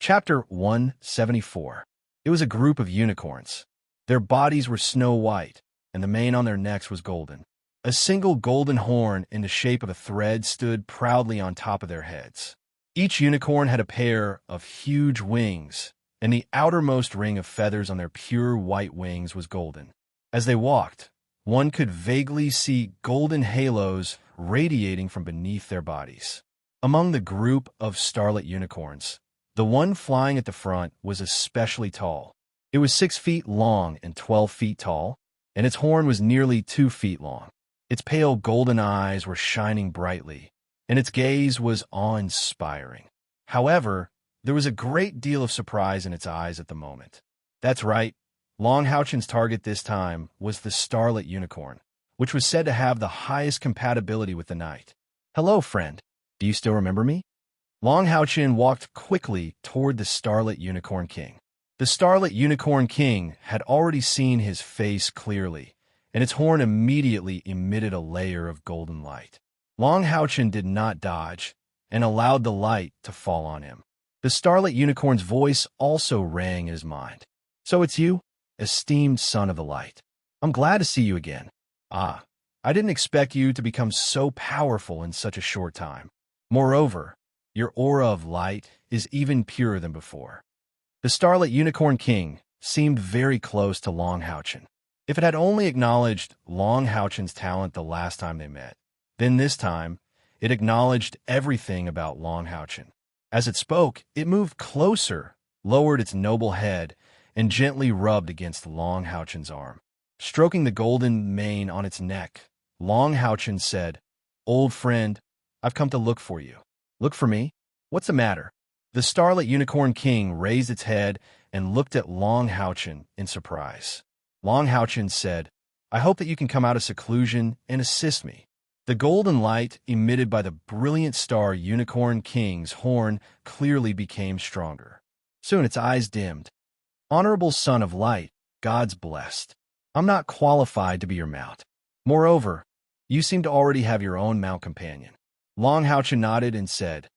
Chapter 174. It was a group of unicorns. Their bodies were snow white, and the mane on their necks was golden. A single golden horn in the shape of a thread stood proudly on top of their heads. Each unicorn had a pair of huge wings, and the outermost ring of feathers on their pure white wings was golden. As they walked, one could vaguely see golden halos radiating from beneath their bodies. Among the group of starlit unicorns, the one flying at the front was especially tall. It was 6 feet long and 12 feet tall, and its horn was nearly 2 feet long. Its pale golden eyes were shining brightly, and its gaze was awe-inspiring. However, there was a great deal of surprise in its eyes at the moment. That's right, Long Houchen's target this time was the starlit unicorn, which was said to have the highest compatibility with the night. "Hello, friend. Do you still remember me?" Long Houchen walked quickly toward the starlit unicorn king. The starlit unicorn king had already seen his face clearly, and its horn immediately emitted a layer of golden light. Long Houchen did not dodge and allowed the light to fall on him. The starlit unicorn's voice also rang in his mind. "So it's you, esteemed son of the light. I'm glad to see you again. I didn't expect you to become so powerful in such a short time. Moreover, your aura of light is even purer than before." The starlit unicorn king seemed very close to Long Houchen. If it had only acknowledged Long Houchen's talent the last time they met, then this time it acknowledged everything about Long Houchen. As it spoke, it moved closer, lowered its noble head, and gently rubbed against Long Houchen's arm. Stroking the golden mane on its neck, Long Houchen said, "Old friend, I've come to look for you." "Look for me? What's the matter?" The starlit unicorn king raised its head and looked at Long Houchen in surprise. Long Houchen said, "I hope that you can come out of seclusion and assist me." The golden light emitted by the brilliant star unicorn king's horn clearly became stronger. Soon its eyes dimmed. "Honorable son of light, God's blessed. I'm not qualified to be your mount. Moreover, you seem to already have your own mount companion." Long Houchen nodded and said,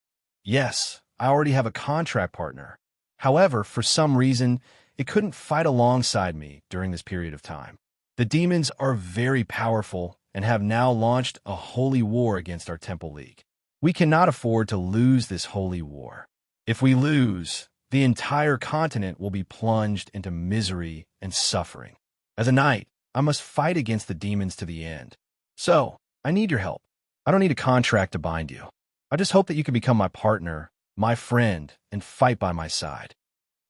"Yes, I already have a contract partner. However, for some reason, it couldn't fight alongside me during this period of time. The demons are very powerful and have now launched a holy war against our Temple League. We cannot afford to lose this holy war. If we lose, the entire continent will be plunged into misery and suffering. As a knight, I must fight against the demons to the end. So, I need your help. I don't need a contract to bind you. I just hope that you can become my partner, my friend, and fight by my side."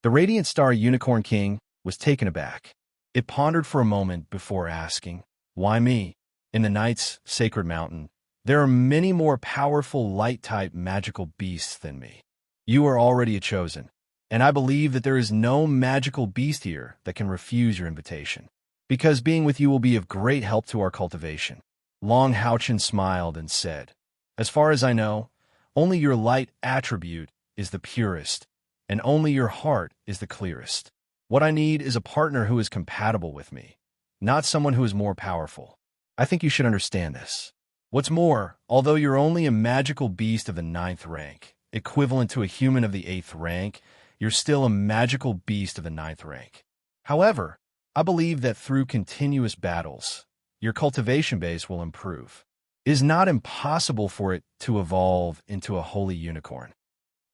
The Radiant Star Unicorn King was taken aback. It pondered for a moment before asking, "Why me? In the Knight's Sacred Mountain, there are many more powerful light-type magical beasts than me. You are already a chosen, and I believe that there is no magical beast here that can refuse your invitation, because being with you will be of great help to our cultivation." Long Houchen smiled and said, "As far as I know, only your light attribute is the purest, and only your heart is the clearest. What I need is a partner who is compatible with me, not someone who is more powerful. I think you should understand this. What's more, although you're only a magical beast of the 9th rank, equivalent to a human of the 8th rank, you're still a magical beast of the 9th rank. However, I believe that through continuous battles, your cultivation base will improve. It is not impossible for it to evolve into a holy unicorn."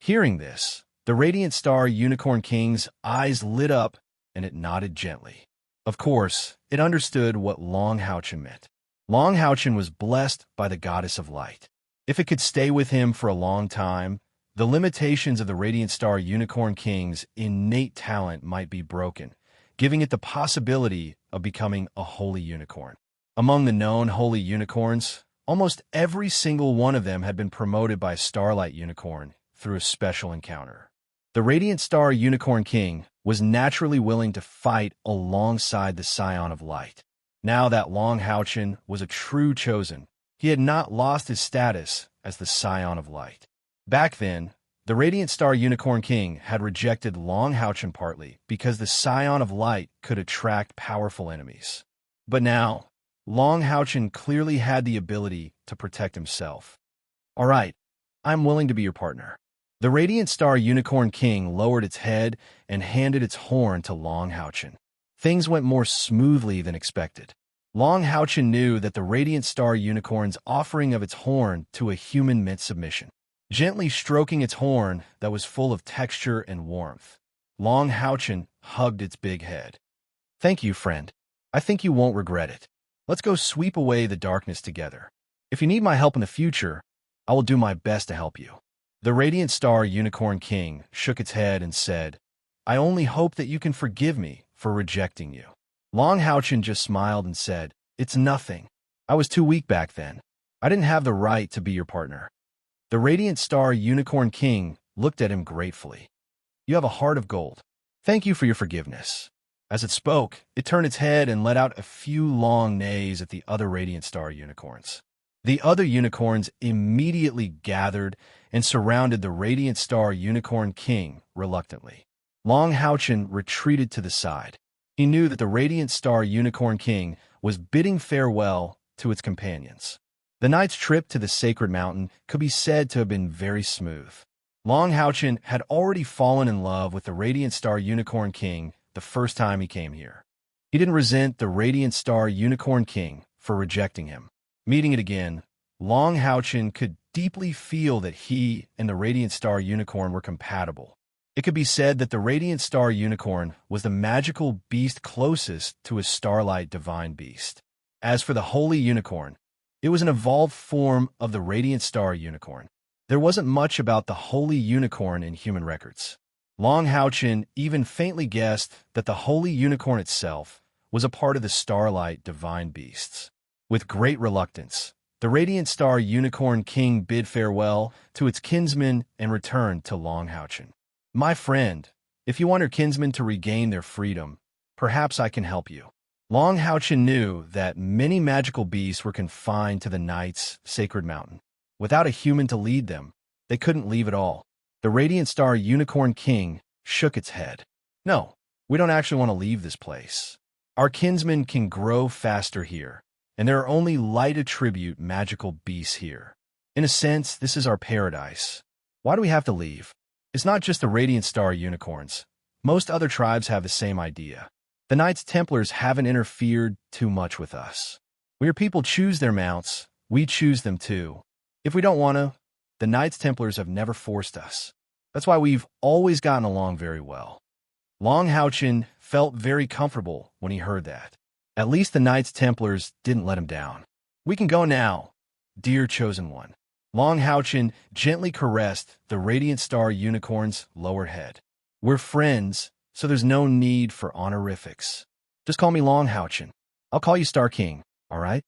Hearing this, the Radiant Star Unicorn King's eyes lit up and it nodded gently. Of course, it understood what Long Houchen meant. Long Houchen was blessed by the Goddess of Light. If it could stay with him for a long time, the limitations of the Radiant Star Unicorn King's innate talent might be broken, giving it the possibility of becoming a holy unicorn. Among the known holy unicorns, almost every single one of them had been promoted by a starlight unicorn through a special encounter. The Radiant Star Unicorn King was naturally willing to fight alongside the Scion of Light. Now that Long Houchen was a true chosen, he had not lost his status as the Scion of Light. Back then, the Radiant Star Unicorn King had rejected Long Houchen partly because the Scion of Light could attract powerful enemies. But now, Long Houchen clearly had the ability to protect himself. "All right, I'm willing to be your partner. The Radiant Star Unicorn King lowered its head and handed its horn to Long Houchin. Things went more smoothly than expected. Long Houchin knew that the Radiant Star Unicorn's offering of its horn to a human meant submission. Gently stroking its horn that was full of texture and warmth, Long Houchin hugged its big head. "Thank you, friend. I think you won't regret it. Let's go sweep away the darkness together. If you need my help in the future, I will do my best to help you." The Radiant Star Unicorn King shook its head and said, "I only hope that you can forgive me for rejecting you." Long Houchin just smiled and said, "It's nothing. I was too weak back then. I didn't have the right to be your partner." The Radiant Star Unicorn King looked at him gratefully. "You have a heart of gold. Thank you for your forgiveness." As it spoke, it turned its head and let out a few long neighs at the other Radiant Star Unicorns. The other unicorns immediately gathered and surrounded the Radiant Star Unicorn King reluctantly. Long Houchin retreated to the side. He knew that the Radiant Star Unicorn King was bidding farewell to its companions. The night's trip to the sacred mountain could be said to have been very smooth. Long Houchin had already fallen in love with the Radiant Star Unicorn King the first time he came here. He didn't resent the Radiant Star Unicorn King for rejecting him. Meeting it again, Long Houchin could deeply feel that he and the Radiant Star Unicorn were compatible. It could be said that the Radiant Star Unicorn was the magical beast closest to a starlight divine beast. As for the Holy Unicorn, it was an evolved form of the Radiant Star Unicorn. There wasn't much about the Holy Unicorn in human records. Long Houchin even faintly guessed that the Holy Unicorn itself was a part of the starlight divine beasts. With great reluctance, the Radiant Star Unicorn King bid farewell to its kinsmen and returned to Long Houchin. "My friend, if you want your kinsmen to regain their freedom, perhaps I can help you." Long Houchin knew that many magical beasts were confined to the night's sacred mountain. Without a human to lead them, they couldn't leave at all. The Radiant Star Unicorn King shook its head. "No, we don't actually want to leave this place. Our kinsmen can grow faster here, and there are only light attribute magical beasts here. In a sense, this is our paradise. Why do we have to leave?" It's not just the Radiant Star Unicorns. Most other tribes have the same idea. The Knights Templars haven't interfered too much with us. When your people choose their mounts, we choose them too. If we don't want to, the Knights Templars have never forced us. That's why we've always gotten along very well. Long Houchin felt very comfortable when he heard that. At least the Knights Templars didn't let him down. "We can go now, dear chosen one." Long Houchin gently caressed the Radiant Star Unicorn's lower head. "We're friends, so there's no need for honorifics. Just call me Long Houchin. I'll call you Star King, all right?"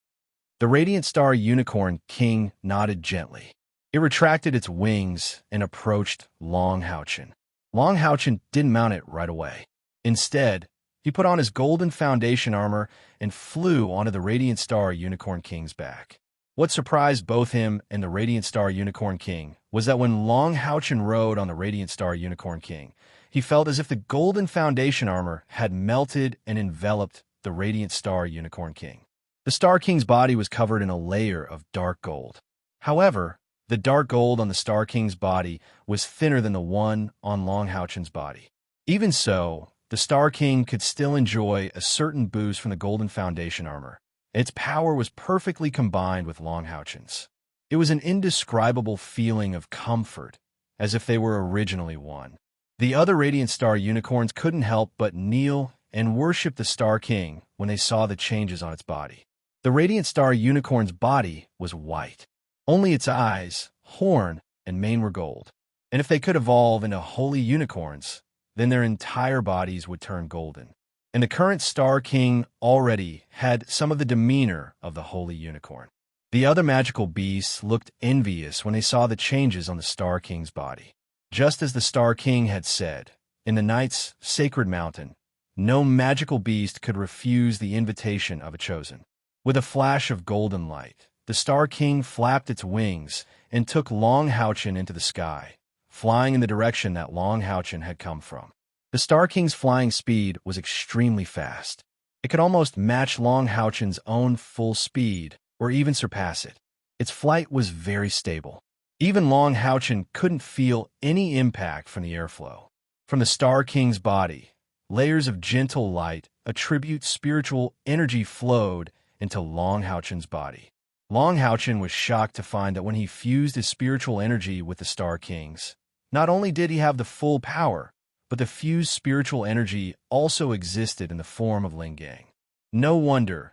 The Radiant Star Unicorn King nodded gently. It retracted its wings and approached Long Houchin. Long Houchin didn't mount it right away. Instead, he put on his golden foundation armor and flew onto the Radiant Star Unicorn King's back. What surprised both him and the Radiant Star Unicorn King was that when Long Houchin rode on the Radiant Star Unicorn King, he felt as if the golden foundation armor had melted and enveloped the Radiant Star Unicorn King. The Star King's body was covered in a layer of dark gold. However, the dark gold on the Star King's body was thinner than the one on Long Houchin's body. Even so, the Star King could still enjoy a certain boost from the golden foundation armor. Its power was perfectly combined with Long Houchin's. It was an indescribable feeling of comfort, as if they were originally one. The other Radiant Star Unicorns couldn't help but kneel and worship the Star King when they saw the changes on its body. The Radiant Star Unicorn's body was white. Only its eyes, horn, and mane were gold. And if they could evolve into holy unicorns, then their entire bodies would turn golden. And the current Star King already had some of the demeanor of the Holy Unicorn. The other magical beasts looked envious when they saw the changes on the Star King's body. Just as the Star King had said, in the night's sacred mountain, no magical beast could refuse the invitation of a chosen. With a flash of golden light, the Star King flapped its wings and took Long Houchin into the sky, flying in the direction that Long Houchin had come from. The Star King's flying speed was extremely fast. It could almost match Long Houchin's own full speed, or even surpass it. Its flight was very stable. Even Long Houchin couldn't feel any impact from the airflow. From the Star King's body, layers of gentle light, a tribute spiritual energy flowed into Long Houchin's body. Long Houchin was shocked to find that when he fused his spiritual energy with the Star King's, not only did he have the full power, but the fused spiritual energy also existed in the form of Lingang. No wonder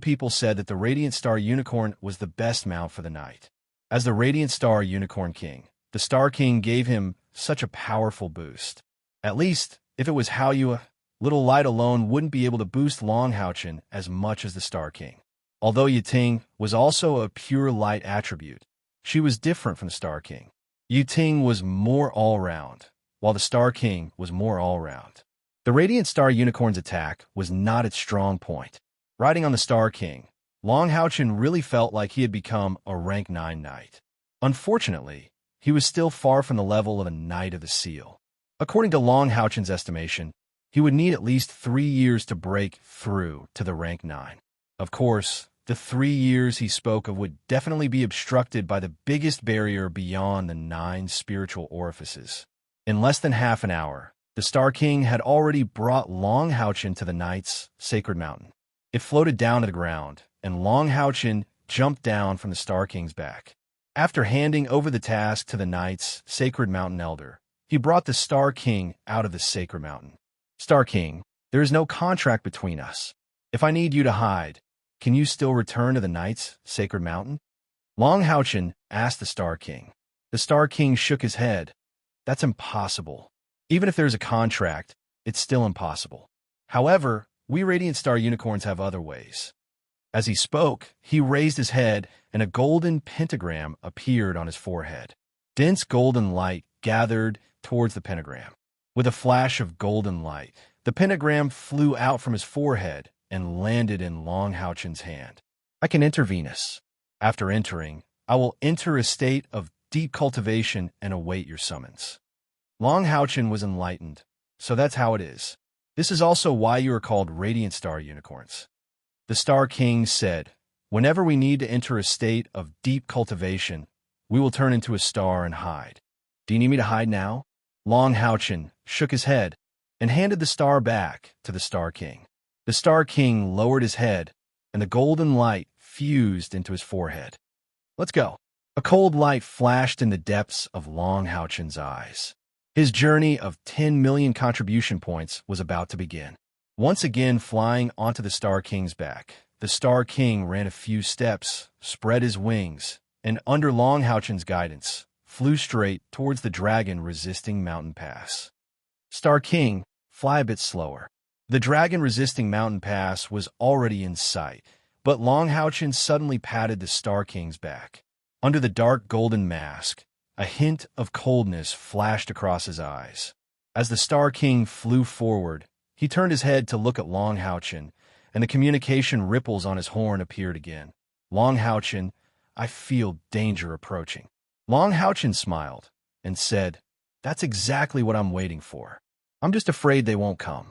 people said that the Radiant Star Unicorn was the best mount for the night. As the Radiant Star Unicorn King, the Star King gave him such a powerful boost. At least, if it was Haoyue, little light alone wouldn't be able to boost Long Houchin as much as the Star King. Although Yiting was also a pure light attribute, she was different from the Star King. Yiting was more all-round, while the Star King was more all-round. The Radiant Star Unicorn's attack was not its strong point. Riding on the Star King, Long Houchin really felt like he had become a rank 9 knight. Unfortunately, he was still far from the level of a Knight of the Seal. According to Long Houchin's estimation, he would need at least 3 years to break through to the rank 9. Of course, the 3 years he spoke of would definitely be obstructed by the biggest barrier beyond the 9 spiritual orifices. In less than half an hour, the Star King had already brought Long Houchin to the Knight's sacred mountain. It floated down to the ground, and Long Houchin jumped down from the Star King's back. After handing over the task to the Knight's sacred mountain elder, he brought the Star King out of the sacred mountain. Star King, there is no contract between us. If I need you to hide, can you still return to the Knight's sacred mountain? Long Houchin asked the Star King. The Star King shook his head. That's impossible. Even if there's a contract, it's still impossible. However, we Radiant Star Unicorns have other ways. As he spoke, he raised his head, and a golden pentagram appeared on his forehead. Dense golden light gathered towards the pentagram. With a flash of golden light, the pentagram flew out from his forehead and landed in Long Houchin's hand. I can enter Venus. After entering, I will enter a state of deep cultivation and await your summons. Long Houchin was enlightened, so that's how it is. This is also why you are called Radiant Star Unicorns. The Star King said, whenever we need to enter a state of deep cultivation, we will turn into a star and hide. Do you need me to hide now? Long Houchin shook his head and handed the star back to the Star King. The Star King lowered his head, and the golden light fused into his forehead. Let's go. A cold light flashed in the depths of Long Houchin's eyes. His journey of 10 million contribution points was about to begin. Once again flying onto the Star King's back, the Star King ran a few steps, spread his wings, and under Long Houchin's guidance, flew straight towards the dragon-resisting mountain pass. Star King, fly a bit slower. The dragon-resisting mountain pass was already in sight, but Long Houchin suddenly patted the Star King's back. Under the dark golden mask, a hint of coldness flashed across his eyes. As the Star King flew forward, he turned his head to look at Long Houchin, and the communication ripples on his horn appeared again. Long Houchin, I feel danger approaching. Long Houchin smiled and said, that's exactly what I'm waiting for. I'm just afraid they won't come.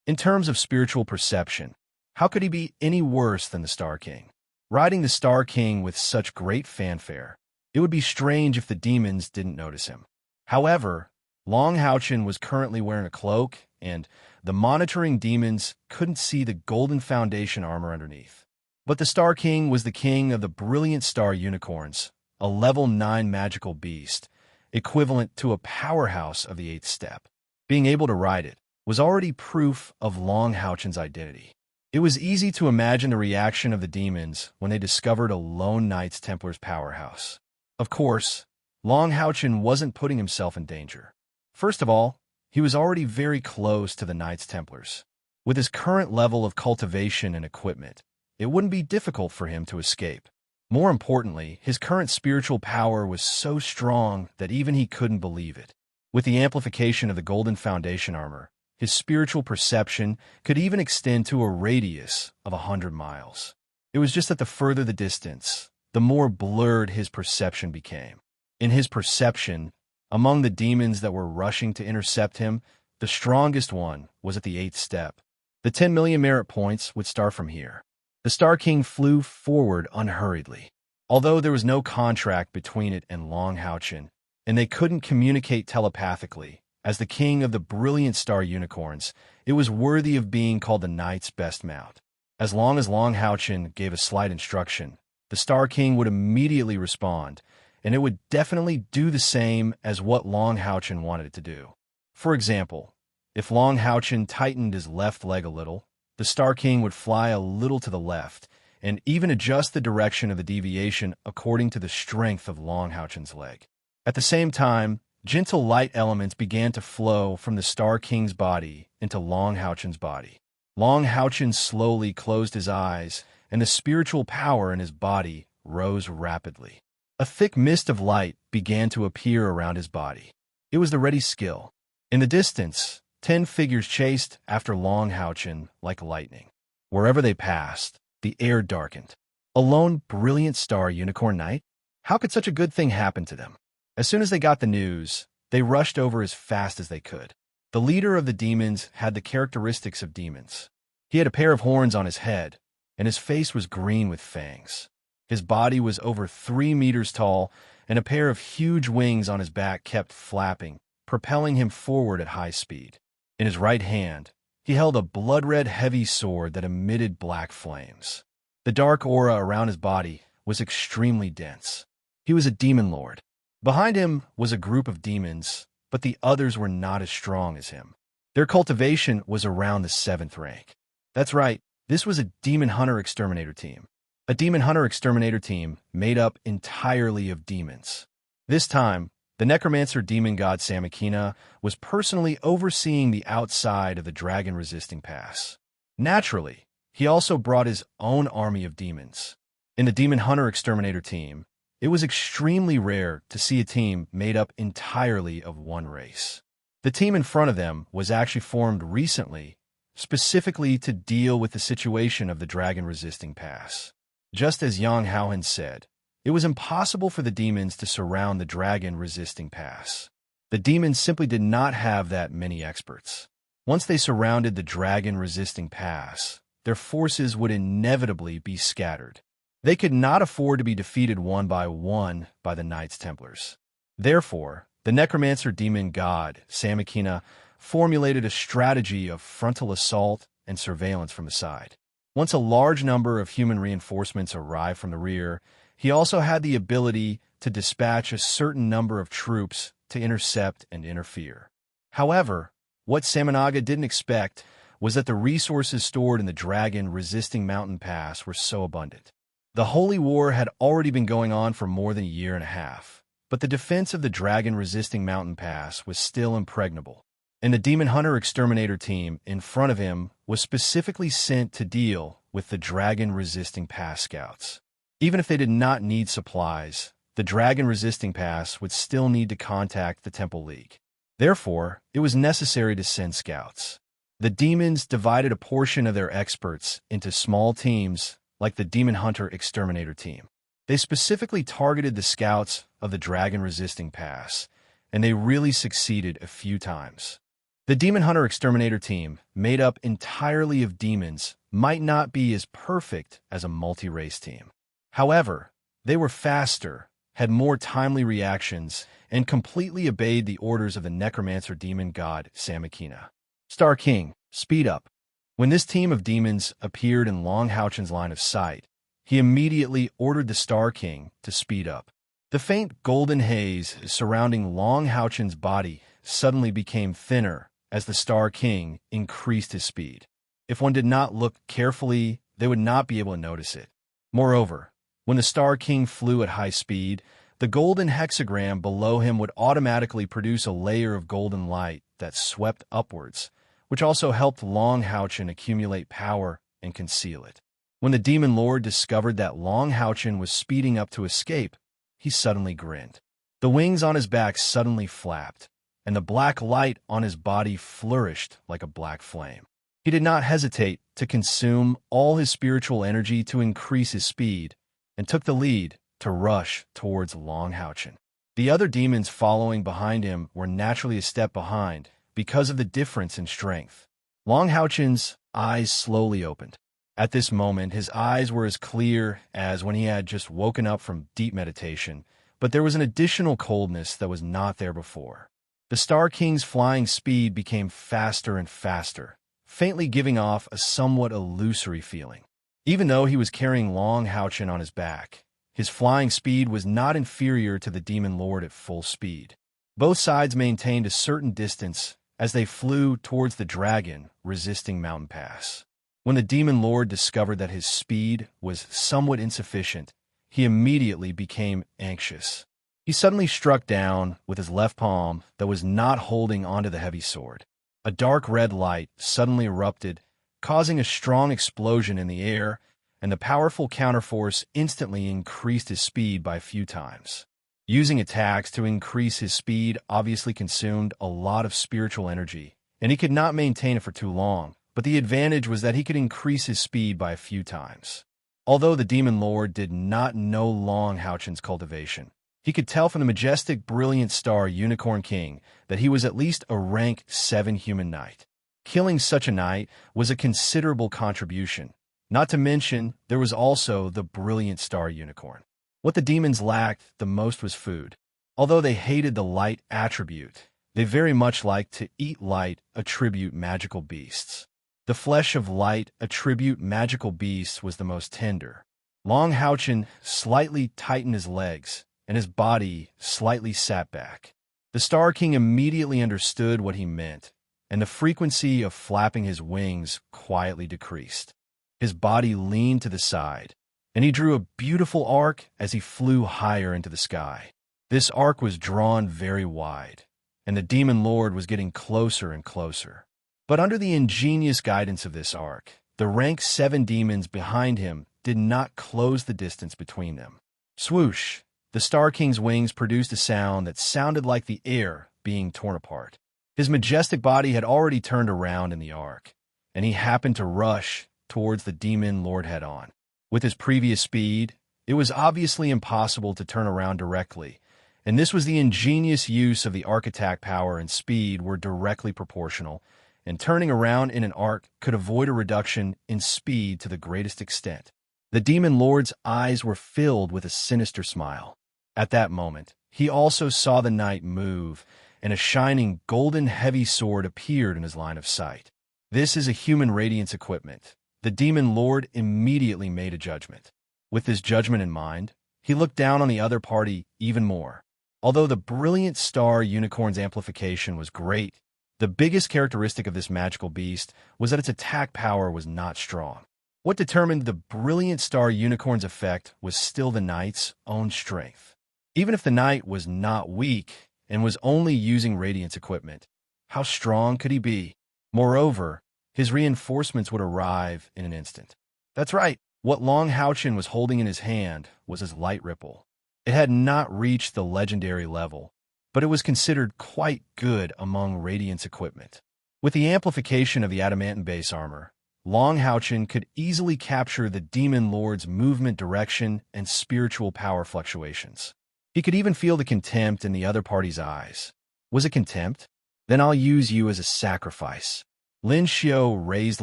In terms of spiritual perception, how could he be any worse than the Star King? Riding the Star King with such great fanfare, it would be strange if the demons didn't notice him. However, Long Houchin was currently wearing a cloak, and the monitoring demons couldn't see the golden foundation armor underneath. But the Star King was the king of the Brilliant Star Unicorns, a level 9 magical beast, equivalent to a powerhouse of the 8th step. Being able to ride it was already proof of Long Houchin's identity. It was easy to imagine the reaction of the demons when they discovered a lone Knights Templar's powerhouse. Of course, Long Houchin wasn't putting himself in danger. First of all, he was already very close to the Knights Templars. With his current level of cultivation and equipment, it wouldn't be difficult for him to escape. More importantly, his current spiritual power was so strong that even he couldn't believe it. With the amplification of the golden foundation armor, his spiritual perception could even extend to a radius of 100 miles. It was just that the further the distance, the more blurred his perception became. In his perception, among the demons that were rushing to intercept him, the strongest one was at the 8th step. The 10 million merit points would start from here. The Star King flew forward unhurriedly. Although there was no contract between it and Long Houchin, and they couldn't communicate telepathically, as the king of the brilliant star unicorns, it was worthy of being called the knight's best mount. As long as Long Houchin gave a slight instruction, the Star King would immediately respond, and it would definitely do the same as what Long Houchin wanted it to do. For example, if Long Houchin tightened his left leg a little, the Star King would fly a little to the left, and even adjust the direction of the deviation according to the strength of Long Houchin's leg. At the same time, gentle light elements began to flow from the Star King's body into Long Houchin's body. Long Houchin slowly closed his eyes, and the spiritual power in his body rose rapidly. A thick mist of light began to appear around his body. It was the ready skill. In the distance, 10 figures chased after Long Houchin like lightning. Wherever they passed, the air darkened. A lone, brilliant star unicorn knight? How could such a good thing happen to them? As soon as they got the news, they rushed over as fast as they could. The leader of the demons had the characteristics of demons. He had a pair of horns on his head, and his face was green with fangs. His body was over 3 meters tall, and a pair of huge wings on his back kept flapping, propelling him forward at high speed. In his right hand, he held a blood-red heavy sword that emitted black flames. The dark aura around his body was extremely dense. He was a demon lord. Behind him was a group of demons, but the others were not as strong as him. Their cultivation was around the 7th rank. That's right, this was a demon hunter-exterminator team. A demon hunter-exterminator team made up entirely of demons. This time, the necromancer demon god Samakina was personally overseeing the outside of the dragon-resisting pass. Naturally, he also brought his own army of demons. In the demon hunter-exterminator team, it was extremely rare to see a team made up entirely of one race. The team in front of them was actually formed recently, specifically to deal with the situation of the dragon-resisting pass. Just as Yang Haohan said, it was impossible for the demons to surround the dragon-resisting pass. The demons simply did not have that many experts. Once they surrounded the dragon-resisting pass, their forces would inevitably be scattered. They could not afford to be defeated one by the Knights Templars. Therefore, the necromancer demon god, Samakina, formulated a strategy of frontal assault and surveillance from the side. Once a large number of human reinforcements arrived from the rear, he also had the ability to dispatch a certain number of troops to intercept and interfere. However, what Samanaga didn't expect was that the resources stored in the dragon-resisting mountain pass were so abundant. The Holy War had already been going on for more than a year and a half, but the defense of the dragon-resisting mountain pass was still impregnable, and the Demon Hunter-Exterminator team in front of him was specifically sent to deal with the dragon-resisting pass scouts. Even if they did not need supplies, the dragon-resisting pass would still need to contact the Temple League. Therefore, it was necessary to send scouts. The demons divided a portion of their experts into small teams like the Demon Hunter-Exterminator team. They specifically targeted the scouts of the dragon-resisting pass, and they really succeeded a few times. The Demon Hunter-Exterminator team, made up entirely of demons, might not be as perfect as a multi-race team. However, they were faster, had more timely reactions, and completely obeyed the orders of the necromancer demon god Samakina. Star King, speed up. When this team of demons appeared in Long Houchin's line of sight, he immediately ordered the Star King to speed up. The faint golden haze surrounding Long Houchin's body suddenly became thinner as the Star King increased his speed. If one did not look carefully, they would not be able to notice it. Moreover, when the Star King flew at high speed, the golden hexagram below him would automatically produce a layer of golden light that swept upwards, which also helped Long Houchin accumulate power and conceal it. When the Demon Lord discovered that Long Houchin was speeding up to escape, he suddenly grinned. The wings on his back suddenly flapped, and the black light on his body flourished like a black flame. He did not hesitate to consume all his spiritual energy to increase his speed, and took the lead to rush towards Long Houchin. The other demons following behind him were naturally a step behind because of the difference in strength. Long Houchin's eyes slowly opened. At this moment, his eyes were as clear as when he had just woken up from deep meditation, but there was an additional coldness that was not there before. The Star King's flying speed became faster and faster, faintly giving off a somewhat illusory feeling. Even though he was carrying Long Houchen on his back, his flying speed was not inferior to the Demon Lord at full speed. Both sides maintained a certain distance as they flew towards the dragon resisting Mountain Pass. When the Demon Lord discovered that his speed was somewhat insufficient, he immediately became anxious. He suddenly struck down with his left palm that was not holding onto the heavy sword. A dark red light suddenly erupted, causing a strong explosion in the air, and the powerful counterforce instantly increased his speed by a few times. Using attacks to increase his speed obviously consumed a lot of spiritual energy, and he could not maintain it for too long, but the advantage was that he could increase his speed by a few times. Although the Demon Lord did not know Long Houchen's cultivation, he could tell from the majestic, brilliant star Unicorn King that he was at least a rank 7 human knight. Killing such a knight was a considerable contribution. Not to mention, there was also the brilliant star unicorn. What the demons lacked the most was food. Although they hated the light attribute, they very much liked to eat light attribute magical beasts. The flesh of light attribute magical beasts was the most tender. Long Houchen slightly tightened his legs, and his body slightly sat back. The Star King immediately understood what he meant, and the frequency of flapping his wings quietly decreased. His body leaned to the side, and he drew a beautiful arc as he flew higher into the sky. This arc was drawn very wide, and the Demon Lord was getting closer and closer. But under the ingenious guidance of this arc, the rank 7 demons behind him did not close the distance between them. Swoosh! The Star King's wings produced a sound that sounded like the air being torn apart. His majestic body had already turned around in the arc, and he happened to rush towards the Demon Lord head-on. With his previous speed, it was obviously impossible to turn around directly, and this was the ingenious use of the arc attack. Power and speed were directly proportional, and turning around in an arc could avoid a reduction in speed to the greatest extent. The Demon Lord's eyes were filled with a sinister smile. At that moment, he also saw the knight move, and a shining golden heavy sword appeared in his line of sight. This is a human radiance equipment. The Demon Lord immediately made a judgment. With this judgment in mind, he looked down on the other party even more. Although the brilliant star unicorn's amplification was great, the biggest characteristic of this magical beast was that its attack power was not strong. What determined the brilliant star unicorn's effect was still the knight's own strength. Even if the knight was not weak and was only using radiance equipment, how strong could he be? Moreover, his reinforcements would arrive in an instant. That's right, what Long Houchen was holding in his hand was his light ripple. It had not reached the legendary level, but it was considered quite good among radiance equipment. With the amplification of the adamantine base armor, Long Houchen could easily capture the Demon Lord's movement direction and spiritual power fluctuations. He could even feel the contempt in the other party's eyes. Was it contempt? Then I'll use you as a sacrifice. Lin Xiao raised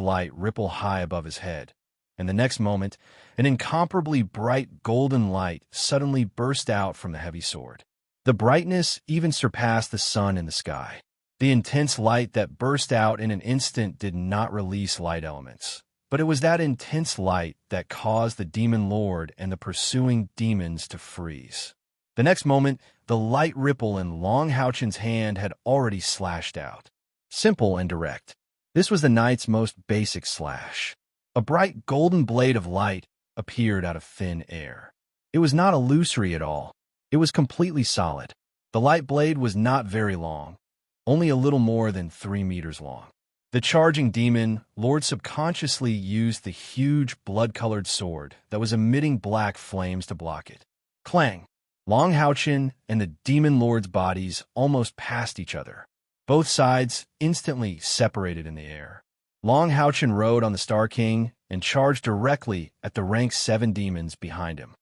light ripple high above his head, and the next moment, an incomparably bright golden light suddenly burst out from the heavy sword. The brightness even surpassed the sun in the sky. The intense light that burst out in an instant did not release light elements, but it was that intense light that caused the Demon Lord and the pursuing demons to freeze. The next moment, the light ripple in Long Houchen's hand had already slashed out. Simple and direct. This was the knight's most basic slash. A bright golden blade of light appeared out of thin air. It was not illusory at all. It was completely solid. The light blade was not very long, only a little more than 3 meters long. The charging demon lord subconsciously used the huge blood-colored sword that was emitting black flames to block it. Clang! Long Houchen and the Demon Lord's bodies almost passed each other. Both sides instantly separated in the air. Long Houchen rode on the Star King and charged directly at the rank 7 demons behind him.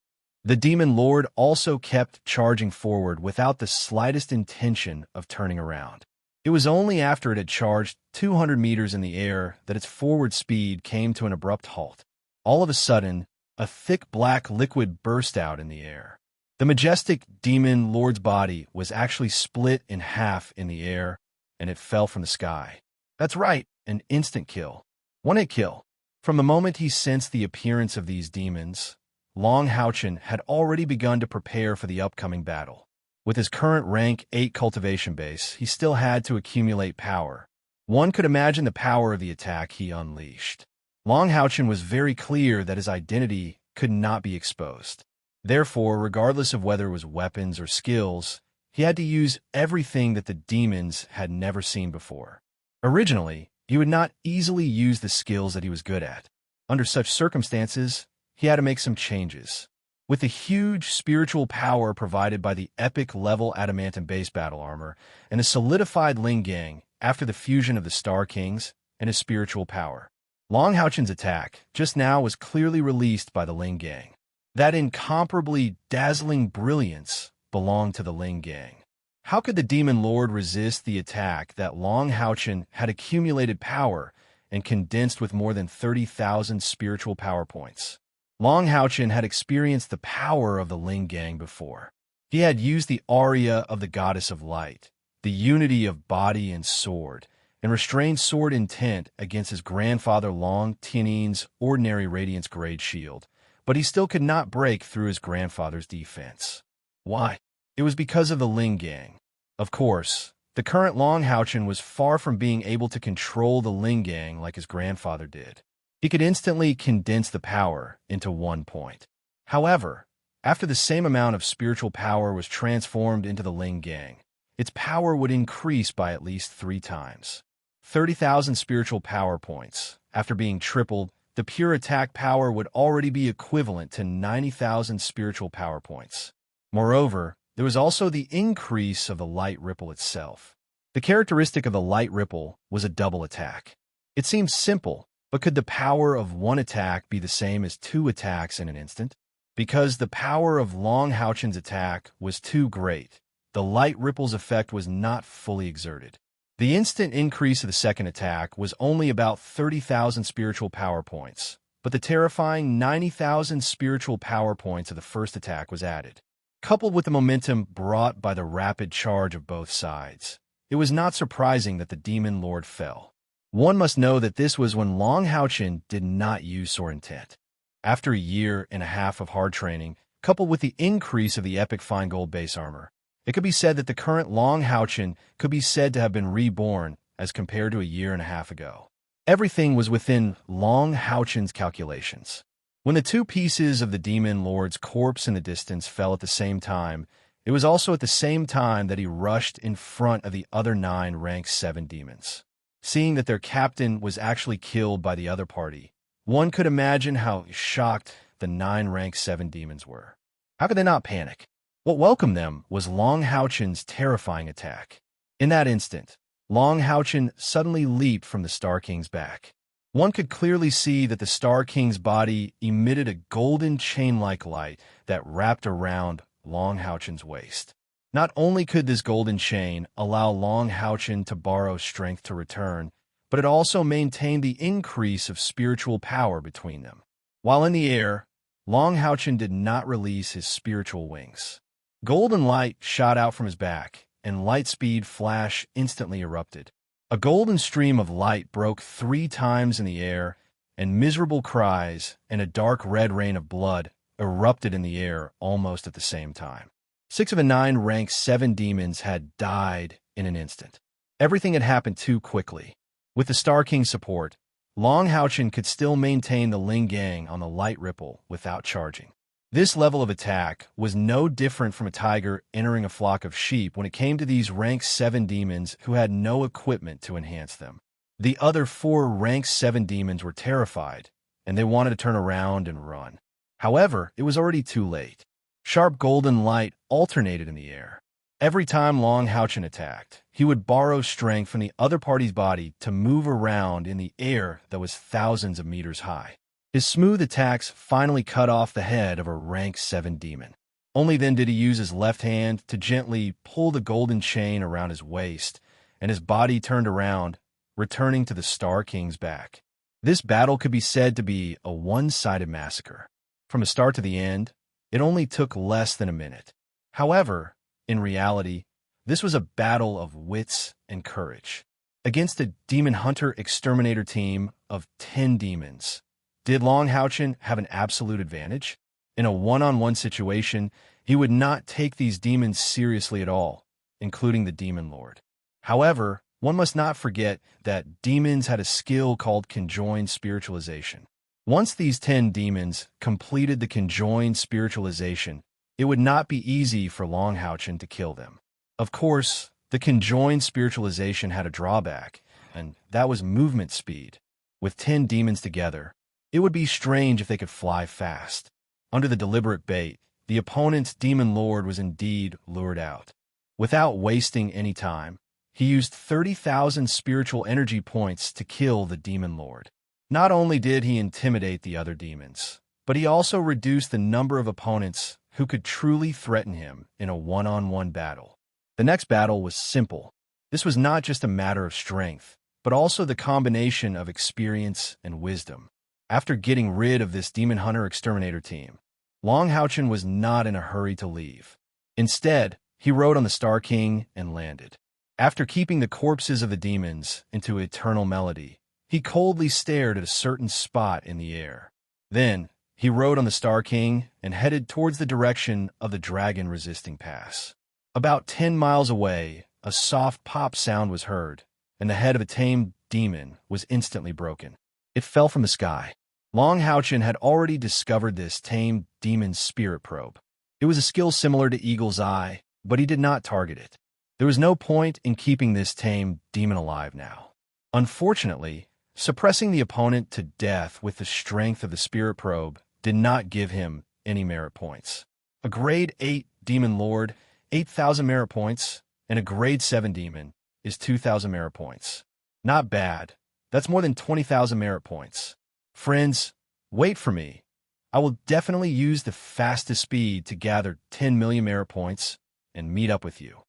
The Demon Lord also kept charging forward without the slightest intention of turning around. It was only after it had charged 200 meters in the air that its forward speed came to an abrupt halt. All of a sudden, a thick black liquid burst out in the air. The majestic demon lord's body was actually split in half in the air, and it fell from the sky. That's right, an instant kill. One-hit kill. From the moment he sensed the appearance of these demons, Long Houchen had already begun to prepare for the upcoming battle. With his current rank 8 cultivation base, he still had to accumulate power. One could imagine the power of the attack he unleashed. Long Houchen was very clear that his identity could not be exposed. Therefore, regardless of whether it was weapons or skills, he had to use everything that the demons had never seen before. Originally, he would not easily use the skills that he was good at. Under such circumstances, he had to make some changes. With the huge spiritual power provided by the epic level adamantine base battle armor and the solidified Ling Gang after the fusion of the Star Kings and his spiritual power, Long Houchen's attack just now was clearly released by the Ling Gang. That incomparably dazzling brilliance belonged to the Ling Gang. How could the Demon Lord resist the attack that Long Houchen had accumulated power and condensed with more than 30,000 spiritual power points? Long Houchen had experienced the power of the Ling Gang before. He had used the aria of the Goddess of Light, the unity of body and sword, and restrained sword intent against his grandfather Long Tian's ordinary Radiance Grade shield, but he still could not break through his grandfather's defense. Why? It was because of the Ling Gang. Of course, the current Long Houchen was far from being able to control the Ling Gang like his grandfather did. He could instantly condense the power into one point. However, after the same amount of spiritual power was transformed into the Ling Gang, its power would increase by at least 3 times. 30,000 spiritual power points. After being tripled, the pure attack power would already be equivalent to 90,000 spiritual power points. Moreover, there was also the increase of the light ripple itself. The characteristic of the light ripple was a double attack. It seems simple, but could the power of one attack be the same as 2 attacks in an instant? Because the power of Long Houchen's attack was too great, the light ripple's effect was not fully exerted. The instant increase of the second attack was only about 30,000 spiritual power points, but the terrifying 90,000 spiritual power points of the first attack was added. Coupled with the momentum brought by the rapid charge of both sides, it was not surprising that the Demon Lord fell. One must know that this was when Long Houchen did not use sword intent. After a year and a half of hard training, coupled with the increase of the epic fine gold base armor, it could be said that the current Long Houchen could be said to have been reborn as compared to a year and a half ago. Everything was within Long Houchen's calculations. When the 2 pieces of the Demon Lord's corpse in the distance fell at the same time, it was also at the same time that he rushed in front of the other 9 rank 7 demons. Seeing that their captain was actually killed by the other party, one could imagine how shocked the 9 rank 7 demons were. How could they not panic? What welcomed them was Long Houchen's terrifying attack. In that instant, Long Houchen suddenly leaped from the Star King's back. One could clearly see that the Star King's body emitted a golden chain-like light that wrapped around Long Houchen's waist. Not only could this golden chain allow Long Houchen to borrow strength to return, but it also maintained the increase of spiritual power between them. While in the air, Long Houchen did not release his spiritual wings. Golden light shot out from his back, and light speed flash instantly erupted. A golden stream of light broke 3 times in the air, and miserable cries and a dark red rain of blood erupted in the air almost at the same time. 6 of the 9 rank 7 demons had died in an instant. Everything had happened too quickly. With the Star King's support, Long Houchen could still maintain the Ling Gang on the light ripple without charging. This level of attack was no different from a tiger entering a flock of sheep when it came to these rank 7 demons who had no equipment to enhance them. The other 4 rank 7 demons were terrified, and they wanted to turn around and run. However, it was already too late. Sharp golden light alternated in the air. Every time Long Houchen attacked, he would borrow strength from the other party's body to move around in the air that was thousands of meters high. His smooth attacks finally cut off the head of a rank 7 demon. Only then did he use his left hand to gently pull the golden chain around his waist, and his body turned around, returning to the Star King's back. This battle could be said to be a one-sided massacre. From the start to the end, it only took less than a minute. However, in reality, this was a battle of wits and courage. Against a demon hunter-exterminator team of 10 demons, did Long Houchen have an absolute advantage? In a one-on-one situation, he would not take these demons seriously at all, including the Demon Lord. However, one must not forget that demons had a skill called conjoined spiritualization. Once these 10 demons completed the conjoined spiritualization, it would not be easy for Long Houchen to kill them. Of course, the conjoined spiritualization had a drawback, and that was movement speed. With 10 demons together, it would be strange if they could fly fast. Under the deliberate bait, the opponent's Demon Lord was indeed lured out. Without wasting any time, he used 30,000 spiritual energy points to kill the Demon Lord. Not only did he intimidate the other demons, but he also reduced the number of opponents who could truly threaten him in a one-on-one battle. The next battle was simple. This was not just a matter of strength, but also the combination of experience and wisdom. After getting rid of this demon hunter-exterminator team, Long Houchen was not in a hurry to leave. Instead, he rode on the Star King and landed. After keeping the corpses of the demons into eternal melody, he coldly stared at a certain spot in the air. Then, he rode on the Star King and headed towards the direction of the dragon-resisting pass. About 10 miles away, a soft pop sound was heard, and the head of a tamed demon was instantly broken. It fell from the sky. Long Houchen had already discovered this tamed demon's spirit probe. It was a skill similar to Eagle's Eye, but he did not target it. There was no point in keeping this tamed demon alive now. Unfortunately, suppressing the opponent to death with the strength of the spirit probe did not give him any merit points. A grade 8 demon lord, 8,000 merit points, and a grade 7 demon is 2,000 merit points. Not bad. That's more than 20,000 merit points. Friends, wait for me. I will definitely use the fastest speed to gather 10 million merit points and meet up with you.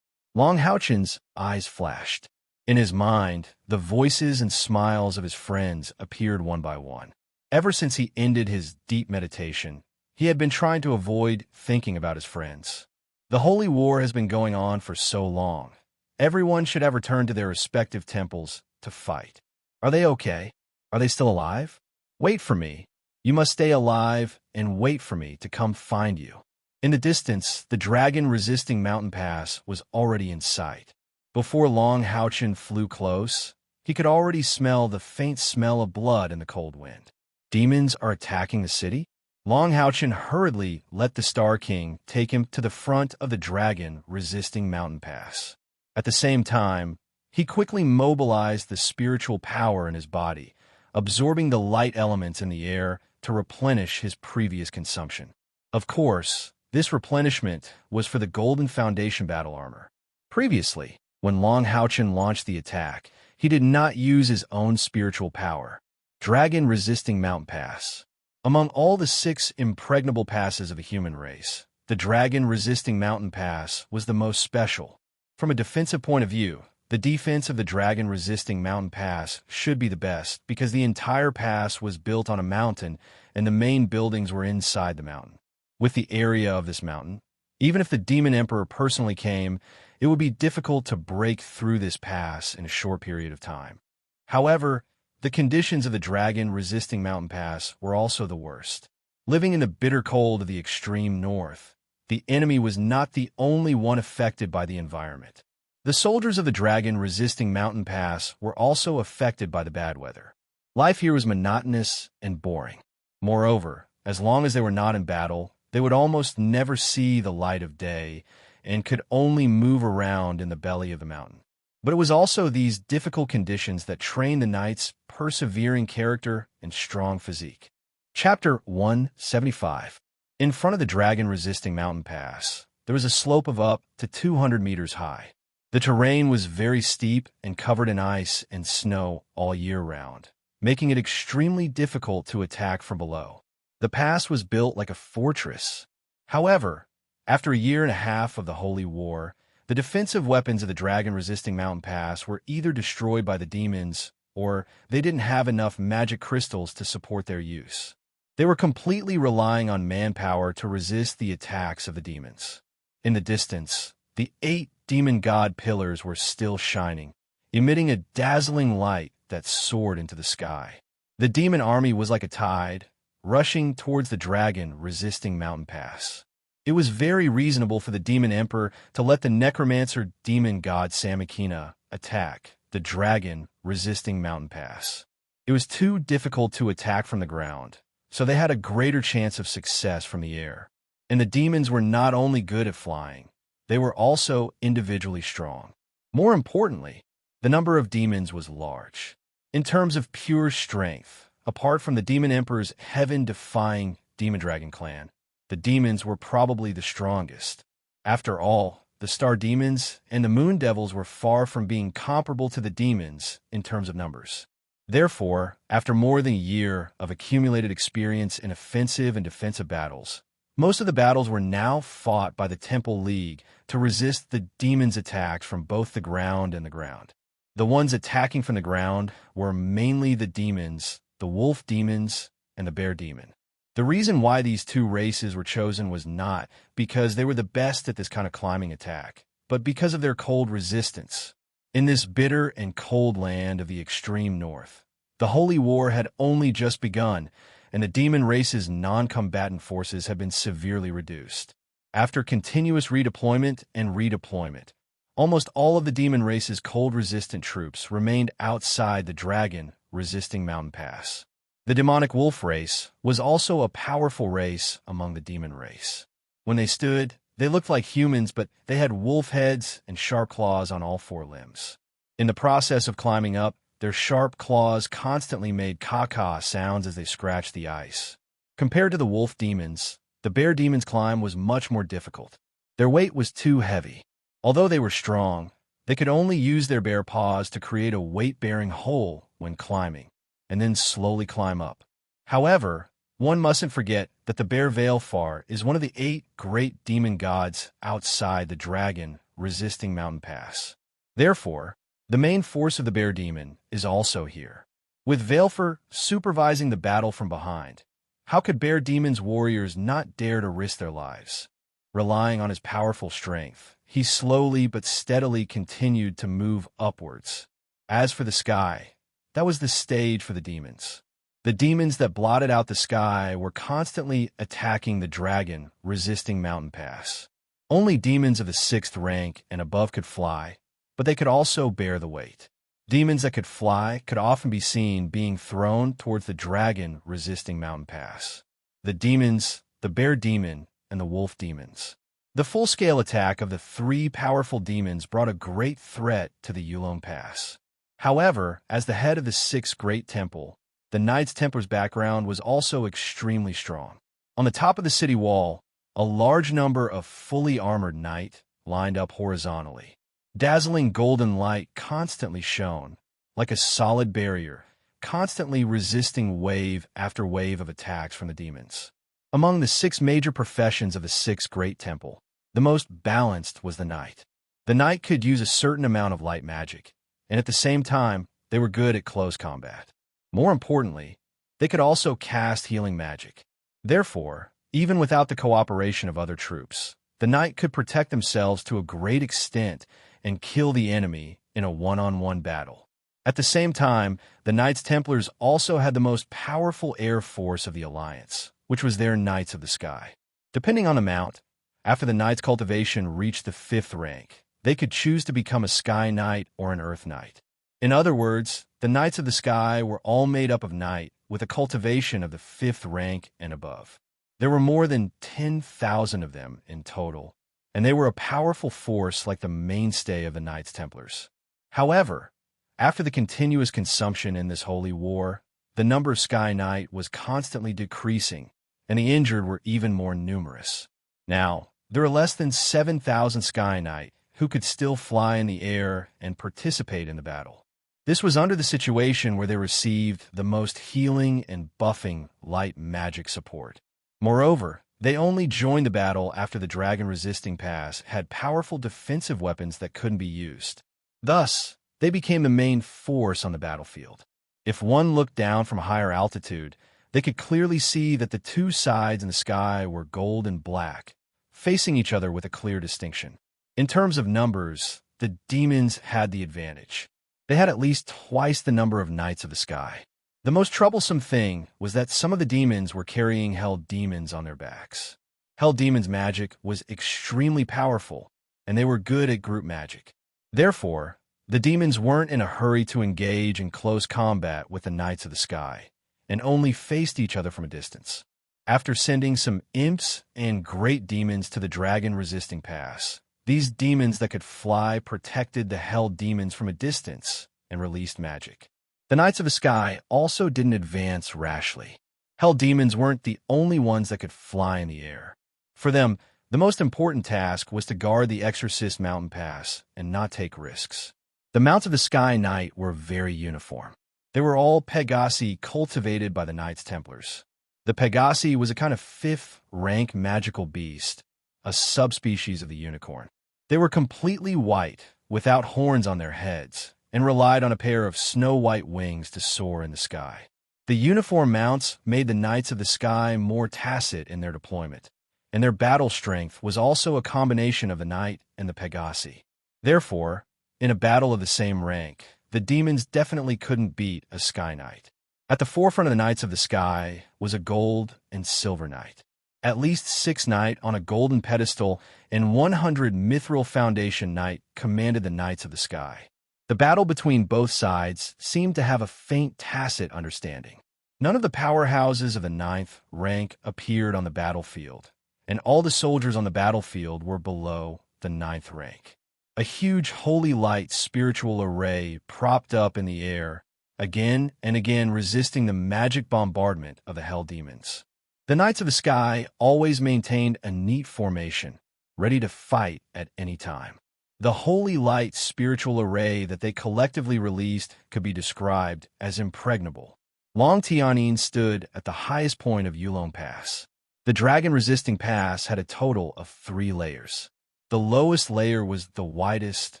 Long Houchen's eyes flashed. In his mind, the voices and smiles of his friends appeared one by one. Ever since he ended his deep meditation, he had been trying to avoid thinking about his friends. The Holy War has been going on for so long. Everyone should have returned to their respective temples to fight. Are they okay? Are they still alive? Wait for me. You must stay alive and wait for me to come find you. In the distance, the dragon-resisting mountain pass was already in sight. Before Long Houchen flew close, he could already smell the faint smell of blood in the cold wind. Demons are attacking the city? Long Houchen hurriedly let the Star King take him to the front of the dragon-resisting mountain pass. At the same time, he quickly mobilized the spiritual power in his body, absorbing the light elements in the air to replenish his previous consumption. Of course, this replenishment was for the Golden Foundation battle armor. Previously, when Long Houchen launched the attack, he did not use his own spiritual power. Dragon-resisting mountain pass. Among all the 6 impregnable passes of the human race, the dragon-resisting mountain pass was the most special. From a defensive point of view, the defense of the dragon-resisting mountain pass should be the best because the entire pass was built on a mountain and the main buildings were inside the mountain. With the area of this mountain, even if the Demon Emperor personally came, it would be difficult to break through this pass in a short period of time. However, the conditions of the dragon-resisting mountain pass were also the worst. Living in the bitter cold of the extreme north, the enemy was not the only one affected by the environment. The soldiers of the dragon-resisting mountain pass were also affected by the bad weather. Life here was monotonous and boring. Moreover, as long as they were not in battle, they would almost never see the light of day and could only move around in the belly of the mountain. But it was also these difficult conditions that trained the knights' persevering character and strong physique. Chapter 175. In front of the dragon-resisting mountain pass, there was a slope of up to 200 meters high. The terrain was very steep and covered in ice and snow all year round, making it extremely difficult to attack from below. The pass was built like a fortress. However, after a year and a half of the Holy War, the defensive weapons of the dragon-resisting mountain pass were either destroyed by the demons or they didn't have enough magic crystals to support their use. They were completely relying on manpower to resist the attacks of the demons. In the distance, the 8 demon god pillars were still shining, emitting a dazzling light that soared into the sky. The demon army was like a tide, rushing towards the dragon-resisting mountain pass. It was very reasonable for the demon emperor to let the necromancer demon god Samakina attack the dragon-resisting mountain pass. It was too difficult to attack from the ground, so they had a greater chance of success from the air. And the demons were not only good at flying, they were also individually strong. More importantly, the number of demons was large. In terms of pure strength, apart from the demon emperor's heaven-defying demon dragon clan, the demons were probably the strongest. After all, the star demons and the moon devils were far from being comparable to the demons in terms of numbers. Therefore, after more than a year of accumulated experience in offensive and defensive battles, most of the battles were now fought by the Temple League to resist the demons' attacks from both the ground and the ground. The ones attacking from the ground were mainly the demons, the wolf demons, and the bear demon. The reason why these 2 races were chosen was not because they were the best at this kind of climbing attack, but because of their cold resistance. In this bitter and cold land of the extreme north, the Holy War had only just begun, and the demon race's non-combatant forces had been severely reduced. After continuous redeployment and redeployment, almost all of the demon race's cold-resistant troops remained outside the dragon-resisting mountain pass. The demonic wolf race was also a powerful race among the demon race. When they stood, they looked like humans, but they had wolf heads and sharp claws on all 4 limbs. In the process of climbing up, their sharp claws constantly made caw-caw sounds as they scratched the ice. Compared to the wolf demons, the bear demons' climb was much more difficult. Their weight was too heavy. Although they were strong, they could only use their bare paws to create a weight-bearing hole when climbing, and then slowly climb up. However, one mustn't forget that the bear Veilfar is one of the 8 great demon gods outside the dragon-resisting mountain pass. Therefore, the main force of the bear demon is also here. With Veilfar supervising the battle from behind, how could bear demon's warriors not dare to risk their lives? Relying on his powerful strength, he slowly but steadily continued to move upwards. As for the sky, that was the stage for the demons. The demons that blotted out the sky were constantly attacking the dragon-resisting mountain pass. Only demons of the 6th rank and above could fly, but they could also bear the weight. Demons that could fly could often be seen being thrown towards the dragon-resisting mountain pass. The demons, the bear demon, and the wolf demons. The full-scale attack of the 3 powerful demons brought a great threat to the Yulon Pass. However, as the head of the 6th Great Temple, the Knights Templar's background was also extremely strong. On the top of the city wall, a large number of fully armored knights lined up horizontally. Dazzling golden light constantly shone, like a solid barrier, constantly resisting wave after wave of attacks from the demons. Among the 6 major professions of the 6th Great Temple, the most balanced was the knight. The knight could use a certain amount of light magic, and at the same time, they were good at close combat. More importantly, they could also cast healing magic. Therefore, even without the cooperation of other troops, the knight could protect themselves to a great extent and kill the enemy in a one-on-one battle. At the same time, the Knights Templars also had the most powerful air force of the Alliance, which was their Knights of the Sky. Depending on the mount, after the Knight's cultivation reached the 5th rank, they could choose to become a Sky Knight or an Earth Knight. In other words, the Knights of the Sky were all made up of Knight with a cultivation of the 5th rank and above. There were more than 10,000 of them in total, and they were a powerful force like the mainstay of the Knights Templars. However, after the continuous consumption in this holy war, the number of Sky Knight was constantly decreasing, and the injured were even more numerous. Now, there are less than 7,000 Sky Knight who could still fly in the air and participate in the battle. This was under the situation where they received the most healing and buffing light magic support. Moreover, they only joined the battle after the dragon-resisting pass had powerful defensive weapons that couldn't be used. Thus, They became the main force on the battlefield. If one looked down from a higher altitude, they could clearly see that the two sides in the sky were gold and black, facing each other with a clear distinction. In terms of numbers, the demons had the advantage. They had at least twice the number of knights of the sky. The most troublesome thing was that some of the demons were carrying hell demons on their backs. Hell demons' magic was extremely powerful, and they were good at group magic. Therefore, the demons weren't in a hurry to engage in close combat with the knights of the sky, and only faced each other from a distance. After sending some imps and great demons to the dragon-resisting pass, these demons that could fly protected the hell demons from a distance and released magic. The knights of the sky also didn't advance rashly. Hell demons weren't the only ones that could fly in the air. For them, the most important task was to guard the Exorcist mountain pass and not take risks. The Mounts of the Sky Knight were very uniform. They were all Pegasi cultivated by the Knights Templars. The Pegasi was a kind of fifth-rank magical beast, a subspecies of the unicorn. They were completely white, without horns on their heads, and relied on a pair of snow-white wings to soar in the sky. The uniform mounts made the Knights of the Sky more tacit in their deployment, and their battle strength was also a combination of the Knight and the Pegasi. Therefore, in a battle of the same rank, the demons definitely couldn't beat a Sky Knight. At the forefront of the Knights of the Sky was a gold and silver knight. At least 6 knight on a golden pedestal and 100 mithril foundation knight commanded the Knights of the Sky. The battle between both sides seemed to have a faint tacit understanding. None of the powerhouses of the 9th rank appeared on the battlefield, and all the soldiers on the battlefield were below the 9th rank. A huge holy light spiritual array propped up in the air, again and again resisting the magic bombardment of the hell demons. The Knights of the Sky always maintained a neat formation, ready to fight at any time. The holy light spiritual array that they collectively released could be described as impregnable. Long Tianyin stood at the highest point of Yulong Pass. The dragon-resisting pass had a total of 3 layers. The lowest layer was the widest,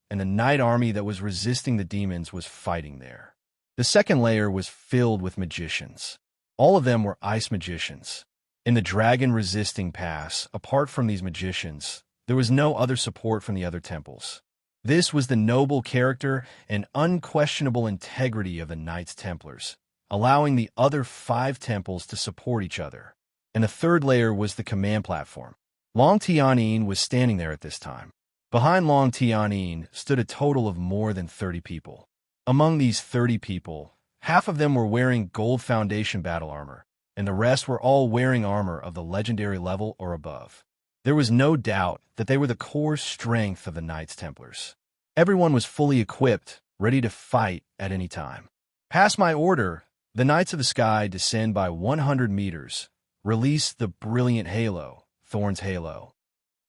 and the knight army that was resisting the demons was fighting there. The second layer was filled with magicians. All of them were ice magicians. In the dragon-resisting pass, apart from these magicians, there was no other support from the other temples. This was the noble character and unquestionable integrity of the Knights Templars, allowing the other 5 temples to support each other. And the third layer was the command platform. Long Tianyin was standing there at this time. Behind Long Tianyin stood a total of more than 30 people. Among these 30 people, half of them were wearing gold foundation battle armor, and the rest were all wearing armor of the legendary level or above. There was no doubt that they were the core strength of the Knights Templars. Everyone was fully equipped, ready to fight at any time. Past my order, the Knights of the Sky descend by 100 meters, release the brilliant halo, Thorn's Halo.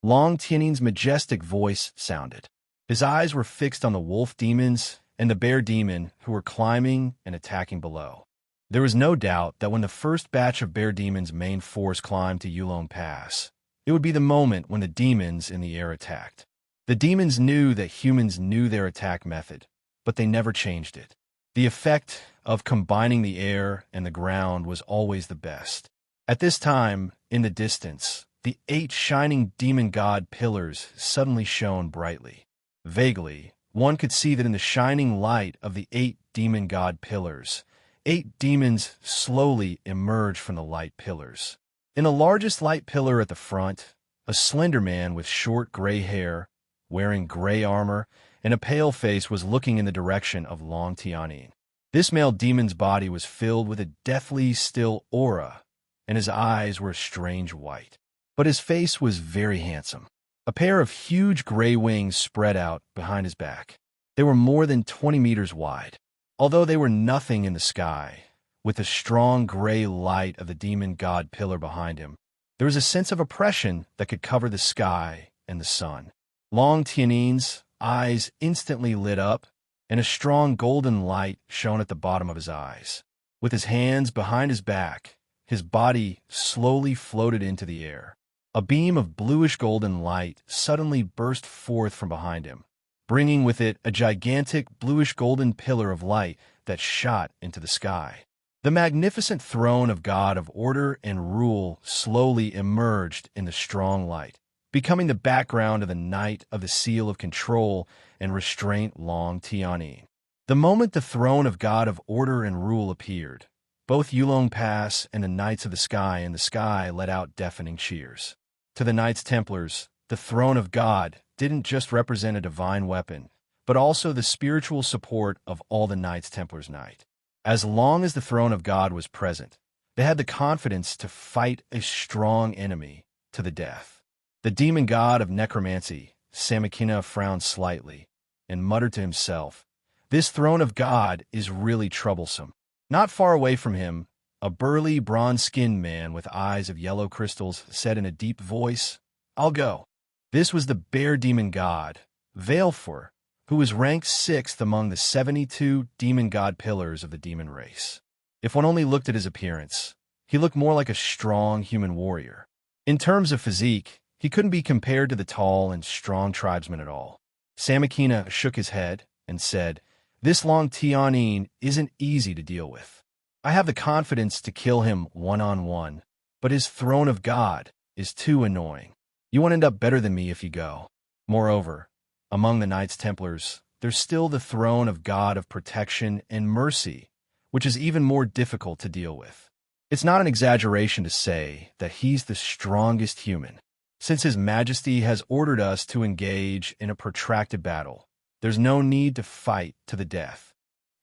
Long Tianyin's majestic voice sounded. His eyes were fixed on the wolf demons and the bear demon who were climbing and attacking below. There was no doubt that when the first batch of bear demons' main force climbed to Yulong Pass, it would be the moment when the demons in the air attacked. The demons knew that humans knew their attack method, but they never changed it. The effect of combining the air and the ground was always the best. At this time, in the distance, the 8 shining demon god pillars suddenly shone brightly. Vaguely, one could see that in the shining light of the 8 demon god pillars, 8 demons slowly emerged from the light pillars. In the largest light pillar at the front, a slender man with short gray hair, wearing gray armor, and a pale face was looking in the direction of Long Tianyin. This male demon's body was filled with a deathly still aura, and his eyes were a strange white. But his face was very handsome. A pair of huge gray wings spread out behind his back. They were more than 20 meters wide. Although they were nothing in the sky, with the strong gray light of the demon god pillar behind him, there was a sense of oppression that could cover the sky and the sun. Long Tianyin's eyes instantly lit up, and a strong golden light shone at the bottom of his eyes. With his hands behind his back, his body slowly floated into the air. A beam of bluish golden light suddenly burst forth from behind him, bringing with it a gigantic bluish-golden pillar of light that shot into the sky. The magnificent throne of God of order and rule slowly emerged in the strong light, becoming the background of the Knight of the Seal of Control and Restraint Long Tianyin. The moment the throne of God of order and rule appeared, both Yulong Pass and the Knights of the Sky in the sky let out deafening cheers. To the Knights Templars, the throne of God didn't just represent a divine weapon, but also the spiritual support of all the Knights Templars' Knight. As long as the throne of God was present, they had the confidence to fight a strong enemy to the death. The demon god of necromancy, Samakina, frowned slightly and muttered to himself, "This throne of God is really troublesome." Not far away from him, a burly, bronze-skinned man with eyes of yellow crystals said in a deep voice, "I'll go." This was the bear demon god, Veilfor, who was ranked 6th among the 72 demon god pillars of the demon race. If one only looked at his appearance, he looked more like a strong human warrior. In terms of physique, he couldn't be compared to the tall and strong tribesmen at all. Samakina shook his head and said, "This Long Tianyin isn't easy to deal with. I have the confidence to kill him one-on-one, but his throne of God is too annoying. You won't end up better than me if you go." Moreover, among the Knights Templars, there's still the throne of God of protection and mercy, which is even more difficult to deal with. It's not an exaggeration to say that he's the strongest human. Since His Majesty has ordered us to engage in a protracted battle, there's no need to fight to the death.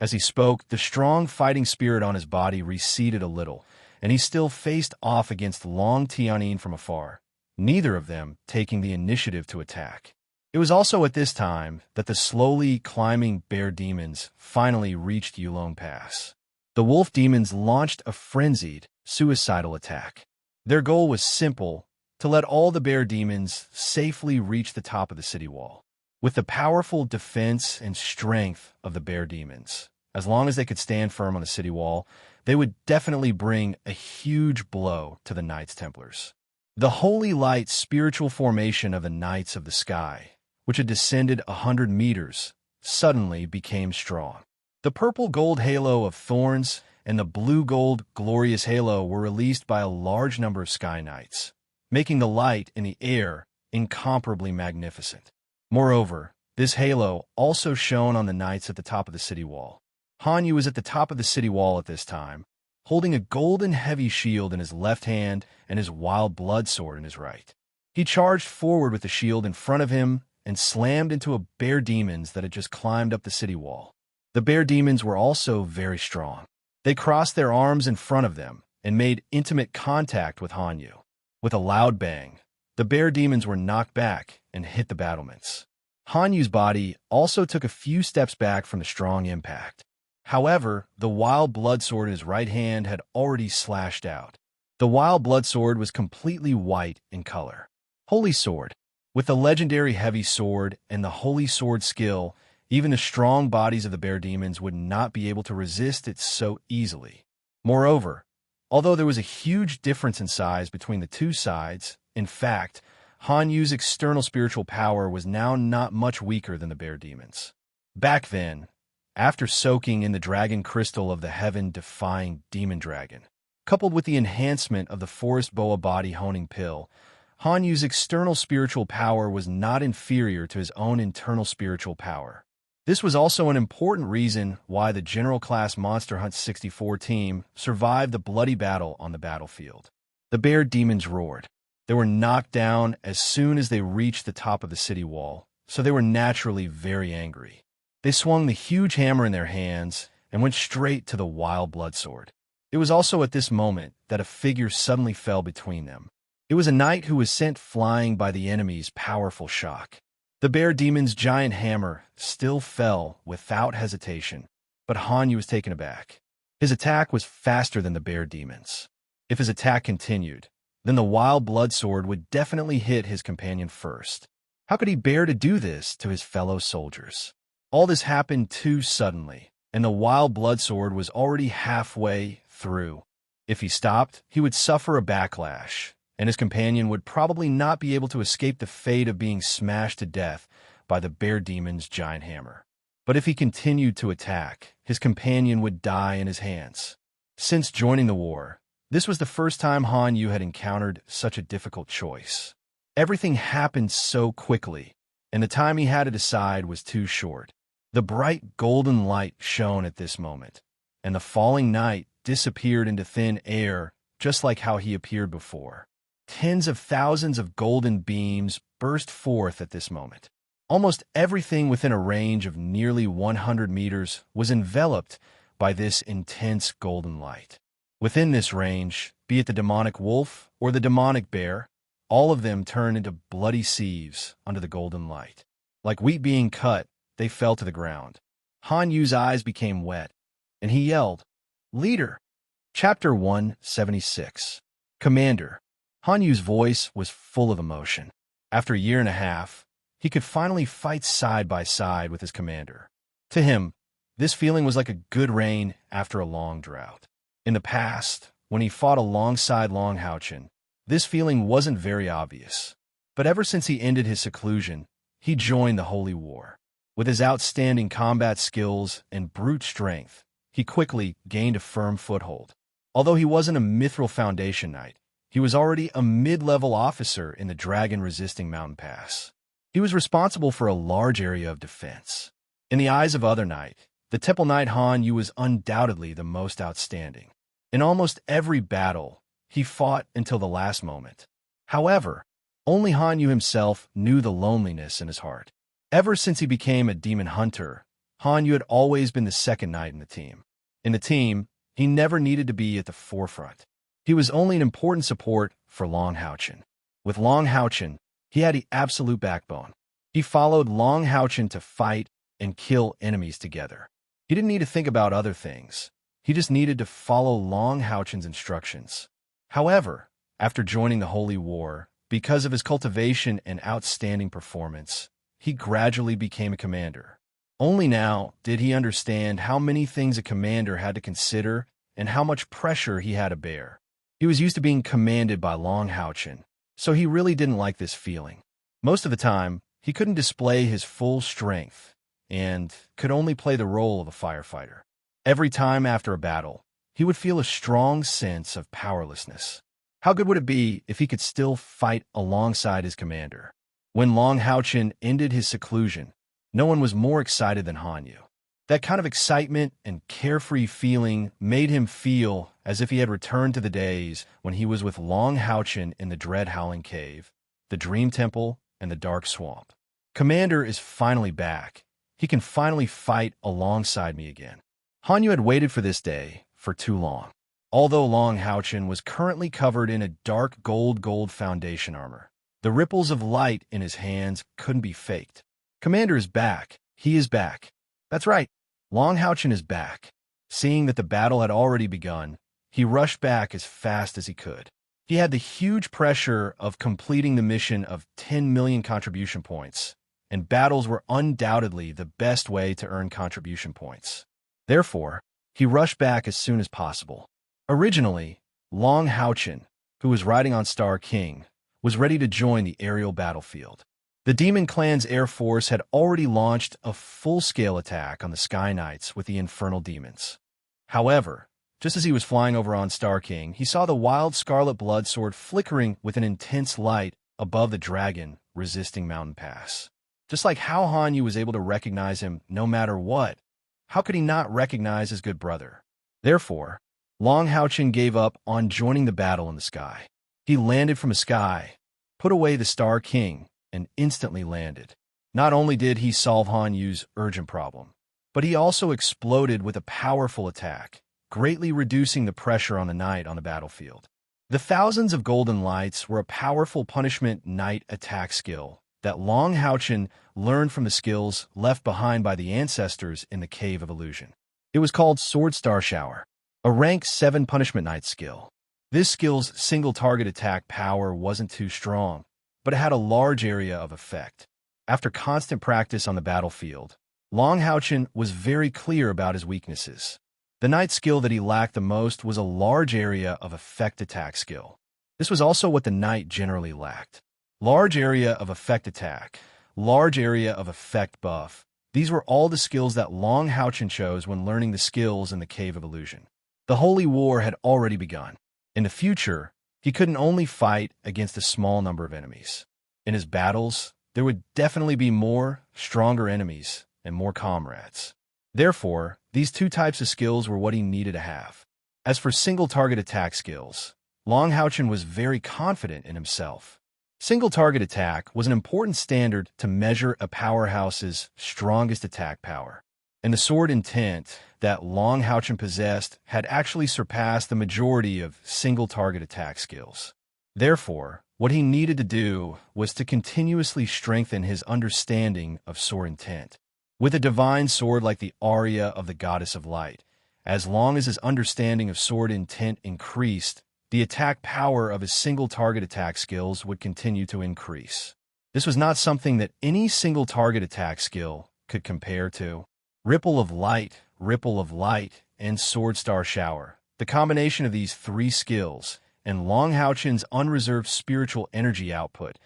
As he spoke, the strong fighting spirit on his body receded a little, and he still faced off against Long Tianyin from afar, neither of them taking the initiative to attack. It was also at this time that the slowly climbing bear demons finally reached Yulong Pass. The wolf demons launched a frenzied, suicidal attack. Their goal was simple: to let all the bear demons safely reach the top of the city wall. With the powerful defense and strength of the bear demons, as long as they could stand firm on the city wall, they would definitely bring a huge blow to the Knights Templars. The holy light spiritual formation of the Knights of the Sky, which had descended 100 meters, suddenly became strong. The purple-gold halo of thorns and the blue-gold glorious halo were released by a large number of Sky Knights, making the light in the air incomparably magnificent. Moreover, this halo also shone on the knights at the top of the city wall. Hanyu was at the top of the city wall at this time, holding a golden heavy shield in his left hand and his wild blood sword in his right. He charged forward with the shield in front of him and slammed into a bear demons that had just climbed up the city wall. The bear demons were also very strong. They crossed their arms in front of them and made intimate contact with Hanyu. With a loud bang, the bear demons were knocked back and hit the battlements. Hanyu's body also took a few steps back from the strong impact. However, the wild blood sword in his right hand had already slashed out. The wild blood sword was completely white in color. Holy Sword. With the legendary heavy sword and the Holy Sword skill, even the strong bodies of the bear demons would not be able to resist it so easily. Moreover, although there was a huge difference in size between the two sides, in fact, Hanyu's external spiritual power was now not much weaker than the bear demons. Back then, after soaking in the dragon crystal of the heaven-defying demon dragon, coupled with the enhancement of the forest boa body honing pill, Hanyu's external spiritual power was not inferior to his own internal spiritual power. This was also an important reason why the General Class Monster Hunt 64 team survived the bloody battle on the battlefield. The bear demons roared. They were knocked down as soon as they reached the top of the city wall, so they were naturally very angry. They swung the huge hammer in their hands and went straight to the wild blood sword. It was also at this moment that a figure suddenly fell between them. It was a knight who was sent flying by the enemy's powerful shock. The bear demon's giant hammer still fell without hesitation, but Hanyu was taken aback. His attack was faster than the bear demon's. If his attack continued, then the wild blood sword would definitely hit his companion first. How could he bear to do this to his fellow soldiers? All this happened too suddenly, and the wild blood sword was already halfway through. If he stopped, he would suffer a backlash, and his companion would probably not be able to escape the fate of being smashed to death by the bear demon's giant hammer. But if he continued to attack, his companion would die in his hands. Since joining the war, this was the first time Han Yu had encountered such a difficult choice. Everything happened so quickly, and the time he had to decide was too short. The bright golden light shone at this moment, and the falling night disappeared into thin air just like how he appeared before. Tens of thousands of golden beams burst forth at this moment. Almost everything within a range of nearly 100 meters was enveloped by this intense golden light. Within this range, be it the demonic wolf or the demonic bear, all of them turned into bloody sieves under the golden light. Like wheat being cut, they fell to the ground. Han Yu's eyes became wet, and he yelled, "Leader!" Chapter 176. Commander. Han Yu's voice was full of emotion. After a year and a half, he could finally fight side by side with his commander. To him, this feeling was like a good rain after a long drought. In the past, when he fought alongside Long Haochen, this feeling wasn't very obvious. But ever since he ended his seclusion, he joined the Holy War. With his outstanding combat skills and brute strength, he quickly gained a firm foothold. Although he wasn't a Mithril Foundation Knight, he was already a mid-level officer in the dragon-resisting mountain pass. He was responsible for a large area of defense. In the eyes of other knights, the Temple Knight Han Yu was undoubtedly the most outstanding. In almost every battle, he fought until the last moment. However, only Han Yu himself knew the loneliness in his heart. Ever since he became a demon hunter, Han Yu had always been the second knight in the team. In the team, he never needed to be at the forefront. He was only an important support for Long Haochen. With Long Haochen, he had the absolute backbone. He followed Long Haochen to fight and kill enemies together. He didn't need to think about other things. He just needed to follow Long Haochen's instructions. However, after joining the Holy War, because of his cultivation and outstanding performance, he gradually became a commander. Only now did he understand how many things a commander had to consider and how much pressure he had to bear. He was used to being commanded by Long Haochen, so he really didn't like this feeling. Most of the time, he couldn't display his full strength and could only play the role of a firefighter. Every time after a battle, he would feel a strong sense of powerlessness. How good would it be if he could still fight alongside his commander? When Long Haochen ended his seclusion, no one was more excited than Han Yu. That kind of excitement and carefree feeling made him feel as if he had returned to the days when he was with Long Haochen in the Dread Howling Cave, the Dream Temple, and the Dark Swamp. Commander is finally back. He can finally fight alongside me again. Han Yu had waited for this day for too long. Although Long Haochen was currently covered in a dark gold foundation armor, the ripples of light in his hands couldn't be faked. Commander is back. He is back. That's right. Long Haochen is back. Seeing that the battle had already begun, he rushed back as fast as he could. He had the huge pressure of completing the mission of 10 million contribution points, and battles were undoubtedly the best way to earn contribution points. Therefore, he rushed back as soon as possible. Originally, Long Haochen, who was riding on Star King, was ready to join the aerial battlefield. The Demon Clan's air force had already launched a full-scale attack on the Sky Knights with the Infernal Demons. However, just as he was flying over on Star King, he saw the wild scarlet blood sword flickering with an intense light above the dragon-resisting mountain pass. Just like how Han Yu was able to recognize him no matter what, how could he not recognize his good brother? Therefore, Long Haochen gave up on joining the battle in the sky. He landed from the sky, put away the Star King, and instantly landed. Not only did he solve Han Yu's urgent problem, but he also exploded with a powerful attack, greatly reducing the pressure on the knight on the battlefield. The thousands of golden lights were a powerful punishment knight attack skill that Long Haochen learned from the skills left behind by the ancestors in the Cave of Illusion. It was called Sword Star Shower, a rank 7 punishment knight skill. This skill's single target attack power wasn't too strong, but it had a large area of effect. After constant practice on the battlefield, Long Haochen was very clear about his weaknesses. The knight skill that he lacked the most was a large area of effect attack skill. This was also what the knight generally lacked. Large area of effect attack large area of effect buff. These were all the skills that Long Houchen chose when learning the skills in the Cave of Illusion. The Holy War had already begun. In the future, he couldn't only fight against a small number of enemies. In his battles, there would definitely be more, stronger enemies and more comrades. Therefore, these two types of skills were what he needed to have. As for single-target attack skills, Long Houchen was very confident in himself. Single-target attack was an important standard to measure a powerhouse's strongest attack power, and the sword intent that Long Houchen possessed had actually surpassed the majority of single-target attack skills. Therefore, what he needed to do was to continuously strengthen his understanding of sword intent. With a divine sword like the Aria of the Goddess of Light, as long as his understanding of sword intent increased, the attack power of his single-target attack skills would continue to increase. This was not something that any single-target attack skill could compare to. Ripple of Light, and Sword Star Shower. The combination of these three skills and Long Houchen's unreserved spiritual energy output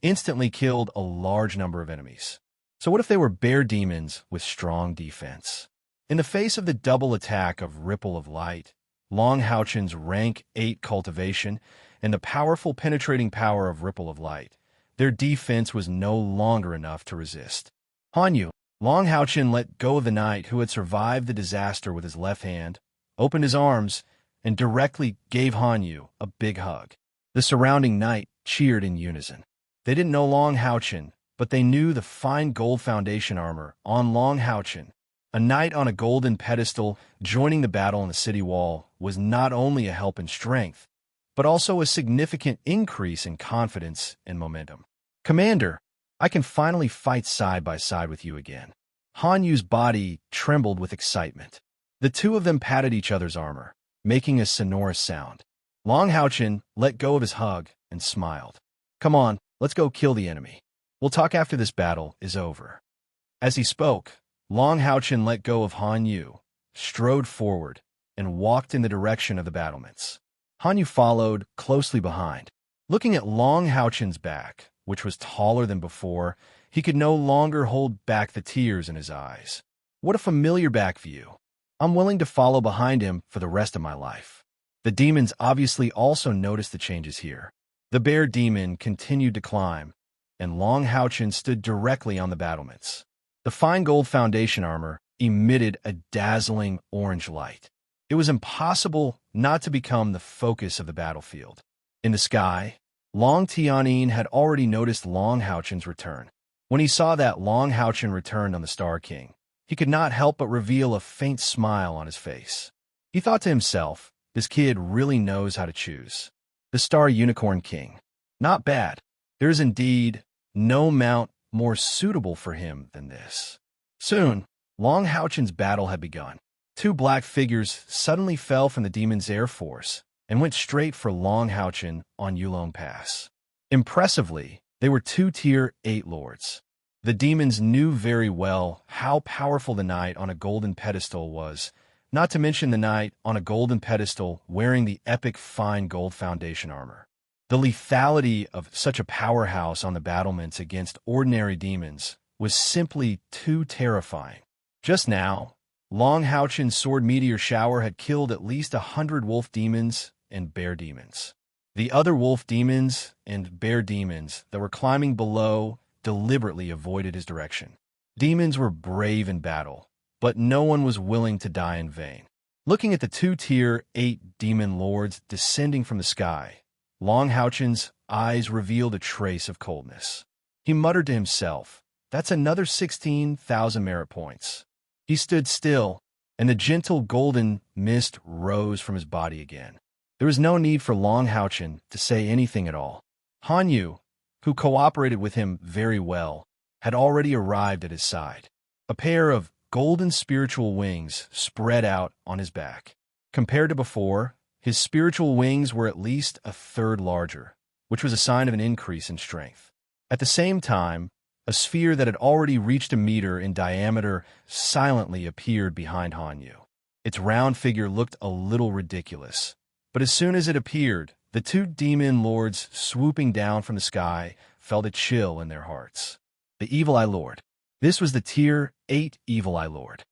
instantly killed a large number of enemies. So what if they were bear demons with strong defense? In the face of the double attack of Ripple of Light, Long Houchen's rank 8 cultivation, and the powerful penetrating power of Ripple of Light, their defense was no longer enough to resist. Hanyu, Long Houchen let go of the knight who had survived the disaster with his left hand, opened his arms, and directly gave Hanyu a big hug. The surrounding knight cheered in unison. They didn't know Long Houchen, but they knew the fine gold foundation armor on Long Houchen. A knight on a golden pedestal joining the battle on the city wall was not only a help in strength, but also a significant increase in confidence and momentum. Commander, I can finally fight side by side with you again. Hanyu's body trembled with excitement. The two of them patted each other's armor, making a sonorous sound. Long Houchen let go of his hug and smiled. Come on, let's go kill the enemy. We'll talk after this battle is over. As he spoke, Long Houchen let go of Hanyu, strode forward, and walked in the direction of the battlements. Hanyu followed closely behind. Looking at Long Houchen's back, which was taller than before, he could no longer hold back the tears in his eyes. What a familiar back view. I'm willing to follow behind him for the rest of my life. The demons obviously also noticed the changes here. The bear demon continued to climb, and Long Houchen stood directly on the battlements. The fine gold foundation armor emitted a dazzling orange light. It was impossible not to become the focus of the battlefield. In the sky, Long Tianyin had already noticed Long Houchen's return. When he saw that Long Houchen returned on the Star King, he could not help but reveal a faint smile on his face. He thought to himself, this kid really knows how to choose. The Star Unicorn King. Not bad. There is indeed no mount more suitable for him than this. Soon, Long Houchen's battle had begun. Two black figures suddenly fell from the demon's air force and went straight for Long Houchen on Yulong Pass. Impressively, they were 2 Tier 8 lords. The demons knew very well how powerful the knight on a golden pedestal was, not to mention the knight on a golden pedestal wearing the epic fine gold foundation armor. The lethality of such a powerhouse on the battlements against ordinary demons was simply too terrifying. Just now, Long Houchen's sword meteor shower had killed at least 100 wolf demons and bear demons. The other wolf demons and bear demons that were climbing below deliberately avoided his direction. Demons were brave in battle, but no one was willing to die in vain. Looking at the 2 Tier 8 demon lords descending from the sky, Long Houchen's eyes revealed a trace of coldness. He muttered to himself, that's another 16,000 merit points. He stood still, and the gentle golden mist rose from his body again. There was no need for Long Houchen to say anything at all. Hanyu, who cooperated with him very well, had already arrived at his side. A pair of golden spiritual wings spread out on his back. Compared to before, his spiritual wings were at least a third larger, which was a sign of an increase in strength. At the same time, a sphere that had already reached a meter in diameter silently appeared behind Hanyu. Its round figure looked a little ridiculous, but as soon as it appeared, the 2 demon lords swooping down from the sky felt a chill in their hearts. the Evil Eye Lord. This was the Tier 8 Evil Eye Lord.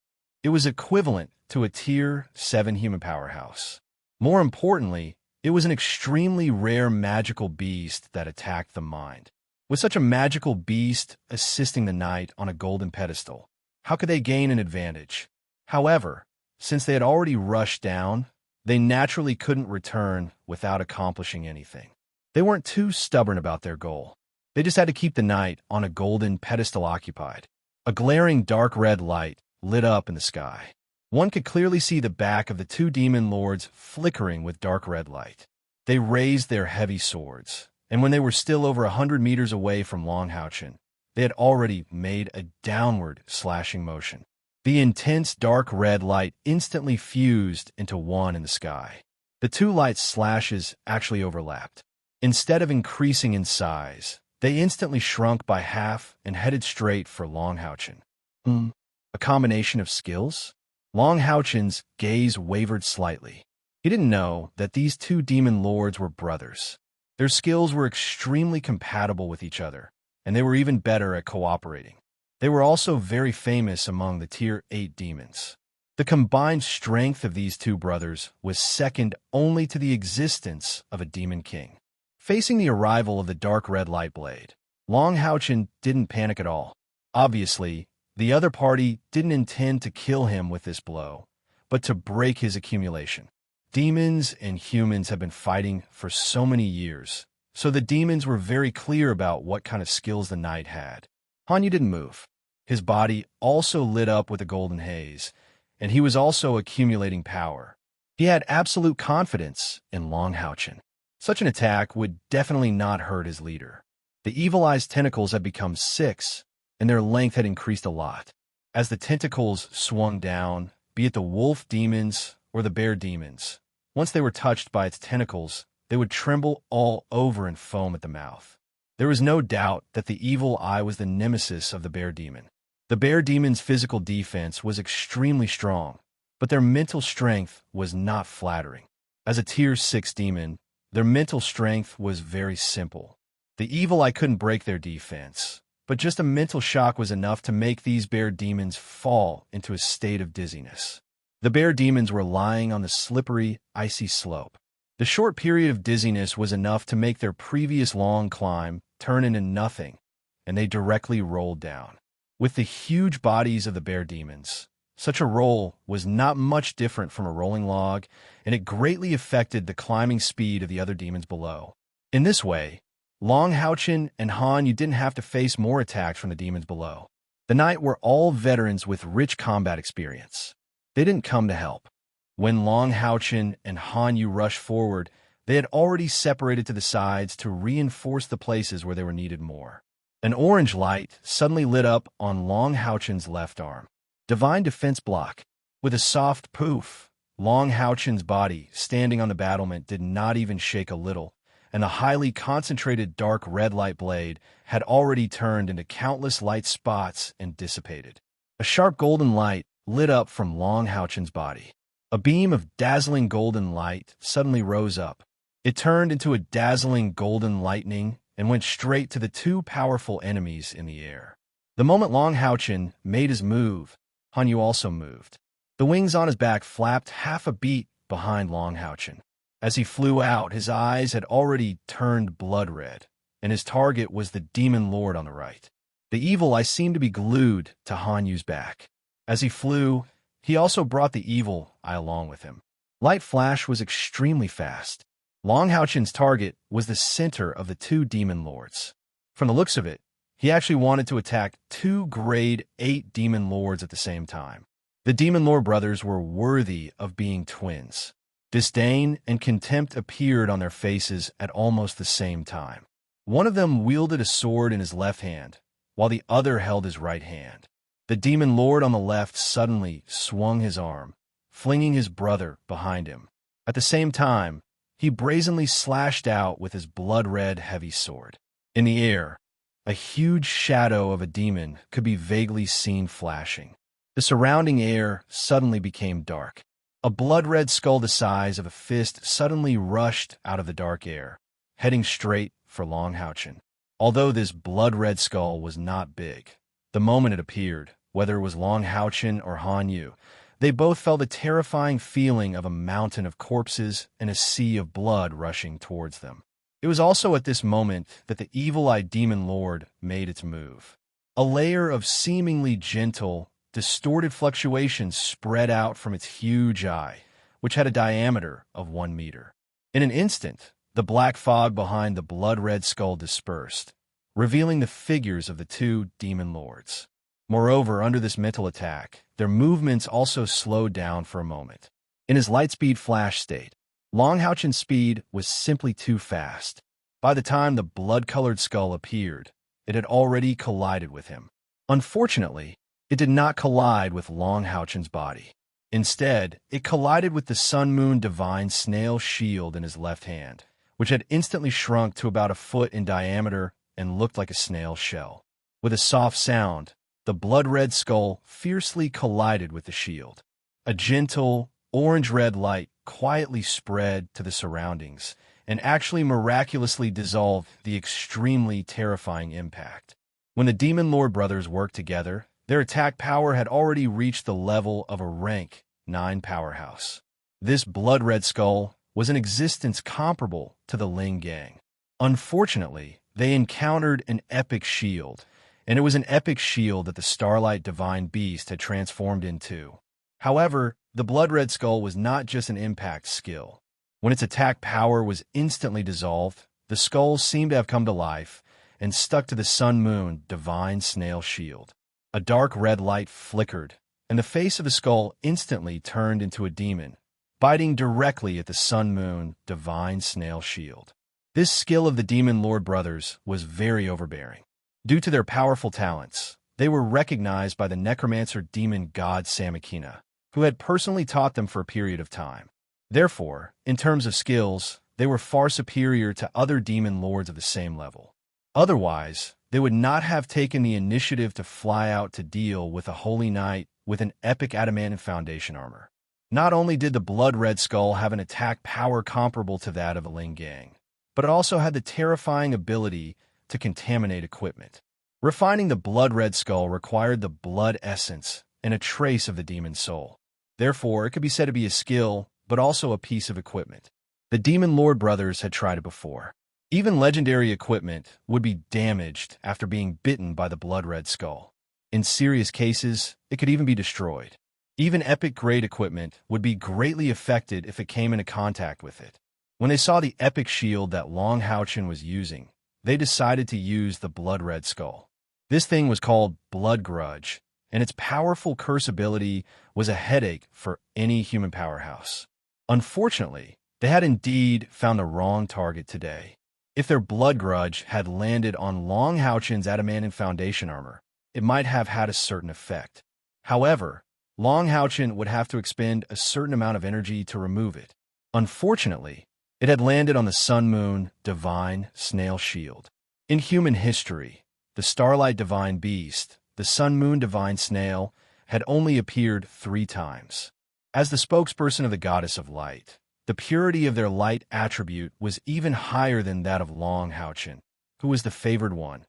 It was equivalent to a Tier 7 human powerhouse. More importantly, it was an extremely rare magical beast that attacked the mind. With such a magical beast assisting the knight on a golden pedestal, how could they gain an advantage? However, since they had already rushed down, they naturally couldn't return without accomplishing anything. They weren't too stubborn about their goal. They just had to keep the knight on a golden pedestal occupied. A glaring dark red light lit up in the sky. One could clearly see the back of the two demon lords flickering with dark red light. They raised their heavy swords, and when they were still over 100 meters away from Long Houchin, they had already made a downward slashing motion. The intense dark red light instantly fused into one in the sky. The two lights' slashes actually overlapped. Instead of increasing in size, they instantly shrunk by half and headed straight for Long Houchin. A combination of skills? Long Houchin's gaze wavered slightly. He didn't know that these two demon lords were brothers. Their skills were extremely compatible with each other, and they were even better at cooperating. They were also very famous among the Tier 8 demons. The combined strength of these two brothers was second only to the existence of a demon king. Facing the arrival of the dark red light blade, Long Houchin didn't panic at all. Obviously, the other party didn't intend to kill him with this blow, but to break his accumulation. Demons and humans have been fighting for so many years, so the demons were very clear about what kind of skills the knight had. Hanyu didn't move. His body also lit up with a golden haze, and he was also accumulating power. He had absolute confidence in Long Houchin. Such an attack would definitely not hurt his leader. The Evil Eye's tentacles had become 6, and their length had increased a lot. As the tentacles swung down, be it the wolf demons or the bear demons, once they were touched by its tentacles, they would tremble all over and foam at the mouth. There was no doubt that the Evil Eye was the nemesis of the bear demon. The bear demon's physical defense was extremely strong, but their mental strength was not flattering. As a Tier 6 demon, their mental strength was very simple. The Evil Eye couldn't break their defense, but just a mental shock was enough to make these bear demons fall into a state of dizziness. The bear demons were lying on the slippery, icy slope. The short period of dizziness was enough to make their previous long climb turn into nothing, and they directly rolled down. With the huge bodies of the bear demons, such a roll was not much different from a rolling log, and it greatly affected the climbing speed of the other demons below. In this way, Long Houchin and Hanyu didn't have to face more attacks from the demons below. The knight were all veterans with rich combat experience. They didn't come to help. When Long Houchin and Hanyu rushed forward, they had already separated to the sides to reinforce the places where they were needed more. An orange light suddenly lit up on Long Houchin's left arm. Divine Defense Block. With a soft poof, Long Houchin's body, standing on the battlement, did not even shake a little, and the highly concentrated dark red light blade had already turned into countless light spots and dissipated. A sharp golden light lit up from Long Houchin's body. A beam of dazzling golden light suddenly rose up. It turned into a dazzling golden lightning and went straight to the two powerful enemies in the air. The moment Long Houchin made his move, Hanyu also moved. The wings on his back flapped half a beat behind Long Houchin. As he flew out, his eyes had already turned blood red, and his target was the demon lord on the right. The Evil Eye seemed to be glued to Hanyu's back. As he flew, he also brought the Evil Eye along with him. Light Flash was extremely fast. Long Houchin's target was the center of the two demon lords. From the looks of it, he actually wanted to attack two grade 8 demon lords at the same time. The demon lord brothers were worthy of being twins. Disdain and contempt appeared on their faces at almost the same time. One of them wielded a sword in his left hand, while the other held his right hand. The demon lord on the left suddenly swung his arm, flinging his brother behind him. At the same time, he brazenly slashed out with his blood-red heavy sword. In the air, a huge shadow of a demon could be vaguely seen flashing. The surrounding air suddenly became dark. A blood-red skull the size of a fist suddenly rushed out of the dark air, heading straight for Long Houchin. Although this blood-red skull was not big, the moment it appeared, whether it was Long Houchen or Han Yu, they both felt the terrifying feeling of a mountain of corpses and a sea of blood rushing towards them. It was also at this moment that the evil-eyed demon lord made its move. A layer of seemingly gentle, distorted fluctuations spread out from its huge eye, which had a diameter of 1 meter. In an instant, the black fog behind the blood-red skull dispersed, revealing the figures of the two demon lords. Moreover, under this mental attack, their movements also slowed down for a moment. In his lightspeed flash state, Long Houchen's speed was simply too fast. By the time the blood-colored skull appeared, it had already collided with him. Unfortunately, it did not collide with Long Houchen's body. Instead, it collided with the Sun Moon Divine Snail shield in his left hand, which had instantly shrunk to about a foot in diameter and looked like a snail shell. With a soft sound, the blood-red skull fiercely collided with the shield. A gentle, orange-red light quietly spread to the surroundings and actually miraculously dissolved the extremely terrifying impact. When the Demon Lord brothers worked together, their attack power had already reached the level of a rank 9 powerhouse. This blood-red skull was an existence comparable to the Ling Gang. Unfortunately, they encountered an epic shield, and it was an epic shield that the Starlight Divine Beast had transformed into. However, the blood-red skull was not just an impact skill. When its attack power was instantly dissolved, the skull seemed to have come to life and stuck to the Sun Moon Divine Snail shield. A dark red light flickered, and the face of the skull instantly turned into a demon, biting directly at the Sun Moon Divine Snail shield. This skill of the Demon Lord brothers was very overbearing. Due to their powerful talents, they were recognized by the necromancer demon god Samakina, who had personally taught them for a period of time. Therefore, in terms of skills, they were far superior to other demon lords of the same level. Otherwise, they would not have taken the initiative to fly out to deal with a holy knight with an epic adamantine foundation armor. Not only did the blood-red skull have an attack power comparable to that of a Ling Gang, but it also had the terrifying ability to contaminate equipment. Refining the blood-red skull required the blood essence and a trace of the demon soul. Therefore, it could be said to be a skill, but also a piece of equipment. The Demon Lord brothers had tried it before. Even legendary equipment would be damaged after being bitten by the blood-red skull. In serious cases, it could even be destroyed. Even epic-grade equipment would be greatly affected if it came into contact with it. When they saw the epic shield that Long Houchen was using, they decided to use the blood-red skull. This thing was called Blood Grudge, and its powerful curse ability was a headache for any human powerhouse. Unfortunately, they had indeed found the wrong target today. If their Blood Grudge had landed on Long Houchen's adamantine foundation armor, it might have had a certain effect. However, Long Houchen would have to expend a certain amount of energy to remove it. Unfortunately, it had landed on the Sun Moon Divine Snail shield. In human history, the Starlight Divine Beast, the Sun Moon Divine Snail, had only appeared 3 times. As the spokesperson of the Goddess of Light, the purity of their light attribute was even higher than that of Long Houchen, who was the favored one,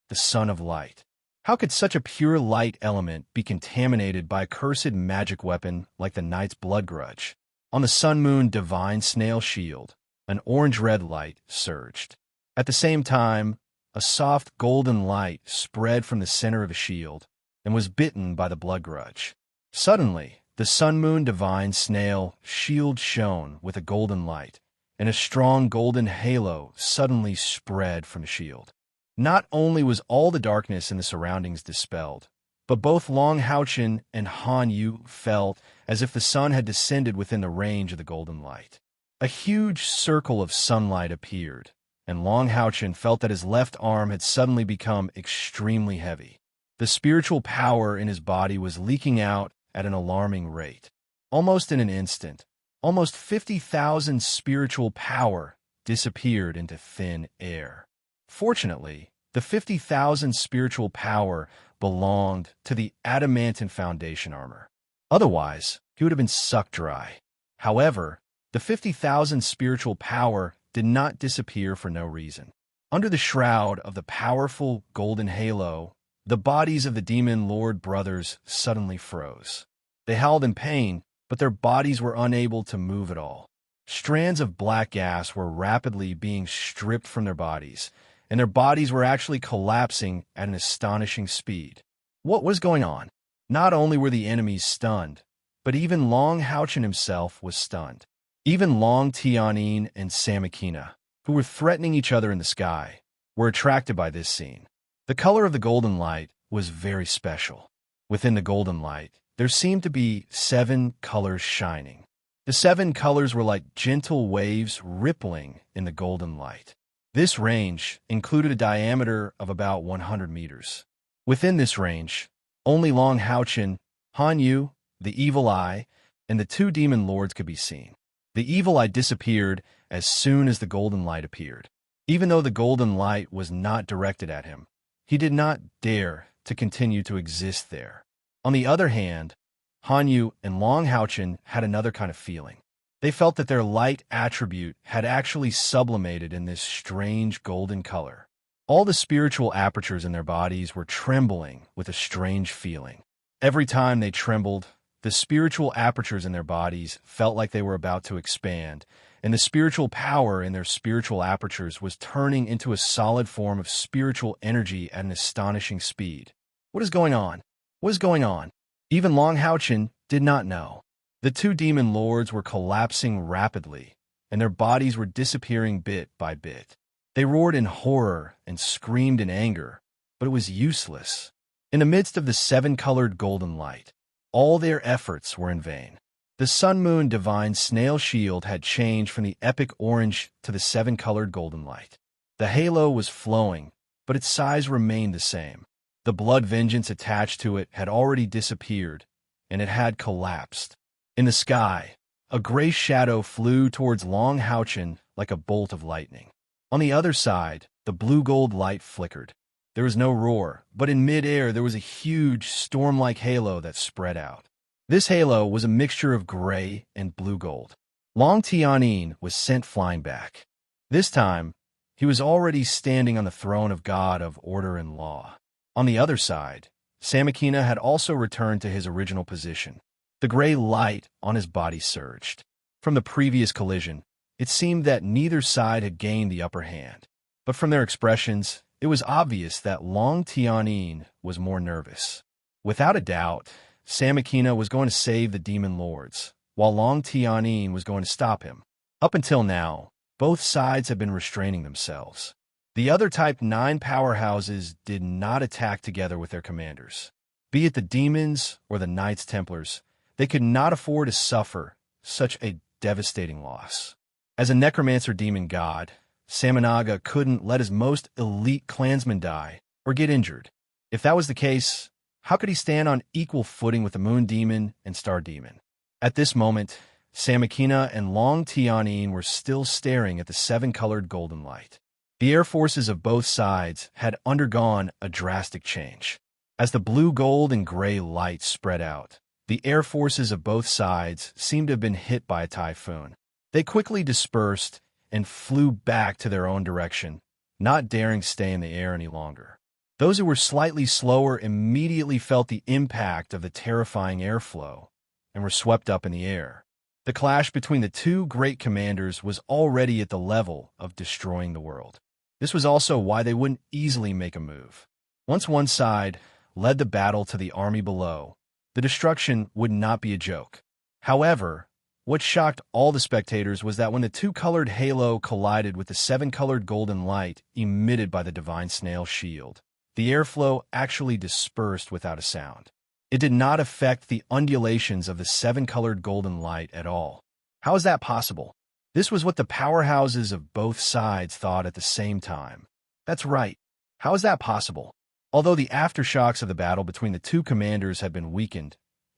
the Son of Light. How could such a pure light element be contaminated by a cursed magic weapon like the Knight's Blood Grudge? On the Sun Moon Divine Snail shield, an orange-red light surged. At the same time, a soft golden light spread from the center of the shield and was bitten by the Blood Grudge. Suddenly, the Sun Moon Divine Snail shield shone with a golden light, and a strong golden halo suddenly spread from the shield. Not only was all the darkness in the surroundings dispelled, but both Long Houchen and Han Yu felt as if the sun had descended within the range of the golden light. A huge circle of sunlight appeared, and Long Houchen felt that his left arm had suddenly become extremely heavy. The spiritual power in his body was leaking out at an alarming rate. Almost in an instant, almost 50,000 spiritual power disappeared into thin air. Fortunately, the 50,000 spiritual power belonged to the adamantine foundation armor. Otherwise, he would have been sucked dry. However, the 50,000 spiritual power did not disappear for no reason. Under the shroud of the powerful golden halo, the bodies of the demon lord brothers suddenly froze. They howled in pain, but their bodies were unable to move at all. Strands of black gas were rapidly being stripped from their bodies, and their bodies were actually collapsing at an astonishing speed. What was going on? Not only were the enemies stunned, but even Long Houchin himself was stunned. Even Long Tianyin and Samakina, who were threatening each other in the sky, were attracted by this scene. The color of the golden light was very special. Within the golden light, there seemed to be 7 colors shining. The 7 colors were like gentle waves rippling in the golden light. This range included a diameter of about 100 meters. Within this range, only Long Houchin, Han Yu, the Evil Eye, and the 2 demon lords could be seen. The Evil Eye disappeared as soon as the golden light appeared. Even though the golden light was not directed at him, he did not dare to continue to exist there. On the other hand, Han Yu and Long Houchin had another kind of feeling. They felt that their light attribute had actually sublimated in this strange golden color. All the spiritual apertures in their bodies were trembling with a strange feeling. Every time they trembled, the spiritual apertures in their bodies felt like they were about to expand, and the spiritual power in their spiritual apertures was turning into a solid form of spiritual energy at an astonishing speed. What is going on? What is going on? Even Long Houchin did not know. The 2 demon lords were collapsing rapidly, and their bodies were disappearing bit by bit. They roared in horror and screamed in anger, but it was useless. In the midst of the 7-colored golden light, all their efforts were in vain. The sun-moon divine snail shield had changed from the epic orange to the 7-colored golden light. The halo was flowing, but its size remained the same. The blood vengeance attached to it had already disappeared, and it had collapsed. In the sky, a gray shadow flew towards Long Houchin like a bolt of lightning. On the other side, the blue-gold light flickered. There was no roar, but in mid-air there was a huge, storm-like halo that spread out. This halo was a mixture of gray and blue-gold. Long Tianyin was sent flying back. This time, he was already standing on the throne of God of order and law. On the other side, Samakina had also returned to his original position. The gray light on his body surged. From the previous collision, it seemed that neither side had gained the upper hand. But from their expressions, it was obvious that Long Tianyin was more nervous. Without a doubt, Samakina was going to save the demon lords, while Long Tianyin was going to stop him. Up until now, both sides had been restraining themselves. The other Type 9 powerhouses did not attack together with their commanders. Be it the demons or the Knights Templars, they could not afford to suffer such a devastating loss. As a necromancer demon god, Samanaga couldn't let his most elite clansmen die or get injured. If that was the case, how could he stand on equal footing with the Moon Demon and Star Demon? At this moment, Samakina and Long Tianyin were still staring at the 7-colored golden light. The air forces of both sides had undergone a drastic change. As the blue, gold, and gray light spread out, the air forces of both sides seemed to have been hit by a typhoon. They quickly dispersed and flew back to their own direction, not daring stay in the air any longer. Those who were slightly slower immediately felt the impact of the terrifying airflow and were swept up in the air. The clash between the 2 great commanders was already at the level of destroying the world. This was also why they wouldn't easily make a move. Once one side led the battle to the army below, the destruction would not be a joke. However, what shocked all the spectators was that when the 2-colored halo collided with the 7-colored golden light emitted by the divine snail shield, the airflow actually dispersed without a sound. It did not affect the undulations of the 7-colored golden light at all. How is that possible? This was what the powerhouses of both sides thought at the same time. That's right. How is that possible? Although the aftershocks of the battle between the 2 commanders had been weakened,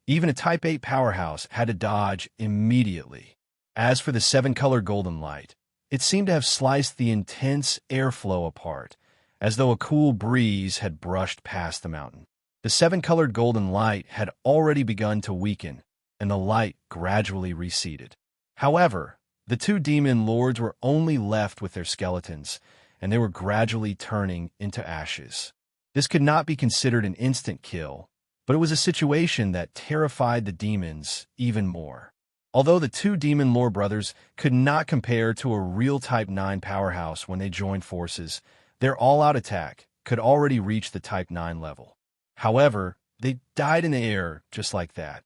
even a Type 8 powerhouse had to dodge immediately. As for the 7-colored golden light, it seemed to have sliced the intense airflow apart, as though a cool breeze had brushed past the mountain. The 7-colored golden light had already begun to weaken, and the light gradually receded. However, the 2 demon lords were only left with their skeletons, and they were gradually turning into ashes. This could not be considered an instant kill, but it was a situation that terrified the demons even more. Although the two demon lore brothers could not compare to a real Type 9 powerhouse when they joined forces, their all-out attack could already reach the Type 9 level. However, they died in the air just like that,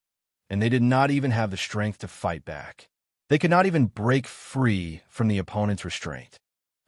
and they did not even have the strength to fight back. They could not even break free from the opponent's restraint.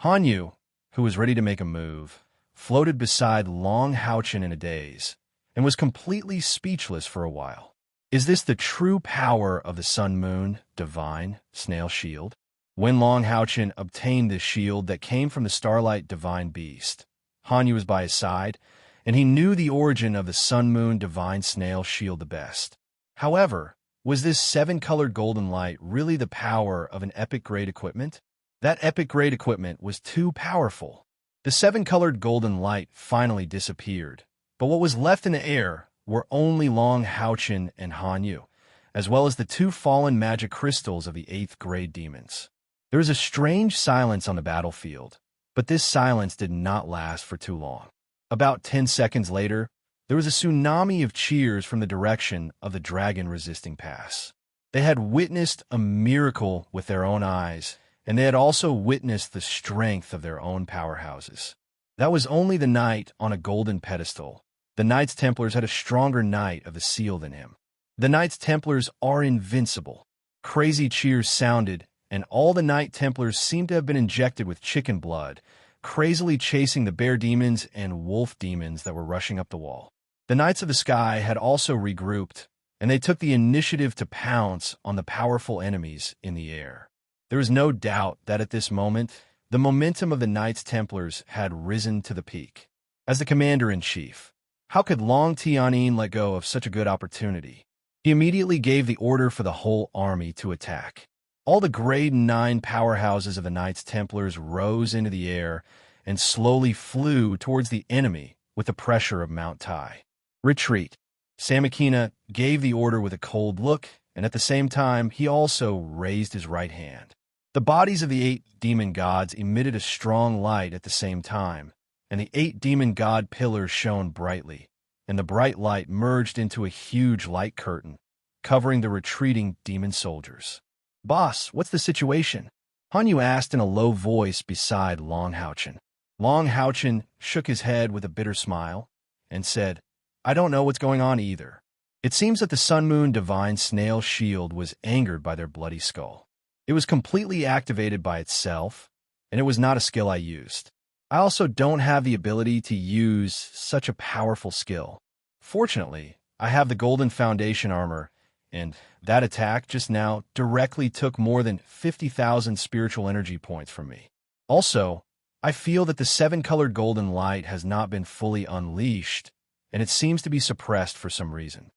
Hanyu, who was ready to make a move, floated beside Long Haochen in a daze, and was completely speechless for a while. Is this the true power of the Sun Moon Divine Snail Shield? When Long Haochen obtained this shield that came from the Starlight Divine Beast, Hanyu was by his side, and he knew the origin of the Sun Moon Divine Snail Shield the best. However, was this seven-colored golden light really the power of an epic-grade equipment? That epic-grade equipment was too powerful. The seven-colored golden light finally disappeared, but what was left in the air were only Long Haochen and Hanyu, as well as the two fallen magic crystals of the 8th-grade demons. There was a strange silence on the battlefield, but this silence did not last for too long. About 10 seconds later, there was a tsunami of cheers from the direction of the dragon-resisting pass. They had witnessed a miracle with their own eyes, and they had also witnessed the strength of their own powerhouses. That was only the knight on a golden pedestal. The Knights Templars had a stronger Knight of the Seal than him. The Knights Templars are invincible. Crazy cheers sounded, and all the Knight Templars seemed to have been injected with chicken blood, crazily chasing the bear demons and wolf demons that were rushing up the wall. The Knights of the Sky had also regrouped, and they took the initiative to pounce on the powerful enemies in the air. There is no doubt that at this moment, the momentum of the Knights Templars had risen to the peak. As the commander-in-chief, how could Long Tianyin let go of such a good opportunity? He immediately gave the order for the whole army to attack. All the grade 9 powerhouses of the Knights Templars rose into the air and slowly flew towards the enemy with the pressure of Mount Tai. Retreat. Samakina gave the order with a cold look, and at the same time, he also raised his right hand. The bodies of the 8 demon gods emitted a strong light at the same time, and the 8 demon god pillars shone brightly, and the bright light merged into a huge light curtain, covering the retreating demon soldiers. "Boss, what's the situation?" Hanyu asked in a low voice beside Long Haochen. Long Haochen shook his head with a bitter smile and said, "I don't know what's going on either. It seems that the Sun Moon Divine Snail Shield was angered by their bloody skull. It was completely activated by itself, and it was not a skill I used. I also don't have the ability to use such a powerful skill. Fortunately, I have the Golden Foundation armor, and that attack just now directly took more than 50,000 spiritual energy points from me. Also, I feel that the 7-colored golden light has not been fully unleashed, and it seems to be suppressed for some reason."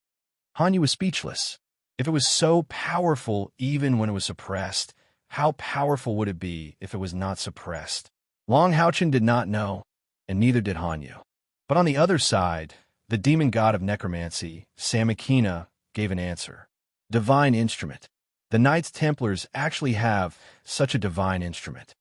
Hanyu was speechless. If it was so powerful even when it was suppressed, how powerful would it be if it was not suppressed? Long Haochen did not know, and neither did Hanyu. But on the other side, the demon god of necromancy, Samakina, gave an answer. Divine instrument. The Knights Templars actually have such a divine instrument.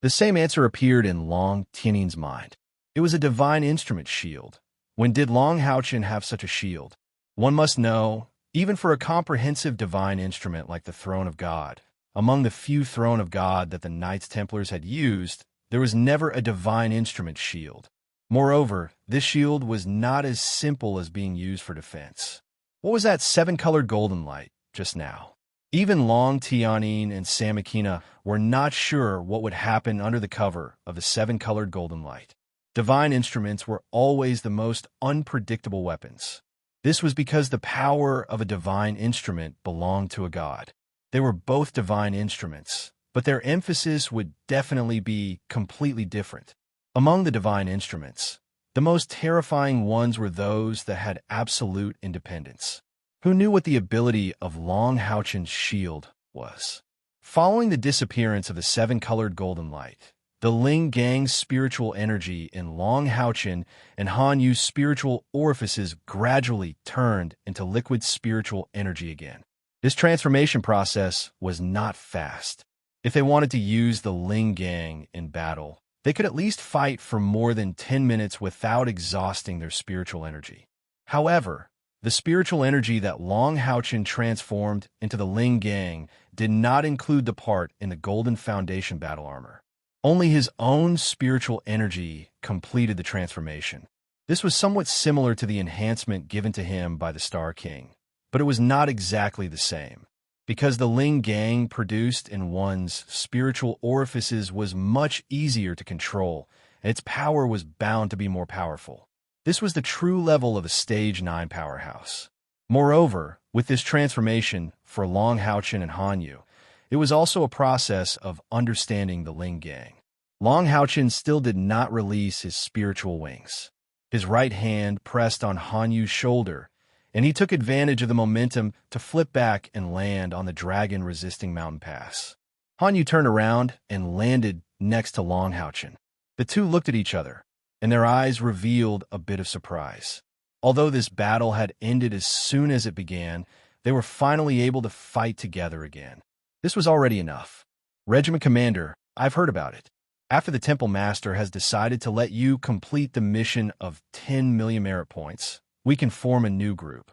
The same answer appeared in Long Tianyin's mind. It was a divine instrument shield. When did Long Haochen have such a shield? One must know, even for a comprehensive divine instrument like the Throne of God, among the few Throne of God that the Knights Templars had used, there was never a divine instrument shield. Moreover, this shield was not as simple as being used for defense. What was that 7-colored golden light just now? Even Long Tianyin and Samakina were not sure what would happen under the cover of the 7-colored golden light. Divine instruments were always the most unpredictable weapons. This was because the power of a divine instrument belonged to a god. They were both divine instruments, but their emphasis would definitely be completely different. Among the divine instruments, the most terrifying ones were those that had absolute independence. Who knew what the ability of Long Haochen's shield was? Following the disappearance of the 7-colored golden light, the Ling Gang's spiritual energy in Long Haochen and Han Yu's spiritual orifices gradually turned into liquid spiritual energy again. This transformation process was not fast. If they wanted to use the Ling Gang in battle, they could at least fight for more than 10 minutes without exhausting their spiritual energy. However, the spiritual energy that Long Haochen transformed into the Ling Gang did not include the part in the Golden Foundation battle armor. Only his own spiritual energy completed the transformation. This was somewhat similar to the enhancement given to him by the Star King, but it was not exactly the same. Because the Ling Gang produced in one's spiritual orifices was much easier to control, and its power was bound to be more powerful. This was the true level of a Stage 9 powerhouse. Moreover, with this transformation for Long Haochen and Hanyu, it was also a process of understanding the Ling Gang. Long Haochen still did not release his spiritual wings. His right hand pressed on Hanyu's shoulder, and he took advantage of the momentum to flip back and land on the dragon-resisting mountain pass. Hanyu turned around and landed next to Long Haochen. The two looked at each other, and their eyes revealed a bit of surprise. Although this battle had ended as soon as it began, they were finally able to fight together again. This was already enough. Regiment Commander, I've heard about it. After the Temple Master has decided to let you complete the mission of 10 million merit points, we can form a new group.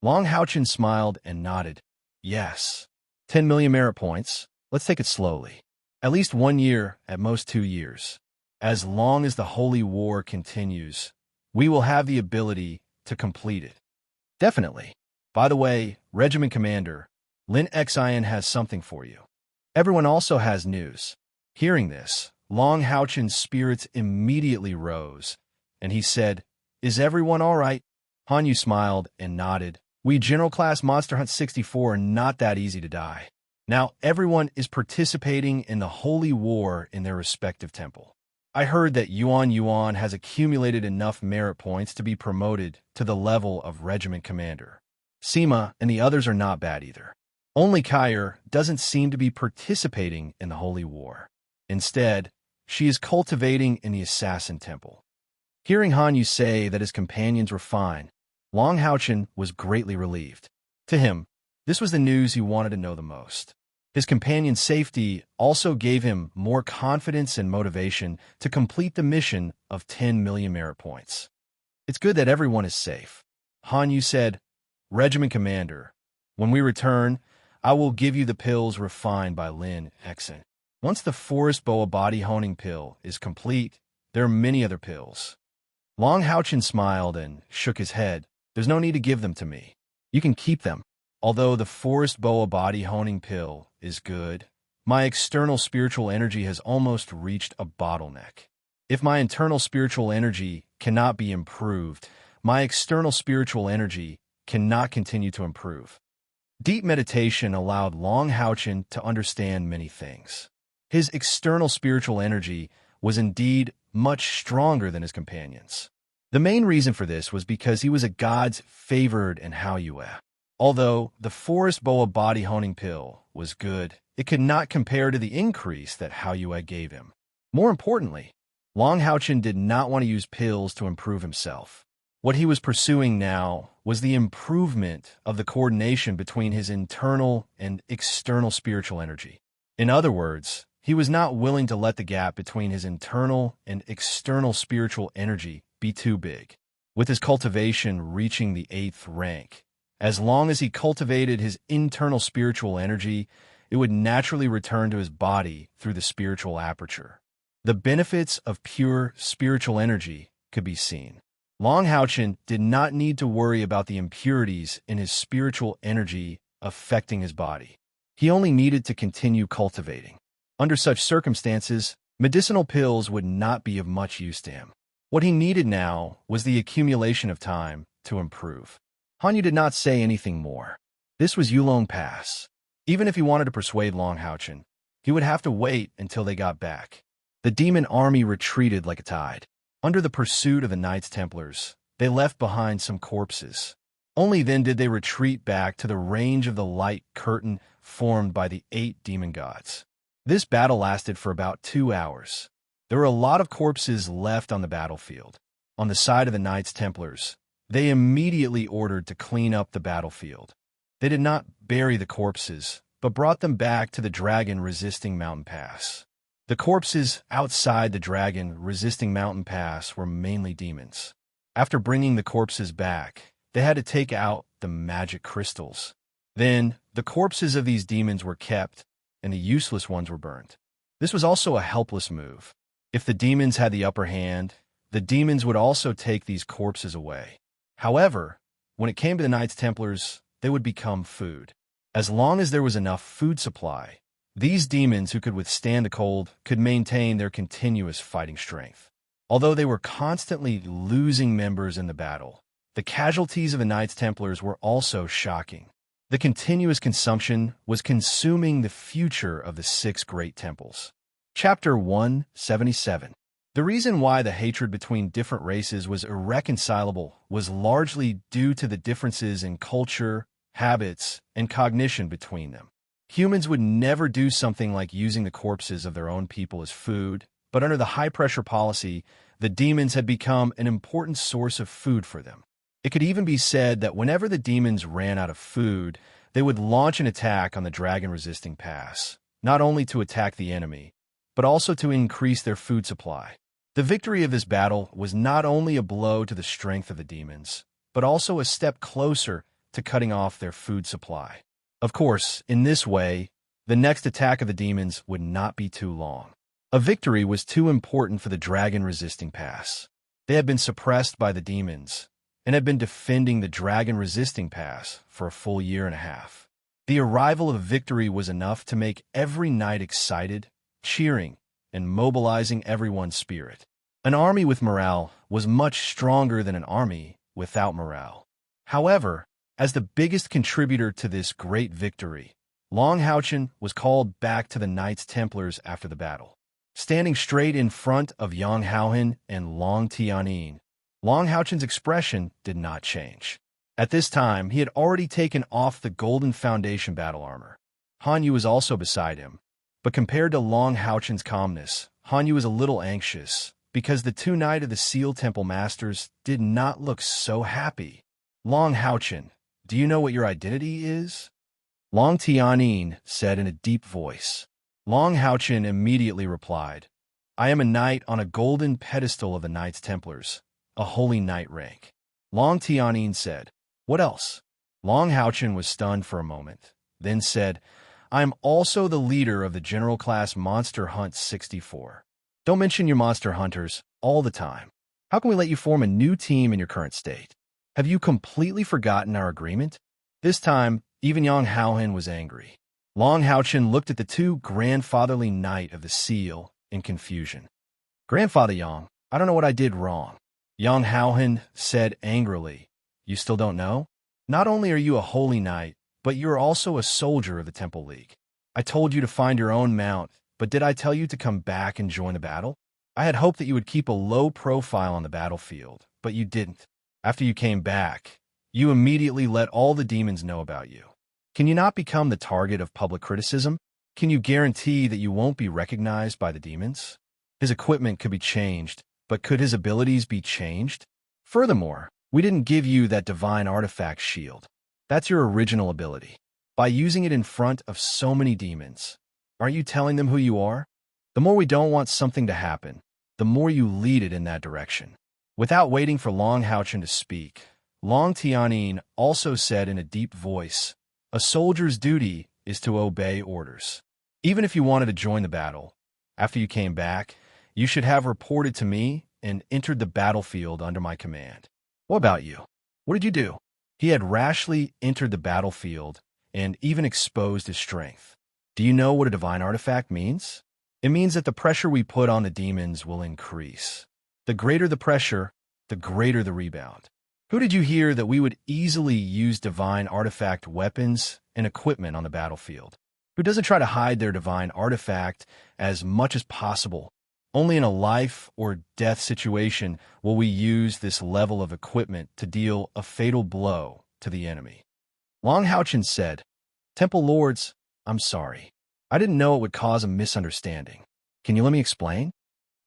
Long Haochen smiled and nodded. Yes. 10 million merit points. Let's take it slowly. At least 1 year, at most 2 years. As long as the Holy War continues, we will have the ability to complete it. Definitely. By the way, Regiment Commander, Lin Xian has something for you. Everyone also has news. Hearing this, Long Haochen's spirits immediately rose, and he said, Is everyone all right? Hanyu smiled and nodded. We General Class Monster Hunt 64 are not that easy to die. Now everyone is participating in the Holy War in their respective temple. I heard that Yuan has accumulated enough merit points to be promoted to the level of Regiment Commander. Sima and the others are not bad either. Only Kair doesn't seem to be participating in the Holy War. Instead, she is cultivating in the Assassin Temple. Hearing Hanyu say that his companions were fine, Long Haochen was greatly relieved. To him, this was the news he wanted to know the most. His companion's safety also gave him more confidence and motivation to complete the mission of 10 million merit points. It's good that everyone is safe. Hanyu said, Regiment Commander, when we return, I will give you the pills refined by Lin Xian. Once the Forest Boa body honing pill is complete, there are many other pills. Long Haochen smiled and shook his head. There's no need to give them to me. You can keep them. Although the Forest Boa body honing pill is good, my external spiritual energy has almost reached a bottleneck. If my internal spiritual energy cannot be improved, my external spiritual energy cannot continue to improve. Deep meditation allowed Long Haochen to understand many things. His external spiritual energy was indeed much stronger than his companions. The main reason for this was because he was a god's favored in Haoyue. Although the Forest Boa body honing pill was good, it could not compare to the increase that Haoyue gave him. More importantly, Long Haochen did not want to use pills to improve himself. What he was pursuing now was the improvement of the coordination between his internal and external spiritual energy. In other words, he was not willing to let the gap between his internal and external spiritual energy be too big. With his cultivation reaching the 8th rank, as long as he cultivated his internal spiritual energy, it would naturally return to his body through the spiritual aperture. The benefits of pure spiritual energy could be seen. Long Haochen did not need to worry about the impurities in his spiritual energy affecting his body. He only needed to continue cultivating. Under such circumstances, medicinal pills would not be of much use to him. What he needed now was the accumulation of time to improve. Hanyu did not say anything more. This was Yulong Pass. Even if he wanted to persuade Long Haochen, he would have to wait until they got back. The demon army retreated like a tide. Under the pursuit of the Knights Templars, they left behind some corpses. Only then did they retreat back to the range of the light curtain formed by the 8 demon gods. This battle lasted for about 2 hours. There were a lot of corpses left on the battlefield. On the side of the Knights Templars, they immediately ordered to clean up the battlefield. They did not bury the corpses, but brought them back to the dragon-resisting mountain pass. The corpses outside the dragon-resisting mountain pass were mainly demons. After bringing the corpses back, they had to take out the magic crystals. Then, the corpses of these demons were kept, and the useless ones were burned. This was also a helpless move. If the demons had the upper hand, the demons would also take these corpses away. However, when it came to the Knights Templars, they would become food. As long as there was enough food supply, these demons who could withstand the cold could maintain their continuous fighting strength. Although they were constantly losing members in the battle, the casualties of the Knights Templars were also shocking. The continuous consumption was consuming the future of the 6 great temples. Chapter 177. The reason why the hatred between different races was irreconcilable was largely due to the differences in culture, habits, and cognition between them. Humans would never do something like using the corpses of their own people as food, but under the high-pressure policy, the demons had become an important source of food for them. It could even be said that whenever the demons ran out of food, they would launch an attack on the dragon-resisting pass, not only to attack the enemy, but also to increase their food supply. The victory of this battle was not only a blow to the strength of the demons, but also a step closer to cutting off their food supply. Of course, in this way, the next attack of the demons would not be too long. A victory was too important for the dragon-resisting pass. They had been suppressed by the demons, and had been defending the dragon-resisting pass for a full year and a half. The arrival of victory was enough to make every knight excited, cheering, and mobilizing everyone's spirit. An army with morale was much stronger than an army without morale. However, as the biggest contributor to this great victory, Long Houchen was called back to the Knights Templars after the battle. Standing straight in front of Yang Haohen and Long Tianin, Long Houchen's expression did not change. At this time, he had already taken off the golden foundation battle armor. Han Yu was also beside him, but compared to Long Houchen's calmness, Han Yu was a little anxious, because the 2 Knight of the Seal Temple Masters did not look so happy. Long Houchen, do you know what your identity is? Long Tianin said in a deep voice. Long Houchen immediately replied, I am a knight on a golden pedestal of the Knights Templars, a holy knight rank. Long Tianin said, What else? Long Houchen was stunned for a moment, then said, I am also the leader of the General Class Monster Hunt 64. Don't mention your monster hunters all the time. How can we let you form a new team in your current state? Have you completely forgotten our agreement? This time, even Yang Haohen was angry. Long Houchen looked at the 2 grandfatherly knight of the seal in confusion. Grandfather Yang, I don't know what I did wrong. Yang Haohen said angrily, You still don't know? Not only are you a holy knight, but you are also a soldier of the Temple League. I told you to find your own mount, but did I tell you to come back and join the battle? I had hoped that you would keep a low profile on the battlefield, but you didn't. After you came back, you immediately let all the demons know about you. Can you not become the target of public criticism? Can you guarantee that you won't be recognized by the demons? His equipment could be changed, but could his abilities be changed? Furthermore, we didn't give you that divine artifact shield. That's your original ability. By using it in front of so many demons, aren't you telling them who you are? The more we don't want something to happen, the more you lead it in that direction. Without waiting for Long Houchen to speak, Long Tianin also said in a deep voice, A soldier's duty is to obey orders. Even if you wanted to join the battle, after you came back, you should have reported to me and entered the battlefield under my command. What about you? What did you do? He had rashly entered the battlefield and even exposed his strength. Do you know what a divine artifact means? It means that the pressure we put on the demons will increase. The greater the pressure, the greater the rebound. Who did you hear that we would easily use divine artifact weapons and equipment on the battlefield? Who doesn't try to hide their divine artifact as much as possible? Only in a life or death situation will we use this level of equipment to deal a fatal blow to the enemy. Long Houchen said, Temple Lords, I'm sorry. I didn't know it would cause a misunderstanding. Can you let me explain?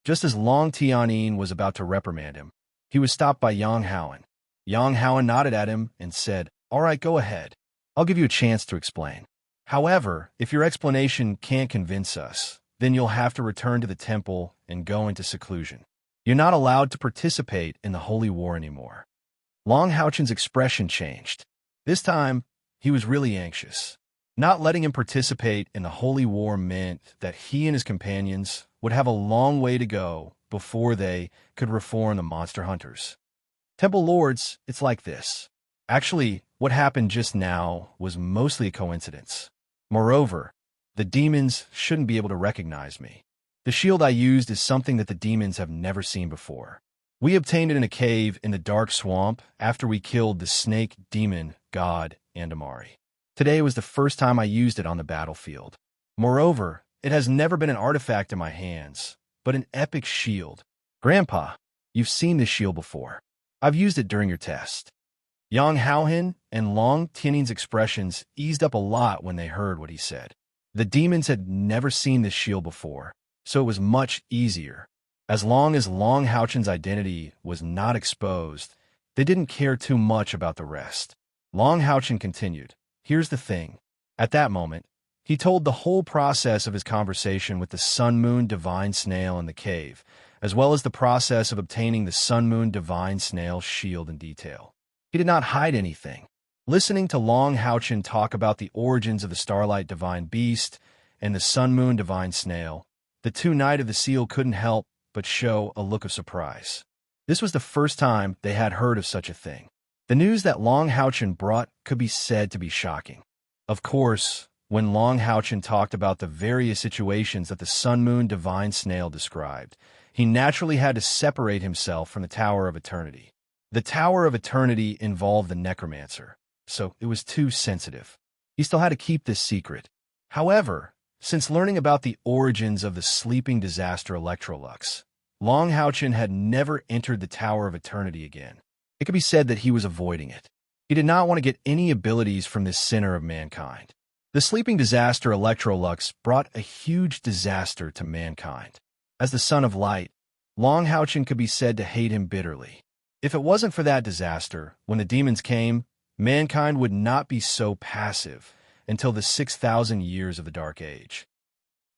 Just as Long Tianin was about to reprimand him, he was stopped by Yang Haohen. Yang Haohen nodded at him and said, All right, go ahead. I'll give you a chance to explain. However, if your explanation can't convince us, then you'll have to return to the temple and go into seclusion. You're not allowed to participate in the holy war anymore. Long Houchen's expression changed. This time, he was really anxious. Not letting him participate in the holy war meant that he and his companions would have a long way to go before they could reform the monster hunters. Temple Lords, it's like this. Actually, what happened just now was mostly a coincidence. Moreover, the demons shouldn't be able to recognize me. The shield I used is something that the demons have never seen before. We obtained it in a cave in the dark swamp after we killed the snake demon god Andamari. Today was the first time I used it on the battlefield. Moreover, it has never been an artifact in my hands, but an epic shield. Grandpa, you've seen this shield before. I've used it during your test. Yang Haohen and Long Tianing's expressions eased up a lot when they heard what he said. The demons had never seen this shield before, so it was much easier. As long as Long Houchen's identity was not exposed, they didn't care too much about the rest. Long Houchen continued, "Here's the thing." At that moment, he told the whole process of his conversation with the Sun-Moon Divine Snail in the cave, as well as the process of obtaining the Sun-Moon Divine Snail shield in detail. He did not hide anything. Listening to Long Houchen talk about the origins of the Starlight Divine Beast and the Sun-Moon Divine Snail, the two Knight of the Seal couldn't help but show a look of surprise. This was the first time they had heard of such a thing. The news that Long Houchen brought could be said to be shocking. Of course, when Long Houchen talked about the various situations that the Sun-Moon Divine Snail described, he naturally had to separate himself from the Tower of Eternity. The Tower of Eternity involved the Necromancer, so it was too sensitive. He still had to keep this secret. However, since learning about the origins of the sleeping disaster Electrolux, Long Houchen had never entered the Tower of Eternity again. It could be said that he was avoiding it. He did not want to get any abilities from this sinner of mankind. The sleeping disaster Electrolux brought a huge disaster to mankind. As the Son of Light, Long Houchen could be said to hate him bitterly. If it wasn't for that disaster, when the demons came, mankind would not be so passive until the 6,000 years of the Dark Age.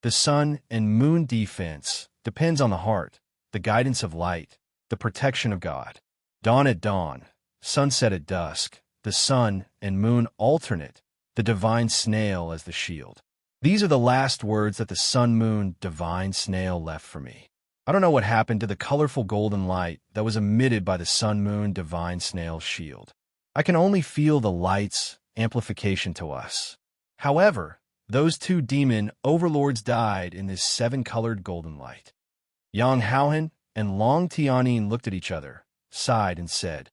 The sun and moon defense depends on the heart, the guidance of light, the protection of God. Dawn at dawn, sunset at dusk, the sun and moon alternate, the divine snail as the shield. These are the last words that the sun-moon divine snail left for me. I don't know what happened to the colorful golden light that was emitted by the sun-moon divine snail's shield. I can only feel the light's amplification to us. However, those two demon overlords died in this seven-colored golden light. Yang Haohen and Long Tianning looked at each other, sighed, and said,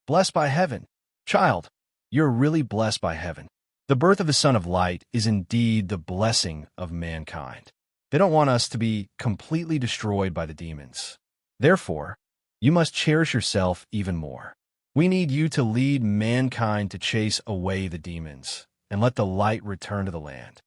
"Blessed by heaven. Child, you're really blessed by heaven." The birth of the Son of Light is indeed the blessing of mankind. They don't want us to be completely destroyed by the demons. Therefore, you must cherish yourself even more. We need you to lead mankind to chase away the demons and let the light return to the land.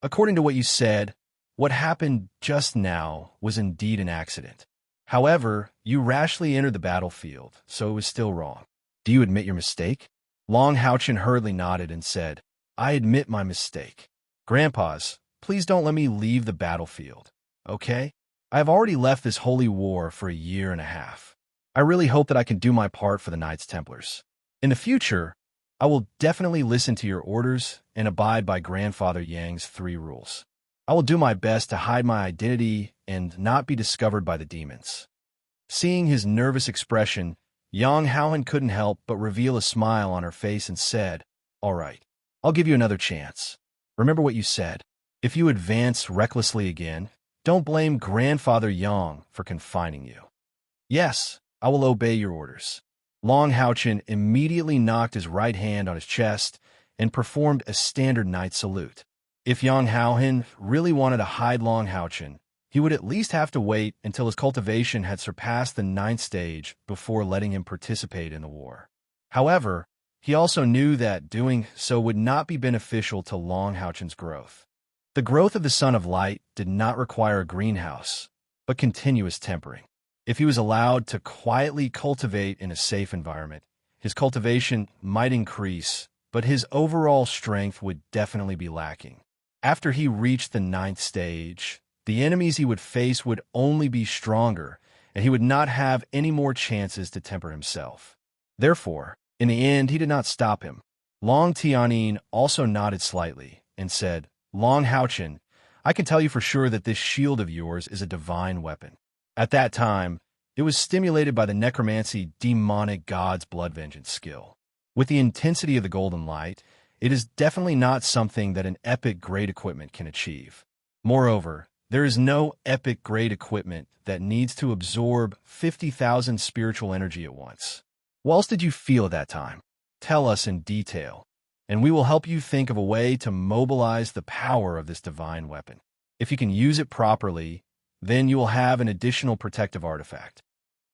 According to what you said, what happened just now was indeed an accident. However, you rashly entered the battlefield, so it was still wrong. Do you admit your mistake? Long Houchen hurriedly nodded and said, "I admit my mistake. Grandpas, please don't let me leave the battlefield, okay? I have already left this holy war for a year and a half. I really hope that I can do my part for the Knights Templars. In the future, I will definitely listen to your orders and abide by Grandfather Yang's 3 rules. I will do my best to hide my identity and not be discovered by the demons." Seeing his nervous expression, Yang Haohen couldn't help but reveal a smile on her face and said, "All right, I'll give you another chance. Remember what you said. If you advance recklessly again, don't blame Grandfather Yang for confining you." "Yes, I will obey your orders." Long Houchen immediately knocked his right hand on his chest and performed a standard knight salute. If Yang Haohen really wanted to hide Long Houchen, he would at least have to wait until his cultivation had surpassed the 9th stage before letting him participate in the war. However, he also knew that doing so would not be beneficial to Long Houchen's growth. The growth of the Son of Light did not require a greenhouse, but continuous tempering. If he was allowed to quietly cultivate in a safe environment, his cultivation might increase, but his overall strength would definitely be lacking. After he reached the 9th stage, The enemies he would face would only be stronger, and he would not have any more chances to temper himself. Therefore, in the end, he did not stop him. Long Tianyin also nodded slightly and said, Long Haochen, I can tell you for sure that this shield of yours is a divine weapon. At that time, it was stimulated by the necromancy demonic god's blood vengeance skill. With the intensity of the golden light, it is definitely not something that an epic grade equipment can achieve. Moreover, there is no epic grade equipment that needs to absorb 50,000 spiritual energy at once. What else did you feel at that time? Tell us in detail, and we will help you think of a way to mobilize the power of this divine weapon. If you can use it properly, then you will have an additional protective artifact.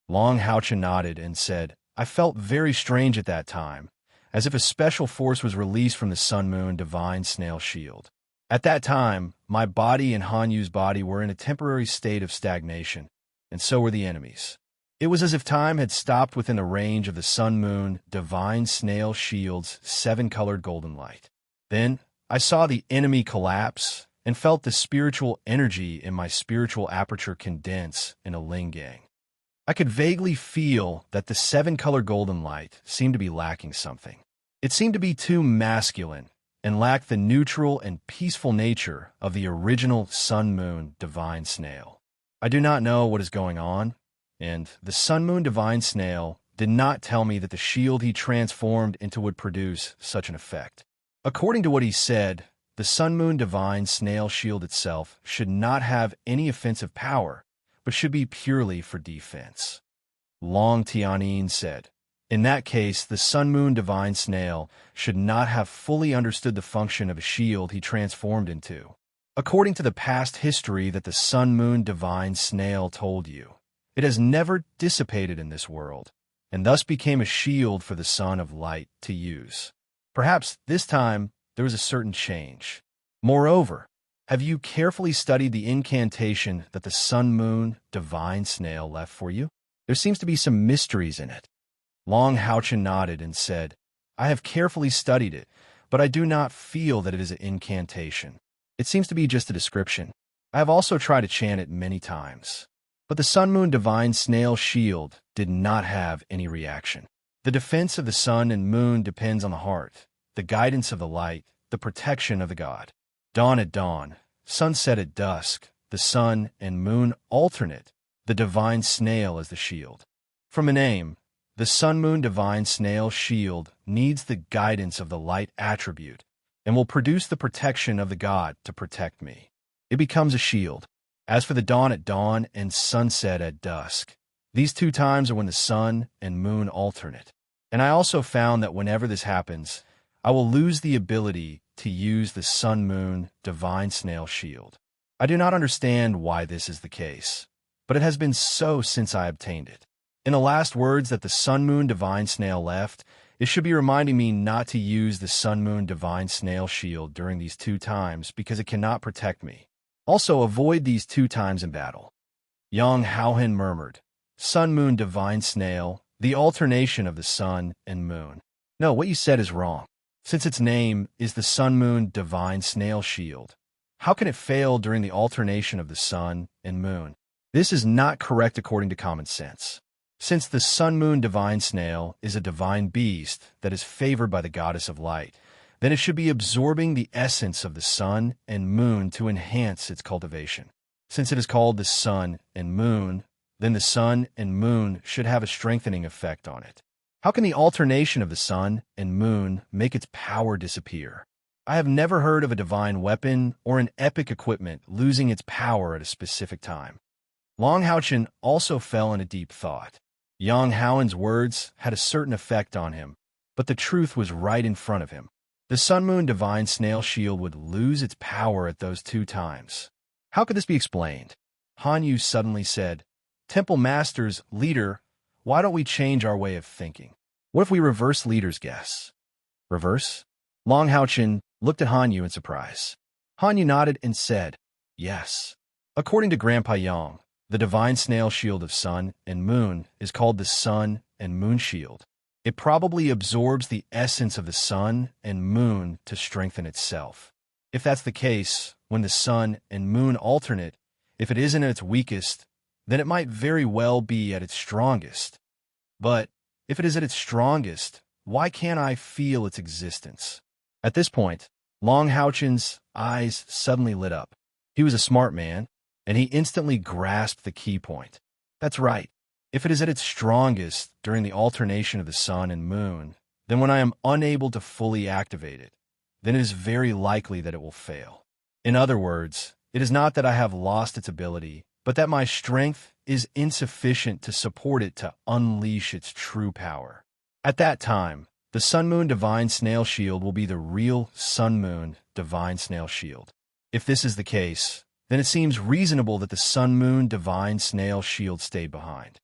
Long Haochen nodded and said, I felt very strange at that time, as if a special force was released from the Sun Moon Divine Snail Shield. At that time, my body and Han Yu's body were in a temporary state of stagnation, and so were the enemies. It was as if time had stopped within the range of the Sun Moon Divine Snail Shield's 7-colored golden light. Then, I saw the enemy collapse and felt the spiritual energy in my spiritual aperture condense in a ling-yang. I could vaguely feel that the 7-colored golden light seemed to be lacking something. It seemed to be too masculine and lacked the neutral and peaceful nature of the original Sun Moon Divine Snail. I do not know what is going on, and the Sun Moon Divine Snail did not tell me that the shield he transformed into would produce such an effect. According to what he said, the Sun Moon Divine Snail Shield itself should not have any offensive power, but should be purely for defense. Long Tianyin said, in that case, the Sun Moon Divine Snail should not have fully understood the function of a shield he transformed into. According to the past history that the Sun Moon Divine Snail told you, it has never dissipated in this world, and thus became a shield for the Son of Light to use. Perhaps this time there was a certain change. Moreover, have you carefully studied the incantation that the Sun Moon Divine Snail left for you? There seems to be some mysteries in it. Long Haochen nodded and said, I have carefully studied it, but I do not feel that it is an incantation. It seems to be just a description. I have also tried to chant it many times. But the Sun Moon Divine Snail Shield did not have any reaction. The defense of the sun and moon depends on the heart, the guidance of the light, the protection of the god. Dawn at dawn, sunset at dusk, the sun and moon alternate, the divine snail as the shield. From a name, the Sun Moon Divine Snail Shield needs the guidance of the light attribute and will produce the protection of the god to protect me. It becomes a shield. As for the dawn at dawn and sunset at dusk, these two times are when the sun and moon alternate. And I also found that whenever this happens, I will lose the ability to use the Sun Moon Divine Snail Shield. I do not understand why this is the case, but it has been so since I obtained it. In the last words that the Sun Moon Divine Snail left, it should be reminding me not to use the Sun Moon Divine Snail Shield during these two times because it cannot protect me. Also, avoid these two times in battle. Yang Haohen murmured, Sun Moon Divine Snail, the alternation of the sun and moon. No, what you said is wrong. Since its name is the Sun Moon Divine Snail Shield, how can it fail during the alternation of the sun and moon? This is not correct according to common sense. Since the Sun Moon Divine Snail is a divine beast that is favored by the goddess of light, then it should be absorbing the essence of the sun and moon to enhance its cultivation. Since it is called the sun and moon, then the sun and moon should have a strengthening effect on it. How can the alternation of the sun and moon make its power disappear? I have never heard of a divine weapon or an epic equipment losing its power at a specific time. Long Haochen also fell in a deep thought. Yang Haohen's words had a certain effect on him, but the truth was right in front of him. The Sun Moon Divine Snail Shield would lose its power at those two times. How could this be explained? Han Yu suddenly said, Temple Masters, leader, why don't we change our way of thinking? What if we reverse leader's guess? Reverse? Long Haochen looked at Han Yu in surprise. Han Yu nodded and said, yes. According to Grandpa Yang, the Divine Snail Shield of Sun and Moon is called the Sun and Moon Shield. It probably absorbs the essence of the sun and moon to strengthen itself. If that's the case, when the sun and moon alternate, If it isn't at its weakest, then it might very well be at its strongest. But if it is at its strongest, why can't I feel its existence? At this point, Long Houchen's eyes suddenly lit up. He was a smart man, and he instantly grasped the key point. That's right. If it is at its strongest during the alternation of the sun and moon, then when I am unable to fully activate it, then it is very likely that it will fail. In other words, it is not that I have lost its ability, but that my strength is insufficient to support it to unleash its true power. At that time, the Sun-Moon Divine Snail Shield will be the real Sun-Moon Divine Snail Shield. If this is the case, then it seems reasonable that the Sun-Moon Divine Snail Shield stay behind.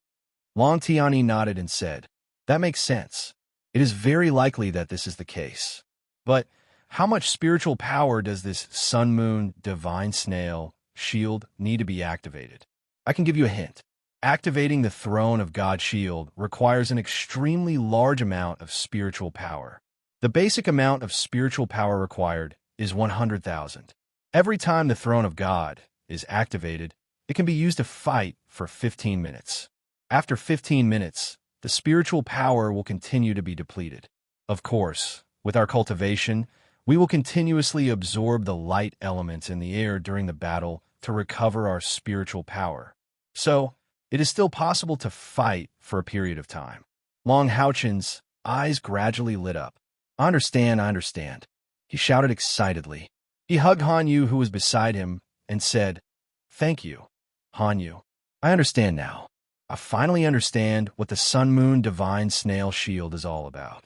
Long Tiani nodded and said, "That makes sense. It is very likely that this is the case. But how much spiritual power does this Sun-Moon Divine Snail Shield need to be activated? I can give you a hint. Activating the Throne of God Shield requires an extremely large amount of spiritual power. The basic amount of spiritual power required is 100,000. Every time the Throne of God is activated, it can be used to fight for 15 minutes. After 15 minutes, the spiritual power will continue to be depleted. Of course, with our cultivation, we will continuously absorb the light elements in the air during the battle to recover our spiritual power. So, it is still possible to fight for a period of time." Long Houchen's eyes gradually lit up. I understand. He shouted excitedly. He hugged Hanyu, who was beside him, and said, "Thank you, Hanyu. I understand now. I finally understand what the Sun-Moon Divine Snail Shield is all about."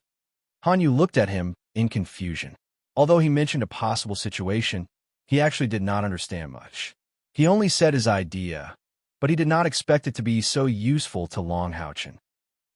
Hanyu looked at him in confusion. Although he mentioned a possible situation, he actually did not understand much. He only said his idea, but he did not expect it to be so useful to Long Houchen.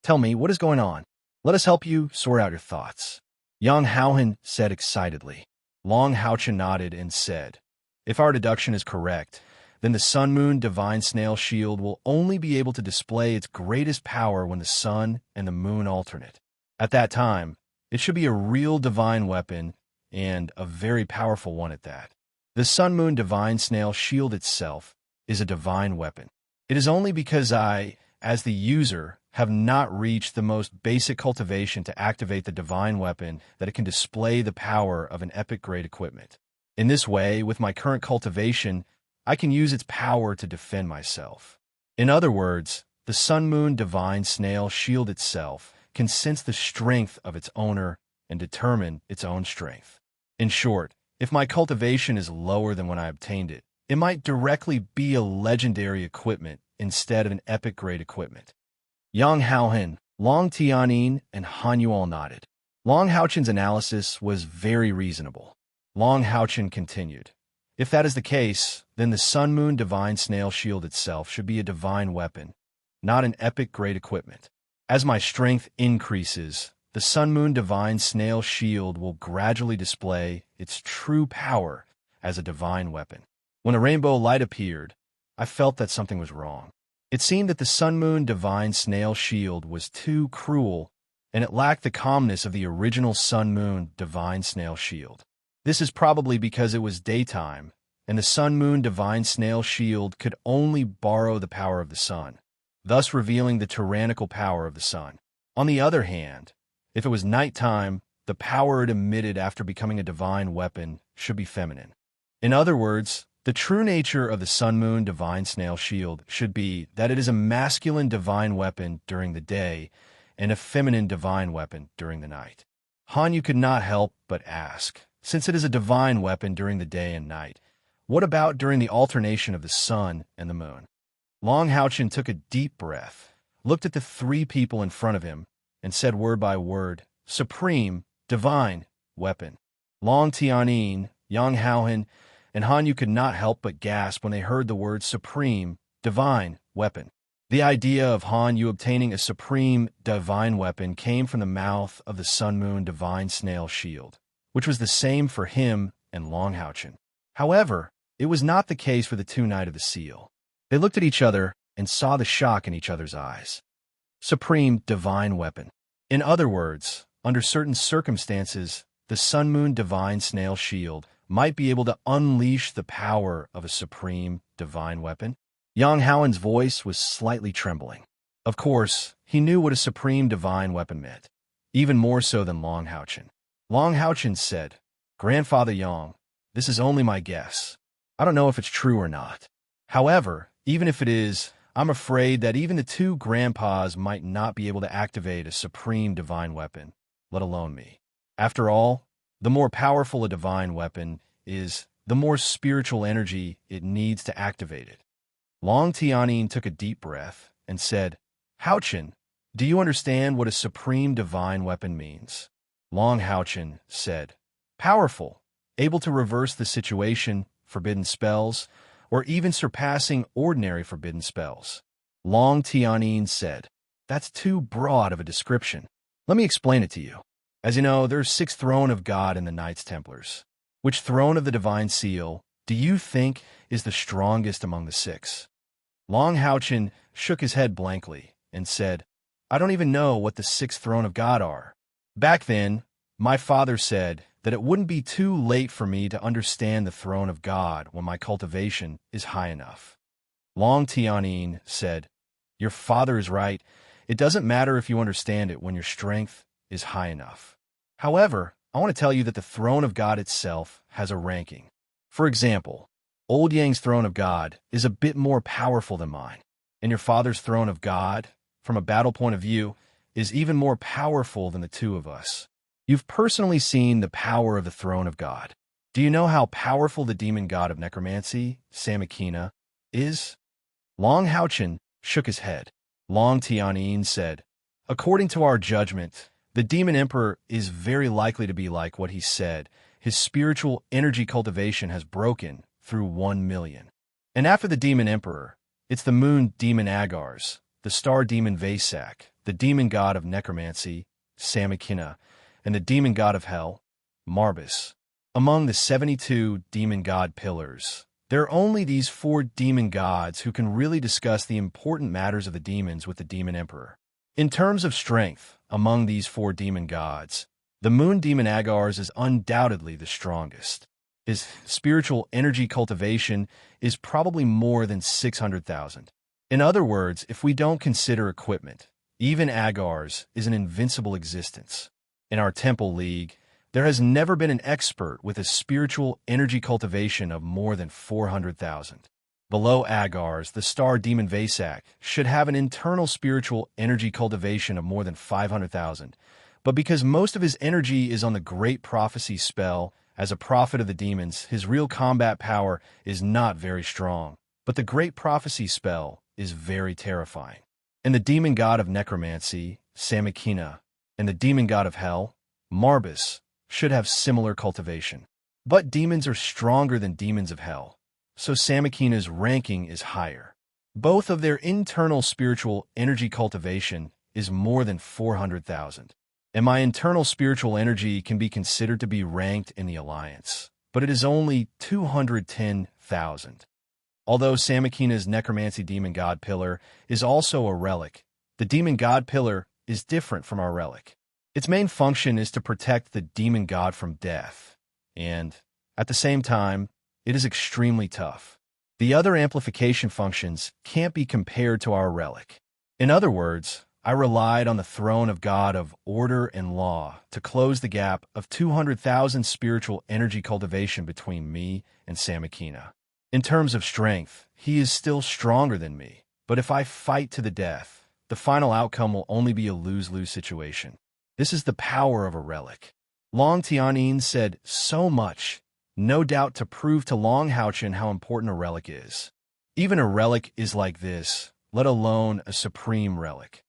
"Tell me, what is going on? Let us help you sort out your thoughts," Yang Haohen said excitedly. Long Houchen nodded and said, "If our deduction is correct, then the Sun-Moon Divine Snail Shield will only be able to display its greatest power when the sun and the moon alternate. At that time, it should be a real divine weapon, and a very powerful one at that. The Sun-Moon Divine Snail Shield itself is a divine weapon. It is only because I, as the user, have not reached the most basic cultivation to activate the divine weapon that it can display the power of an epic-grade equipment. In this way, with my current cultivation, I can use its power to defend myself. In other words, the Sun-Moon Divine Snail Shield itself can sense the strength of its owner and determine its own strength. In short, if my cultivation is lower than when I obtained it, it might directly be a legendary equipment instead of an epic-grade equipment." Yang Haohen, Long Tianin, and Hanyu all nodded. Long Houchen's analysis was very reasonable. Long Houchen continued, "If that is the case, then the Sun-Moon Divine Snail Shield itself should be a divine weapon, not an epic-grade equipment. As my strength increases, the Sun-Moon Divine Snail Shield will gradually display its true power as a divine weapon." When a rainbow light appeared, I felt that something was wrong. It seemed that the Sun-Moon Divine Snail Shield was too cruel, and it lacked the calmness of the original Sun-Moon Divine Snail Shield. This is probably because it was daytime, and the Sun-Moon Divine Snail Shield could only borrow the power of the sun, thus revealing the tyrannical power of the sun. On the other hand, if it was nighttime, the power it emitted after becoming a divine weapon should be feminine. In other words, the true nature of the Sun-Moon Divine Snail Shield should be that it is a masculine divine weapon during the day and a feminine divine weapon during the night. Hanyu could not help but ask, since it is a divine weapon during the day and night, what about during the alternation of the sun and the moon? Long Houchen took a deep breath, looked at the three people in front of him, and said word by word, "Supreme, divine, weapon." Long Tianin, Yang Haohen, and Hanyu could not help but gasp when they heard the word supreme, divine, weapon. The idea of Hanyu obtaining a supreme, divine weapon came from the mouth of the Sun-Moon Divine Snail Shield, which was the same for him and Long Houchen. However, it was not the case for the two Knight of the Seal. They looked at each other and saw the shock in each other's eyes. Supreme, divine weapon. In other words, under certain circumstances, the Sun-Moon Divine Snail Shield might be able to unleash the power of a supreme, divine weapon? Yang Haoen's voice was slightly trembling. Of course, he knew what a supreme divine weapon meant, even more so than Long Haochen. Long Haochen said, "Grandfather Yang, this is only my guess. I don't know if it's true or not. However, even if it is, I'm afraid that even the two grandpas might not be able to activate a supreme divine weapon, let alone me. After all, the more powerful a divine weapon is, the more spiritual energy it needs to activate it." Long Tianyin took a deep breath and said, "Haochen, do you understand what a supreme divine weapon means?" Long Haochen said, "Powerful, able to reverse the situation, forbidden spells, or even surpassing ordinary forbidden spells." Long Tianyin said, "That's too broad of a description. Let me explain it to you. As you know, there's 6 throne of God in the Knights Templars. Which throne of the Divine Seal do you think is the strongest among the 6? Long Haochen shook his head blankly and said, "I don't even know what the 6 throne of God are. Back then, my father said that it wouldn't be too late for me to understand the throne of God when my cultivation is high enough." Long Tianyin said, "Your father is right. It doesn't matter if you understand it when your strength is high enough. However, I want to tell you that the throne of God itself has a ranking. For example, Old Yang's throne of God is a bit more powerful than mine, and your father's throne of God, from a battle point of view, is even more powerful than the two of us. You've personally seen the power of the throne of God. Do you know how powerful the demon god of necromancy, Samakina, is?" Long Haochen shook his head. Long Tianyin said, "According to our judgment, the demon emperor is very likely to be like what he said. His spiritual energy cultivation has broken through 1 million. And after the demon emperor, it's the moon demon Agars, the star demon Vasak, the demon god of necromancy, Samakina, and the demon god of hell, Marbus. Among the 72 demon god pillars, there are only these 4 demon gods who can really discuss the important matters of the demons with the demon emperor. In terms of strength, among these 4 demon gods, the moon demon Agars is undoubtedly the strongest. His spiritual energy cultivation is probably more than 600,000. In other words, if we don't consider equipment, even Agars is an invincible existence. In our Temple League, there has never been an expert with a spiritual energy cultivation of more than 400,000. Below Agars, the star demon Vasak should have an internal spiritual energy cultivation of more than 500,000. But because most of his energy is on the Great Prophecy spell, as a prophet of the demons, his real combat power is not very strong. But the Great Prophecy spell is very terrifying. And the demon god of necromancy, Samakina, and the demon god of hell, Marbus, should have similar cultivation. But demons are stronger than demons of hell, so Samakina's ranking is higher. Both of their internal spiritual energy cultivation is more than 400,000. And my internal spiritual energy can be considered to be ranked in the alliance, but it is only 210,000. Although Samakina's necromancy demon god pillar is also a relic, the demon god pillar is different from our relic. Its main function is to protect the demon god from death, and, at the same time, it is extremely tough. The other amplification functions can't be compared to our relic. In other words, I relied on the throne of God of order and law to close the gap of 200,000 spiritual energy cultivation between me and Samakina. In terms of strength, he is still stronger than me, but if I fight to the death, the final outcome will only be a lose-lose situation. This is the power of a relic. Long Tianyin said so much, no doubt to prove to Long Haochen how important a relic is. Even a relic is like this, let alone a supreme relic.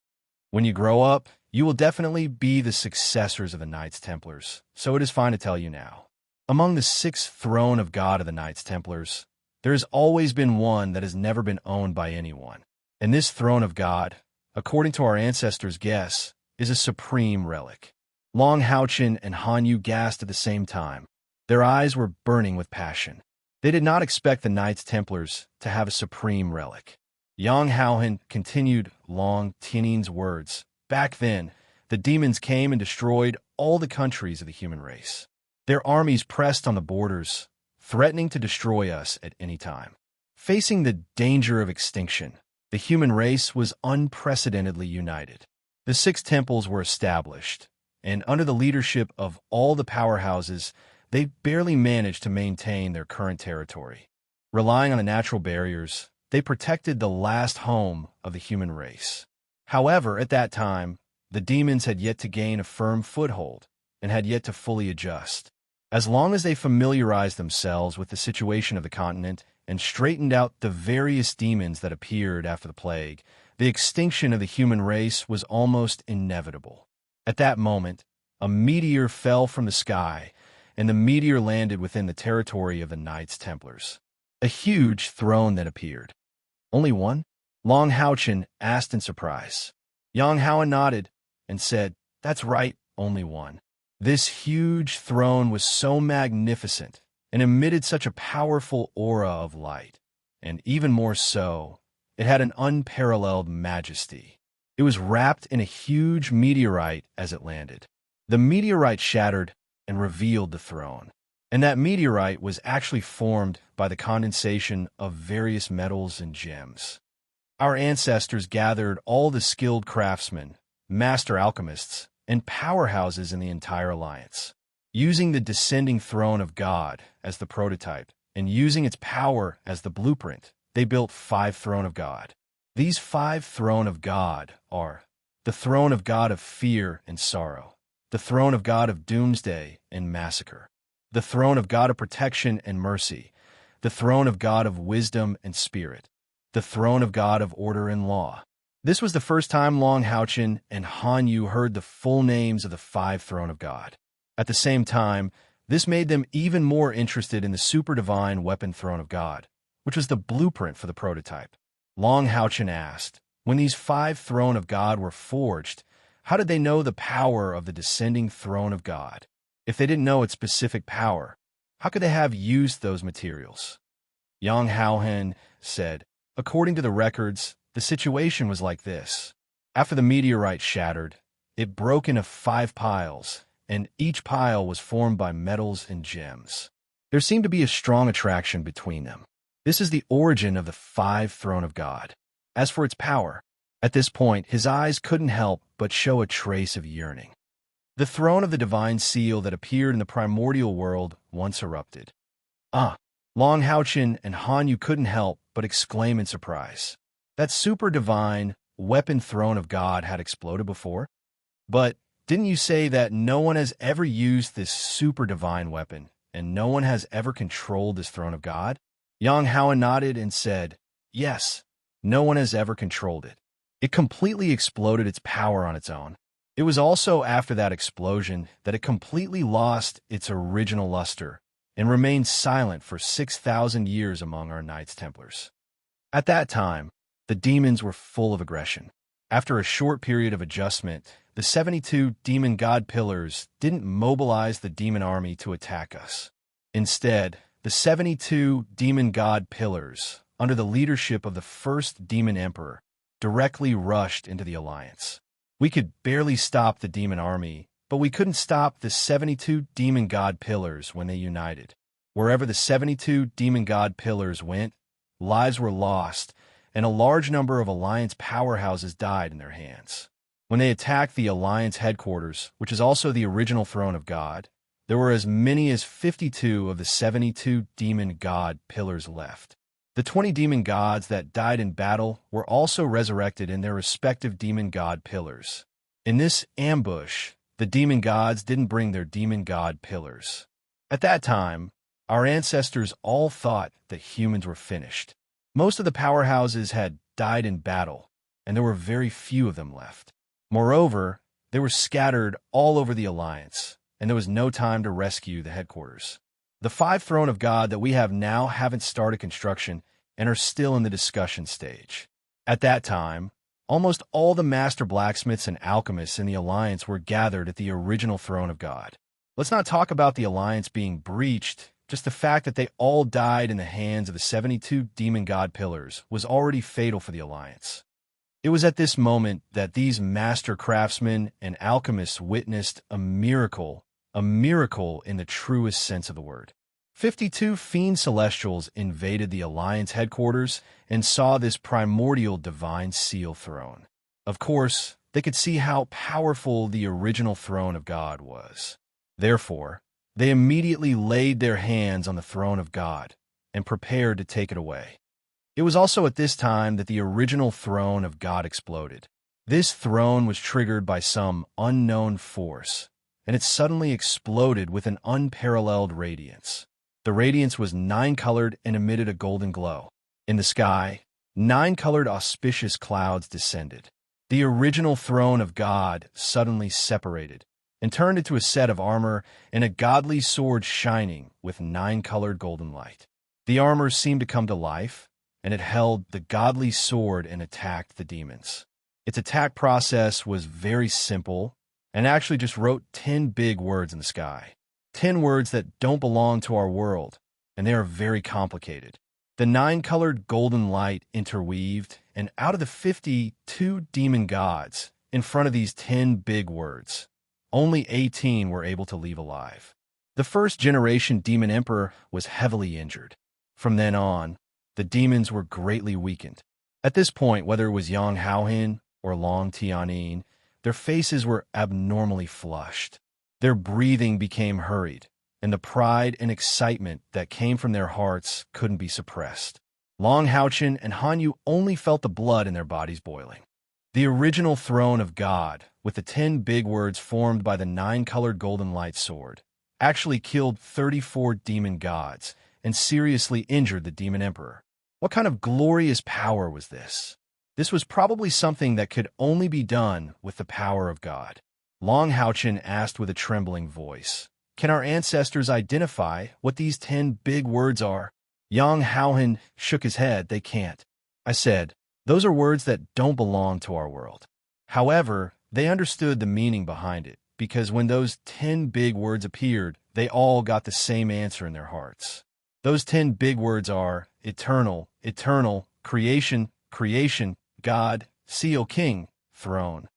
When you grow up, you will definitely be the successors of the Knights Templars, so it is fine to tell you now. Among the 6 throne of God of the Knights Templars, there has always been one that has never been owned by anyone. And this throne of God, according to our ancestors' guess, is a supreme relic. Long Haochen and Han Yu gasped at the same time. Their eyes were burning with passion. They did not expect the Knights Templars to have a supreme relic. Yang Haohen continued Long Tianyin's words. Back then, the demons came and destroyed all the countries of the human race. Their armies pressed on the borders, threatening to destroy us at any time. Facing the danger of extinction, the human race was unprecedentedly united. The 6 temples were established, and under the leadership of all the powerhouses, they barely managed to maintain their current territory. Relying on the natural barriers, they protected the last home of the human race. However, at that time, the demons had yet to gain a firm foothold and had yet to fully adjust. As long as they familiarized themselves with the situation of the continent and straightened out the various demons that appeared after the plague, the extinction of the human race was almost inevitable. At that moment, a meteor fell from the sky, and the meteor landed within the territory of the Knights Templars. A huge throne then appeared. Only one? Long Houchen asked in surprise. Yang Haoan nodded and said, "That's right, only one." This huge throne was so magnificent and emitted such a powerful aura of light, and even more so, it had an unparalleled majesty. It was wrapped in a huge meteorite as it landed. The meteorite shattered and revealed the throne, and that meteorite was actually formed by the condensation of various metals and gems. Our ancestors gathered all the skilled craftsmen, master alchemists, and powerhouses in the entire alliance. Using the descending throne of God as the prototype and using its power as the blueprint, they built 5 Throne of God. These 5 Throne of God are the Throne of God of Fear and Sorrow, the Throne of God of Doomsday and Massacre, the Throne of God of Protection and Mercy, the Throne of God of Wisdom and Spirit, the Throne of God of Order and Law. This was the first time Long Houchen and Han Yu heard the full names of the 5 Throne of God. At the same time, this made them even more interested in the super divine weapon Throne of God, which was the blueprint for the prototype. Long Houchen asked, when these 5 Throne of God were forged, how did they know the power of the descending Throne of God? If they didn't know its specific power, how could they have used those materials? Yang Haohan said, according to the records, the situation was like this. After the meteorite shattered, it broke into 5 piles, and each pile was formed by metals and gems. There seemed to be a strong attraction between them. This is the origin of the 5 Throne of God. As for its power, at this point, his eyes couldn't help but show a trace of yearning. The throne of the divine seal that appeared in the primordial world once erupted. Long Houchen and Han Yu couldn't help but exclaim in surprise. That super divine weapon Throne of God had exploded before? But didn't you say that no one has ever used this super divine weapon, and no one has ever controlled this Throne of God? Yang Haoan nodded and said, yes, no one has ever controlled it. It completely exploded its power on its own. It was also after that explosion that it completely lost its original luster and remained silent for 6,000 years among our Knights Templars. At that time, the demons were full of aggression. After a short period of adjustment, the 72 demon god pillars didn't mobilize the demon army to attack us. Instead, the 72 demon god pillars, under the leadership of the first demon emperor, directly rushed into the alliance. We could barely stop the demon army, but we couldn't stop the 72 demon god pillars when they united. Wherever the 72 demon god pillars went, lives were lost, and a large number of alliance powerhouses died in their hands. When they attacked the alliance headquarters, which is also the original Throne of God, there were as many as 52 of the 72 demon god pillars left. The 20 demon gods that died in battle were also resurrected in their respective demon god pillars. In this ambush, the demon gods didn't bring their demon god pillars. At that time, our ancestors all thought that humans were finished. Most of the powerhouses had died in battle, and there were very few of them left. Moreover, they were scattered all over the alliance, and there was no time to rescue the headquarters. The 5 Throne of God that we have now haven't started construction and are still in the discussion stage. At that time, almost all the master blacksmiths and alchemists in the alliance were gathered at the original Throne of God. Let's not talk about the alliance being breached. Just the fact that they all died in the hands of the 72 demon god pillars was already fatal for the alliance. It was at this moment that these master craftsmen and alchemists witnessed a miracle in the truest sense of the word. 52 fiend celestials invaded the Alliance headquarters and saw this primordial divine seal throne. Of course, they could see how powerful the original throne of God was. Therefore, they immediately laid their hands on the throne of God and prepared to take it away. It was also at this time that the original throne of God exploded. This throne was triggered by some unknown force, and it suddenly exploded with an unparalleled radiance. The radiance was nine-colored and emitted a golden glow. In the sky, nine-colored auspicious clouds descended. The original throne of God suddenly separated and turned into a set of armor and a godly sword shining with nine-colored golden light. The armor seemed to come to life, and it held the godly sword and attacked the demons. Its attack process was very simple and actually just wrote 10 big words in the sky. 10 words that don't belong to our world, and they are very complicated. The nine-colored golden light interweaved, and out of the 52 demon gods in front of these 10 big words, only 18 were able to leave alive. The first-generation demon emperor was heavily injured. From then on, the demons were greatly weakened. At this point, whether it was Yang Haohin or Long Tianin, their faces were abnormally flushed. Their breathing became hurried, and the pride and excitement that came from their hearts couldn't be suppressed. Long Haochen and Hanyu only felt the blood in their bodies boiling. The original throne of God, with the 10 big words formed by the nine-colored golden light sword, actually killed 34 demon gods and seriously injured the demon emperor. What kind of glorious power was this? This was probably something that could only be done with the power of God. Long Haochen asked with a trembling voice, "Can our ancestors identify what these 10 big words are?" Yang Haohin shook his head. "They can't." I said, "Those are words that don't belong to our world." However, they understood the meaning behind it, because when those 10 big words appeared, they all got the same answer in their hearts. Those 10 big words are eternal, eternal, creation, creation, God, seal, king, throne.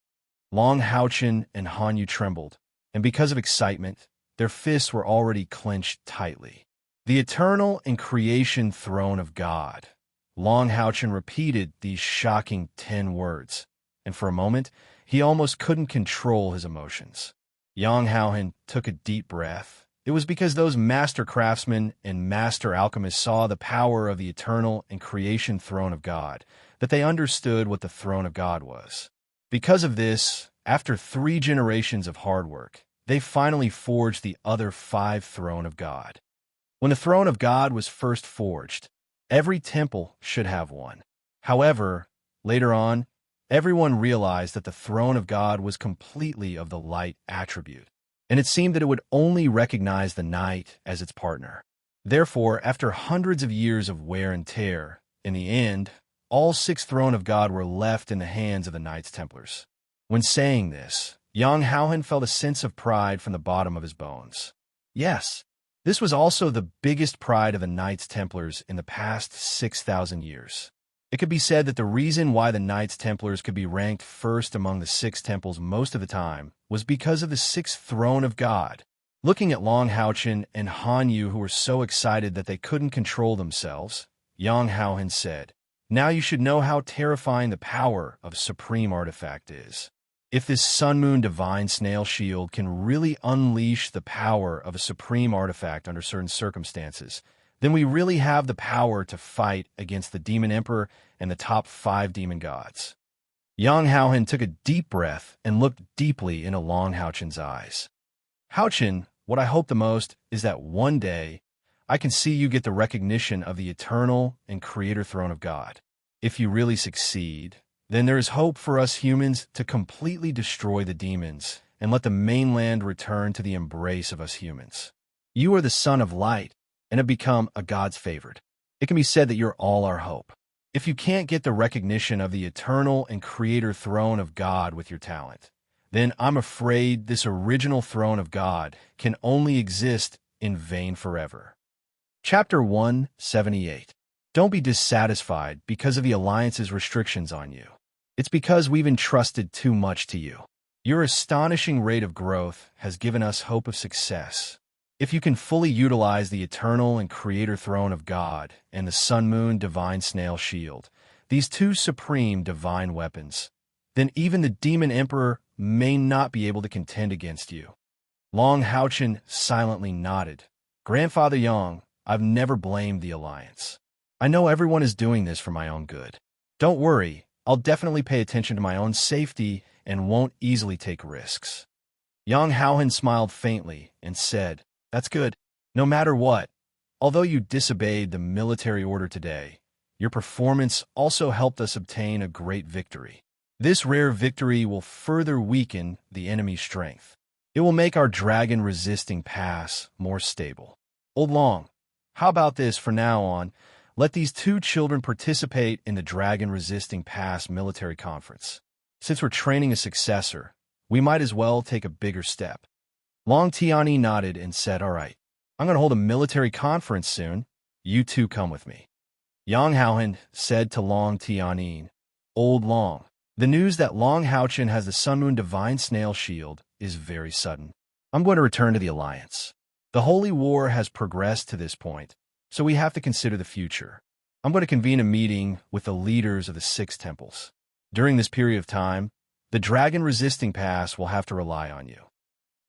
Long Haochen and Hanyu trembled, and because of excitement, their fists were already clenched tightly. The eternal and creation throne of God. Long Haochen repeated these shocking 10 words, and for a moment, he almost couldn't control his emotions. Yang Haohin took a deep breath. It was because those master craftsmen and master alchemists saw the power of the eternal and creation throne of God that they understood what the throne of God was. Because of this, after 3 generations of hard work, they finally forged the other 5 throne of God. When the throne of God was first forged, every temple should have one. However, later on, everyone realized that the throne of God was completely of the light attribute, and it seemed that it would only recognize the night as its partner. Therefore, after hundreds of years of wear and tear, in the end, all 6 throne of God were left in the hands of the Knights Templars. When saying this, Yang Haohin felt a sense of pride from the bottom of his bones. Yes, this was also the biggest pride of the Knights Templars in the past 6,000 years. It could be said that the reason why the Knights Templars could be ranked first among the 6 temples most of the time was because of the 6th throne of God. Looking at Long Haochen and Hanyu, who were so excited that they couldn't control themselves, Yang Haohin said, "Now you should know how terrifying the power of a supreme artifact is. If this Sun-Moon Divine Snail Shield can really unleash the power of a supreme artifact under certain circumstances, then we really have the power to fight against the Demon Emperor and the top 5 demon gods." Yang Haohin took a deep breath and looked deeply into Long Haochen's eyes. "Haochen, what I hope the most is that one day I can see you get the recognition of the eternal and creator throne of God. If you really succeed, then there is hope for us humans to completely destroy the demons and let the mainland return to the embrace of us humans. You are the son of light and have become a God's favored. It can be said that you're all our hope. If you can't get the recognition of the eternal and creator throne of God with your talent, then I'm afraid this original throne of God can only exist in vain forever." Chapter 178. Don't be dissatisfied because of the Alliance's restrictions on you. It's because we've entrusted too much to you. Your astonishing rate of growth has given us hope of success. If you can fully utilize the eternal and creator throne of God and the sun-moon divine snail shield, these two supreme divine weapons, then even the demon emperor may not be able to contend against you. Long Houchen silently nodded. Grandfather Yang, I've never blamed the alliance. I know everyone is doing this for my own good. Don't worry, I'll definitely pay attention to my own safety and won't easily take risks. Yang Haohan smiled faintly and said, That's good. No matter what, although you disobeyed the military order today, your performance also helped us obtain a great victory. This rare victory will further weaken the enemy's strength. It will make our dragon-resisting pass more stable. Old Long, how about this for now on? Let these two children participate in the Dragon-Resisting Pass military conference. Since we're training a successor, we might as well take a bigger step. Long Tianyi nodded and said, All right, I'm going to hold a military conference soon. You two come with me. Yang Haohan said to Long Tianyi, Old Long, the news that Long Houchen has the Sun-Moon Divine Snail Shield is very sudden. I'm going to return to the Alliance. The Holy War has progressed to this point, so we have to consider the future. I'm going to convene a meeting with the leaders of the 6 temples. During this period of time, the Dragon-Resisting Pass will have to rely on you.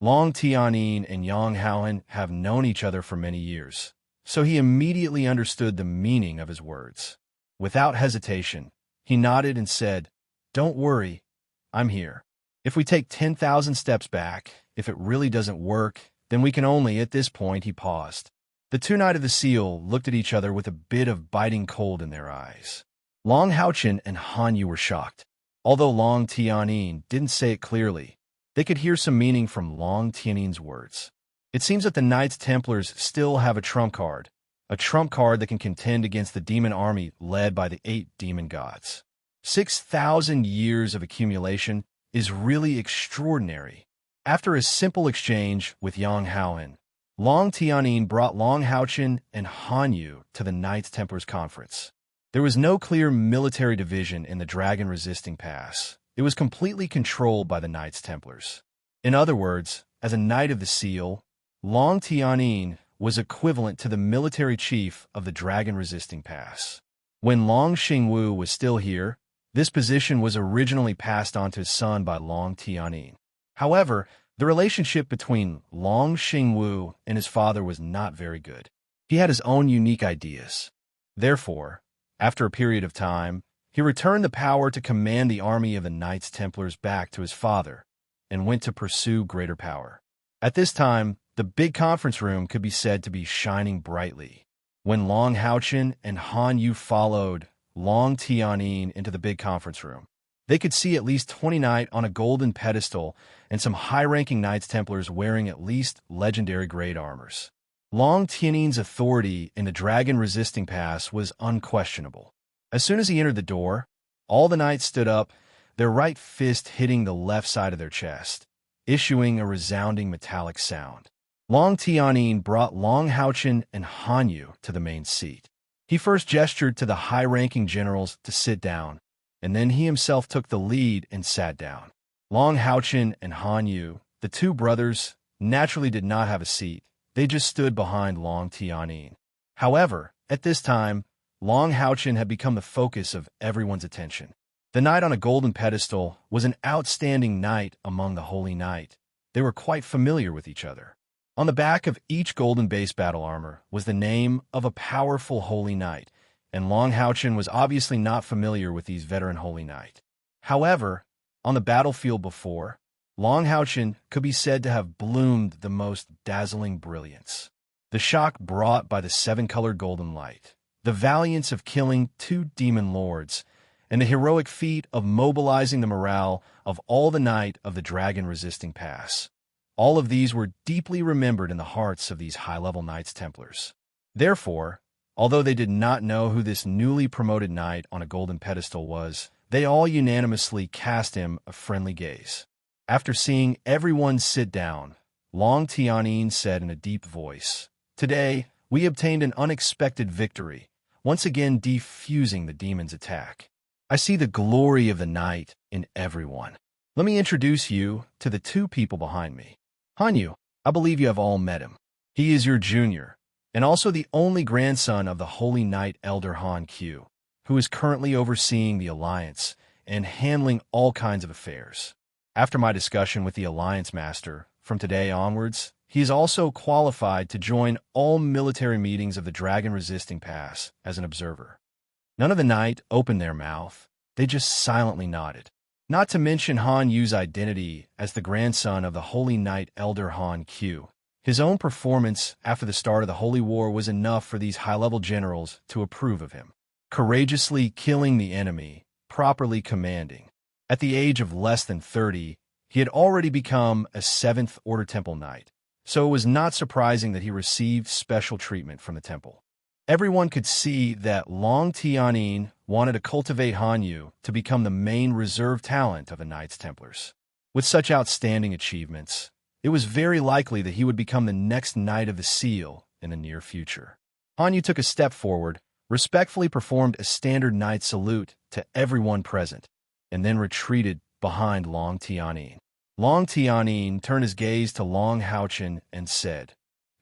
Long Tianyi and Yang Haohan have known each other for many years, so he immediately understood the meaning of his words. Without hesitation, he nodded and said, Don't worry, I'm here. If we take 10,000 steps back, if it really doesn't work, then we can only, at this point, he paused. The two Knights of the Seal looked at each other with a bit of biting cold in their eyes. Long Houchen and Han Yu were shocked. Although Long Tianyi didn't say it clearly, they could hear some meaning from Long Tianyi's words. It seems that the Knights Templars still have a trump card that can contend against the demon army led by the 8 demon gods. 6,000 years of accumulation is really extraordinary. After a simple exchange with Yang Haohan, Long Tianyi brought Long Houchen and Han Yu to the Knights Templars Conference. There was no clear military division in the Dragon-Resisting Pass. It was completely controlled by the Knights Templars. In other words, as a Knight of the Seal, Long Tianyi was equivalent to the military chief of the Dragon-Resisting Pass. When Long Xingwu was still here, this position was originally passed on to his son by Long Tianyi. However, the relationship between Long Xingwu and his father was not very good. He had his own unique ideas. Therefore, after a period of time, he returned the power to command the army of the Knights Templars back to his father and went to pursue greater power. At this time, the big conference room could be said to be shining brightly. When Long Houchen and Han Yu followed Long Tianyi into the big conference room, they could see at least 20 knights on a golden pedestal and some high-ranking Knights Templars wearing at least legendary grade armors. Long Tianyi's authority in the Dragon-Resisting Pass was unquestionable. As soon as he entered the door, all the knights stood up, their right fist hitting the left side of their chest, issuing a resounding metallic sound. Long Tianyi brought Long Houchen and Han Yu to the main seat. He first gestured to the high-ranking generals to sit down, and then he himself took the lead and sat down. Long Houchen and Han Yu, the two brothers, naturally did not have a seat. They just stood behind Long Tianyi. However, at this time, Long Houchen had become the focus of everyone's attention. The knight on a golden pedestal was an outstanding knight among the Holy Knight. They were quite familiar with each other. On the back of each golden base battle armor was the name of a powerful Holy Knight, and Long Houchen was obviously not familiar with these veteran Holy Knight. However, on the battlefield before, Long Houchen could be said to have bloomed the most dazzling brilliance. The shock brought by the 7-colored golden light, the valiance of killing 2 demon lords, and the heroic feat of mobilizing the morale of all the Knight of the Dragon-Resisting Pass. All of these were deeply remembered in the hearts of these high-level Knights Templars. Therefore, although they did not know who this newly promoted knight on a golden pedestal was, they all unanimously cast him a friendly gaze. After seeing everyone sit down, Long Tianyi said in a deep voice, Today, we obtained an unexpected victory, once again defusing the demon's attack. I see the glory of the knight in everyone. Let me introduce you to the 2 people behind me. Han Yu, I believe you have all met him. He is your junior, and also the only grandson of the Holy Knight Elder Han Q, who is currently overseeing the Alliance and handling all kinds of affairs. After my discussion with the Alliance Master, from today onwards, he is also qualified to join all military meetings of the Dragon-Resisting Pass as an observer. None of the Knight opened their mouth. They just silently nodded. Not to mention Han Yu's identity as the grandson of the Holy Knight Elder Han Q. His own performance after the start of the Holy War was enough for these high-level generals to approve of him. Courageously killing the enemy, properly commanding. At the age of less than 30, he had already become a 7th Order Temple Knight, so it was not surprising that he received special treatment from the temple. Everyone could see that Long Tianyin wanted to cultivate Han Yu to become the main reserve talent of the Knights Templars. With such outstanding achievements, it was very likely that he would become the next Knight of the Seal in the near future. Han Yu took a step forward, respectfully performed a standard knight salute to everyone present, and then retreated behind Long Tianyin. Long Tianyin turned his gaze to Long Haochen and said,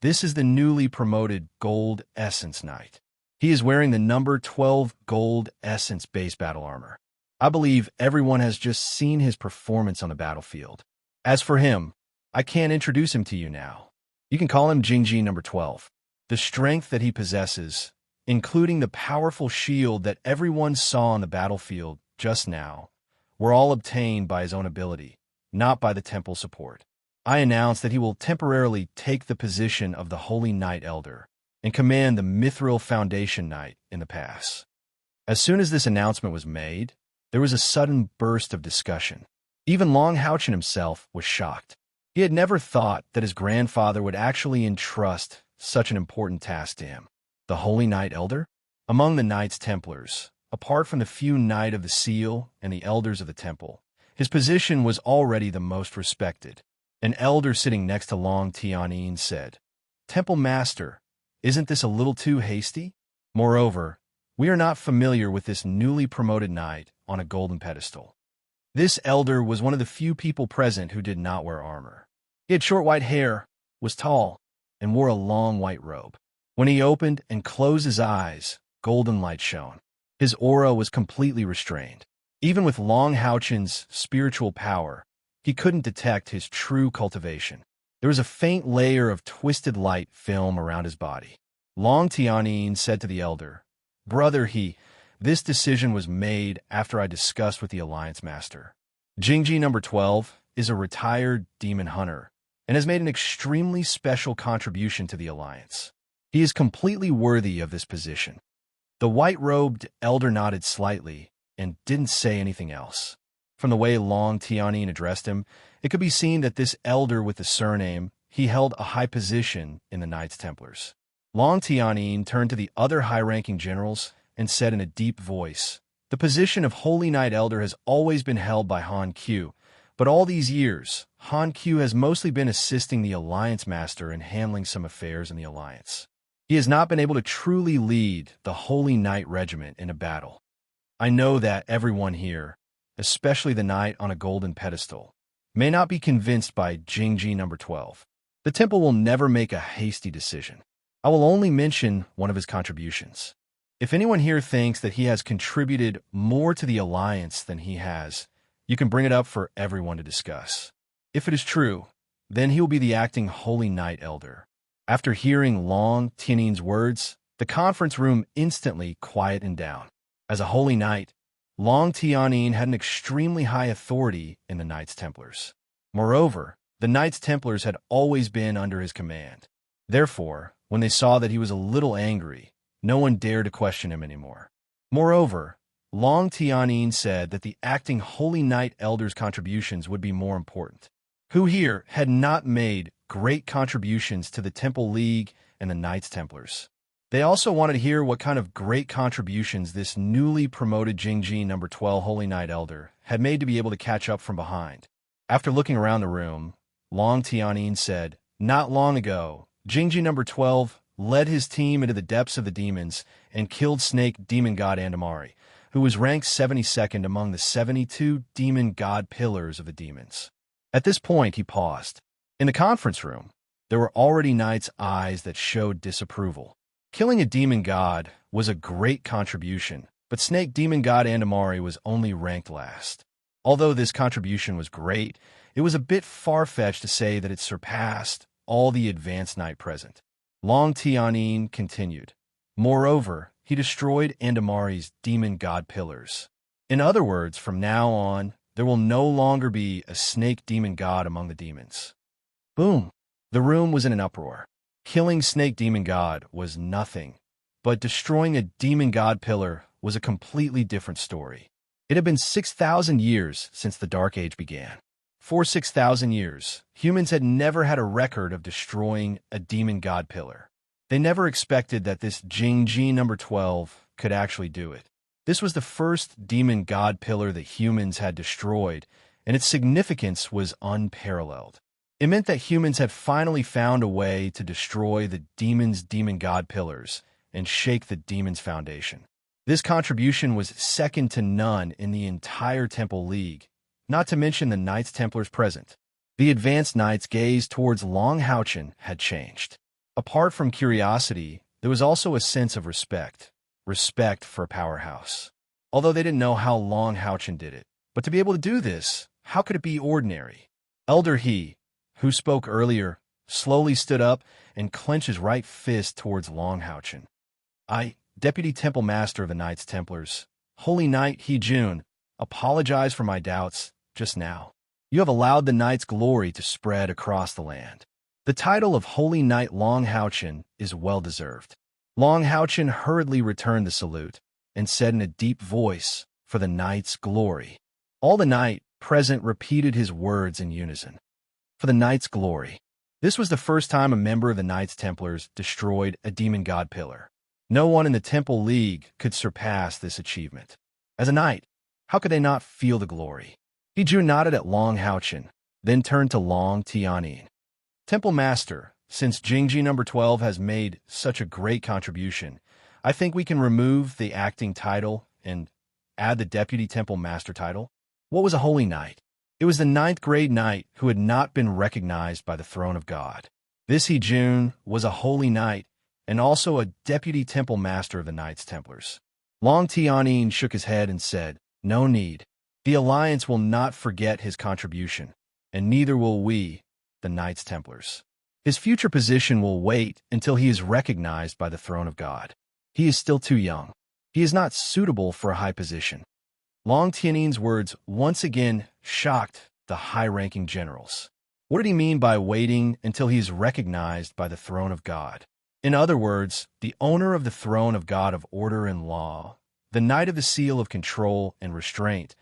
"This is the newly promoted Gold Essence Knight. He is wearing the number 12 Gold Essence base battle armor. I believe everyone has just seen his performance on the battlefield. As for him, I can't introduce him to you now. You can call him Jingji number 12. The strength that he possesses, including the powerful shield that everyone saw on the battlefield just now, were all obtained by his own ability, not by the temple support. I announce that he will temporarily take the position of the Holy Knight Elder and command the Mithril Foundation Knight in the pass." As soon as this announcement was made, there was a sudden burst of discussion. Even Long Haochen himself was shocked. He had never thought that his grandfather would actually entrust such an important task to him. The Holy Knight Elder? Among the Knights Templars, apart from the few Knight of the Seal and the Elders of the Temple, his position was already the most respected. An elder sitting next to Long Tianyin said, "Temple Master, isn't this a little too hasty? Moreover, we are not familiar with this newly promoted knight on a golden pedestal." This elder was one of the few people present who did not wear armor. He had short white hair, was tall, and wore a long white robe. When he opened and closed his eyes, golden light shone. His aura was completely restrained. Even with Long Haochen's spiritual power, he couldn't detect his true cultivation. There was a faint layer of twisted light film around his body. Long Tianyin said to the elder, "Brother, this decision was made after I discussed with the Alliance Master. Jingji number 12 is a retired demon hunter and has made an extremely special contribution to the Alliance. He is completely worthy of this position." The white-robed elder nodded slightly and didn't say anything else. From the way Long Tianyin addressed him, it could be seen that this elder with the surname, he held a high position in the Knights Templars. Long Tianyin turned to the other high-ranking generals and said in a deep voice, "The position of Holy Knight Elder has always been held by Han Q, but all these years, Han Q has mostly been assisting the Alliance Master in handling some affairs in the Alliance. He has not been able to truly lead the Holy Knight Regiment in a battle. I know that everyone here, especially the knight on a golden pedestal, may not be convinced by Jingji number 12. The temple will never make a hasty decision. I will only mention one of his contributions. If anyone here thinks that he has contributed more to the Alliance than he has, you can bring it up for everyone to discuss. If it is true, then he will be the acting Holy Knight Elder." After hearing Long Tianyin's words, the conference room instantly quieted down. As a Holy Knight, Long Tianyin had an extremely high authority in the Knights Templars. Moreover, the Knights Templars had always been under his command. Therefore, when they saw that he was a little angry, no one dared to question him anymore. Moreover, Long Tianyin said that the acting Holy Knight Elder's contributions would be more important. Who here had not made great contributions to the Temple League and the Knights Templars? They also wanted to hear what kind of great contributions this newly promoted Jingji number 12 Holy Knight Elder had made to be able to catch up from behind. After looking around the room, Long Tianyin said, "Not long ago, Jingji number 12 led his team into the depths of the demons and killed Snake Demon God Andamari, who was ranked 72nd among the 72 demon god pillars of the demons." At this point, he paused. In the conference room, there were already knights' eyes that showed disapproval. Killing a demon god was a great contribution, but snake demon god Andamari was only ranked last. Although this contribution was great, it was a bit far-fetched to say that it surpassed all the advanced knight present. Long Tianyin continued. Moreover, he destroyed Andamari's demon god pillars. In other words, from now on, there will no longer be a snake demon god among the demons. Boom! The room was in an uproar. Killing snake demon god was nothing, but destroying a demon god pillar was a completely different story. It had been 6,000 years since the Dark Age began. For 6,000 years, humans had never had a record of destroying a demon god pillar. They never expected that this Jingji number 12 could actually do it. This was the first demon god pillar that humans had destroyed, and its significance was unparalleled. It meant that humans had finally found a way to destroy the demon's demon god pillars and shake the demon's foundation. This contribution was second to none in the entire Temple League, not to mention the Knights Templars present. The advanced knights' gaze towards Long Houchen had changed. Apart from curiosity, there was also a sense of respect for a powerhouse. Although they didn't know how Long Houchen did it, but to be able to do this, how could it be ordinary? Elder He, who spoke earlier, slowly stood up and clenched his right fist towards Long Houchen. I, Deputy Temple Master of the Knights Templars, Holy Knight He Jun, apologize for my doubts just now. You have allowed the knight's glory to spread across the land. The title of Holy Knight Long Houchen is well-deserved. Long Houchen hurriedly returned the salute and said in a deep voice, for the knight's glory. All the knight present repeated his words in unison. For the knight's glory. This was the first time a member of the Knights Templars destroyed a demon god pillar. No one in the Temple League could surpass this achievement. As a knight, how could they not feel the glory? He Jun nodded at Long Houchen, then turned to Long Tianyin. Temple Master, since Jingji number 12 has made such a great contribution, I think we can remove the acting title and add the Deputy Temple Master title. What was a Holy Knight? It was the 9th grade knight who had not been recognized by the throne of God. This He Jun was a Holy Knight and also a Deputy Temple Master of the Knights Templars. Long Tianyin shook his head and said, no need. The Alliance will not forget his contribution, and neither will we, the Knights Templars. His future position will wait until he is recognized by the throne of God. He is still too young. He is not suitable for a high position. Long Tianyin's words once again shocked the high-ranking generals. What did he mean by waiting until he is recognized by the throne of God? In other words, the owner of the throne of God of order and law, the knight of the seal of control and restraint,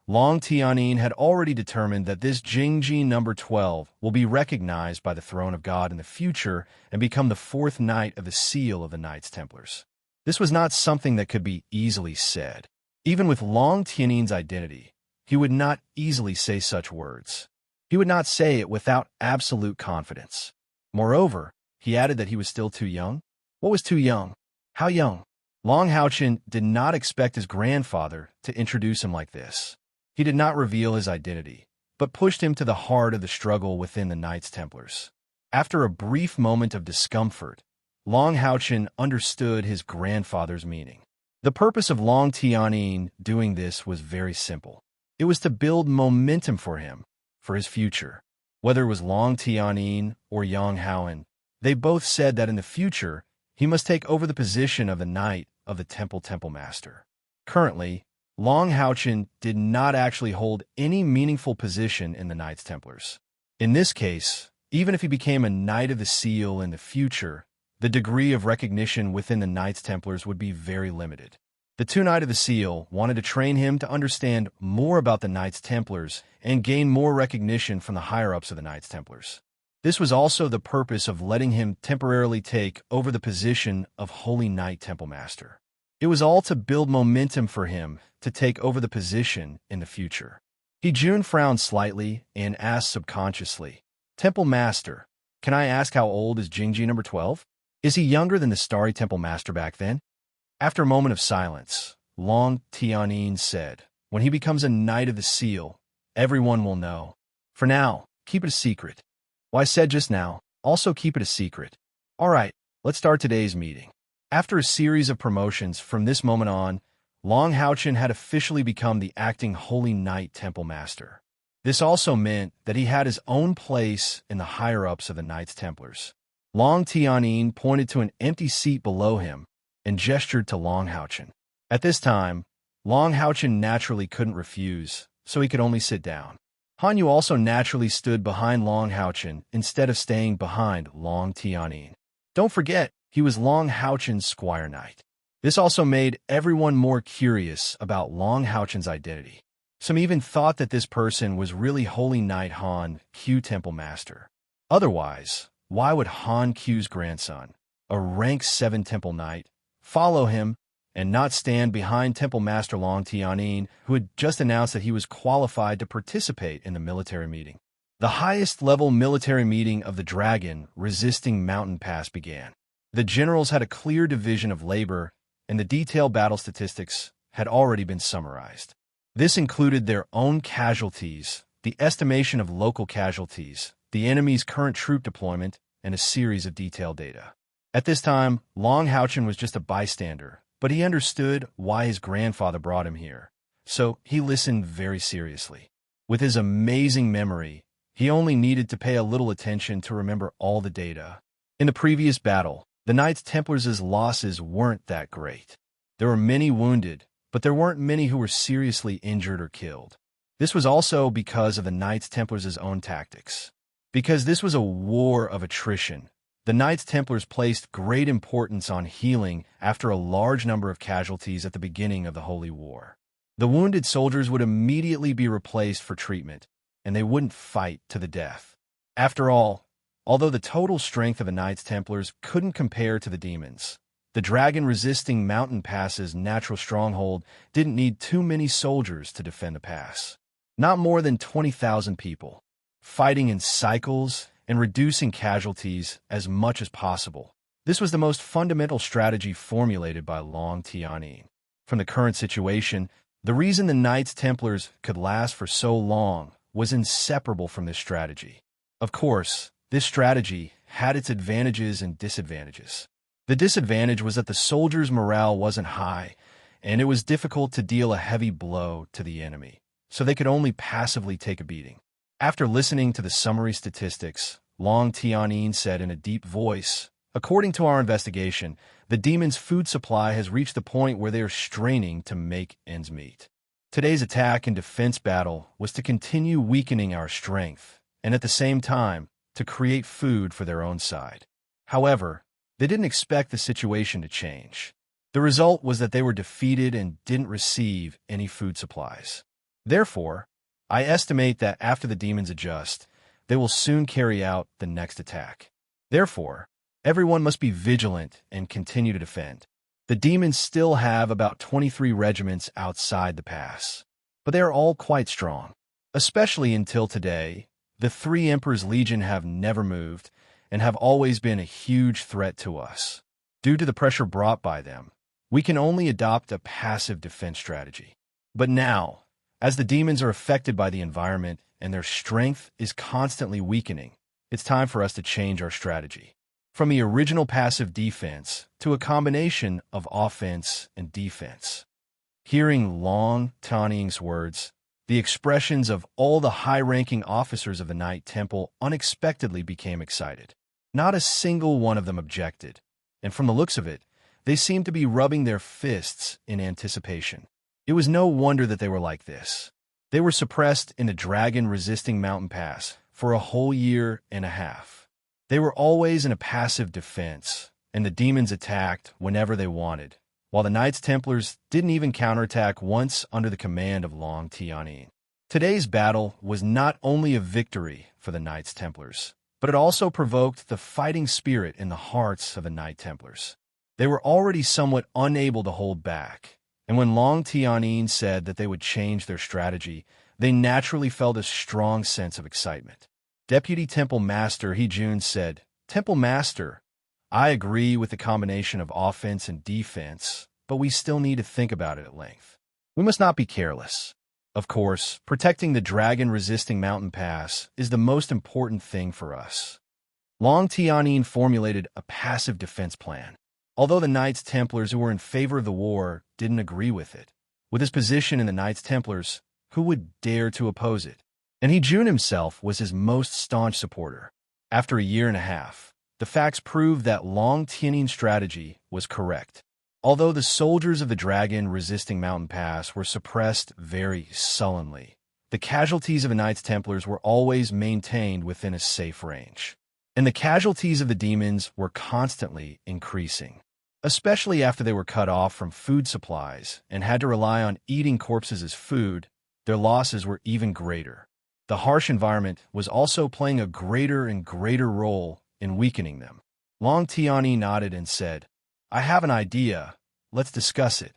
Long Tianyin had already determined that this Jingji number 12 will be recognized by the throne of God in the future and become the 4th knight of the seal of the Knights Templars. This was not something that could be easily said. Even with Long Tianyin's identity, he would not easily say such words. He would not say it without absolute confidence. Moreover, he added that he was still too young. What was too young? How young? Long Houchen did not expect his grandfather to introduce him like this. He did not reveal his identity, but pushed him to the heart of the struggle within the Knights Templars. After a brief moment of discomfort, Long Houchen understood his grandfather's meaning. The purpose of Long Tianyin doing this was very simple. It was to build momentum for him, for his future. Whether it was Long Tianyin or Yang Haoen, they both said that in the future, he must take over the position of the Knight of the Temple Master. Currently, Long Houchen did not actually hold any meaningful position in the Knights Templars. In this case, even if he became a Knight of the Seal in the future, the degree of recognition within the Knights Templars would be very limited. The 2 Knight of the Seal wanted to train him to understand more about the Knights Templars and gain more recognition from the higher-ups of the Knights Templars. This was also the purpose of letting him temporarily take over the position of Holy Knight Temple Master. It was all to build momentum for him to take over the position in the future. He Jun frowned slightly and asked subconsciously, Temple Master, can I ask how old is Jingji number 12? Is he younger than the Starry Temple Master back then? After a moment of silence, Long Tianyin said, when he becomes a Knight of the Seal, everyone will know. For now, keep it a secret. What I said just now, Also keep it a secret. Alright, let's start today's meeting. After a series of promotions from this moment on, Long Houchen had officially become the acting Holy Knight Temple Master. This also meant that he had his own place in the higher-ups of the Knights Templars. Long Tianyin pointed to an empty seat below him and gestured to Long Houchen. At this time, Long Houchen naturally couldn't refuse, so he could only sit down. Han Yu also naturally stood behind Long Houchen instead of staying behind Long Tianyin. Don't forget, he was Long Houchen's squire knight. This also made everyone more curious about Long Houchen's identity. Some even thought that this person was really Holy Knight Han Q Temple Master. Otherwise, why would Han Q's grandson, a rank 7 Temple Knight, follow him and not stand behind Temple Master Long Tianyin, who had just announced that he was qualified to participate in the military meeting? The highest-level military meeting of the Dragon Resisting Mountain Pass began. The generals had a clear division of labor, and the detailed battle statistics had already been summarized. This included their own casualties, the estimation of local casualties, the enemy's current troop deployment, and a series of detailed data. At this time, Long Houchen was just a bystander, but he understood why his grandfather brought him here, so he listened very seriously. With his amazing memory, he only needed to pay a little attention to remember all the data. In the previous battle, the Knights Templars' losses weren't that great. There were many wounded, but there weren't many who were seriously injured or killed. This was also because of the Knights Templars' own tactics. Because this was a war of attrition, the Knights Templars placed great importance on healing after a large number of casualties at the beginning of the Holy War. The wounded soldiers would immediately be replaced for treatment, and they wouldn't fight to the death. After all, although the total strength of the Knights Templars couldn't compare to the demons, the dragon-resisting mountain pass's natural stronghold didn't need too many soldiers to defend the pass. Not more than 20,000 people, fighting in cycles and reducing casualties as much as possible. This was the most fundamental strategy formulated by Long Tianyin. From the current situation, the reason the Knights Templars could last for so long was inseparable from this strategy. Of course, this strategy had its advantages and disadvantages. The disadvantage was that the soldiers' morale wasn't high, and it was difficult to deal a heavy blow to the enemy, so they could only passively take a beating. After listening to the summary statistics, Long Tianyin said in a deep voice, "According to our investigation, the demons' food supply has reached the point where they are straining to make ends meet. Today's attack and defense battle was to continue weakening our strength, and at the same time, to create food for their own side. However, they didn't expect the situation to change. The result was that they were defeated and didn't receive any food supplies. Therefore, I estimate that after the demons adjust, they will soon carry out the next attack. Therefore, everyone must be vigilant and continue to defend. The demons still have about 23 regiments outside the pass, but they are all quite strong. Especially until today, the 3 Emperor's Legion have never moved and have always been a huge threat to us. Due to the pressure brought by them, we can only adopt a passive defense strategy. But now, as the demons are affected by the environment and their strength is constantly weakening, it's time for us to change our strategy. From the original passive defense to a combination of offense and defense." Hearing Long Tianyin's words, the expressions of all the high-ranking officers of the Knight Temple unexpectedly became excited. Not a single one of them objected, and from the looks of it, they seemed to be rubbing their fists in anticipation. It was no wonder that they were like this. They were suppressed in the dragon-resisting mountain pass for a whole year and a half. They were always in a passive defense, and the demons attacked whenever they wanted, while the Knights Templars didn't even counterattack once under the command of Long Tianyin. Today's battle was not only a victory for the Knights Templars, but it also provoked the fighting spirit in the hearts of the Knight Templars. They were already somewhat unable to hold back, and when Long Tianyin said that they would change their strategy, they naturally felt a strong sense of excitement. Deputy Temple Master He Jun said, "Temple Master, I agree with the combination of offense and defense, but we still need to think about it at length. We must not be careless. Of course, protecting the dragon-resisting mountain pass is the most important thing for us." Long Tianyin formulated a passive defense plan. Although the Knights Templars who were in favor of the war didn't agree with it, with his position in the Knights Templars, who would dare to oppose it? And he Jun himself was his most staunch supporter. After a year and a half, the facts proved that Long Tianyin's strategy was correct. Although the soldiers of the dragon resisting Mountain Pass were suppressed very sullenly, the casualties of the Knights Templars were always maintained within a safe range. And the casualties of the demons were constantly increasing. Especially after they were cut off from food supplies and had to rely on eating corpses as food, their losses were even greater. The harsh environment was also playing a greater and greater role in weakening them. Long Tianyi nodded and said, "I have an idea. Let's discuss it.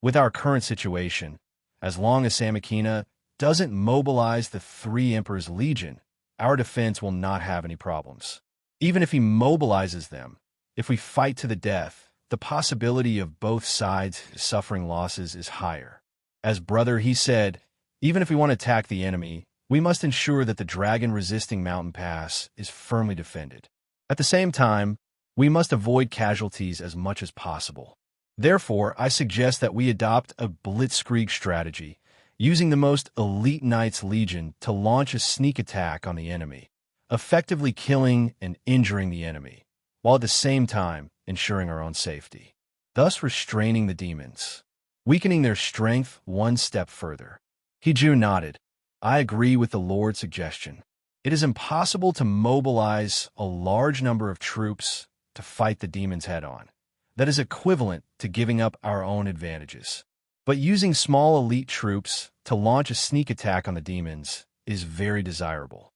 With our current situation, as long as Samakina doesn't mobilize the three Emperor's Legion, our defense will not have any problems. Even if he mobilizes them, if we fight to the death, the possibility of both sides suffering losses is higher. As brother, he said, even if we want to attack the enemy, we must ensure that the dragon-resisting mountain pass is firmly defended. At the same time, we must avoid casualties as much as possible. Therefore, I suggest that we adopt a blitzkrieg strategy, using the most elite Knights Legion to launch a sneak attack on the enemy, effectively killing and injuring the enemy, while at the same time ensuring our own safety, thus restraining the demons, weakening their strength one step further." Hiju nodded. "I agree with the Lord's suggestion. It is impossible to mobilize a large number of troops to fight the demons head-on. That is equivalent to giving up our own advantages. But using small elite troops to launch a sneak attack on the demons is very desirable."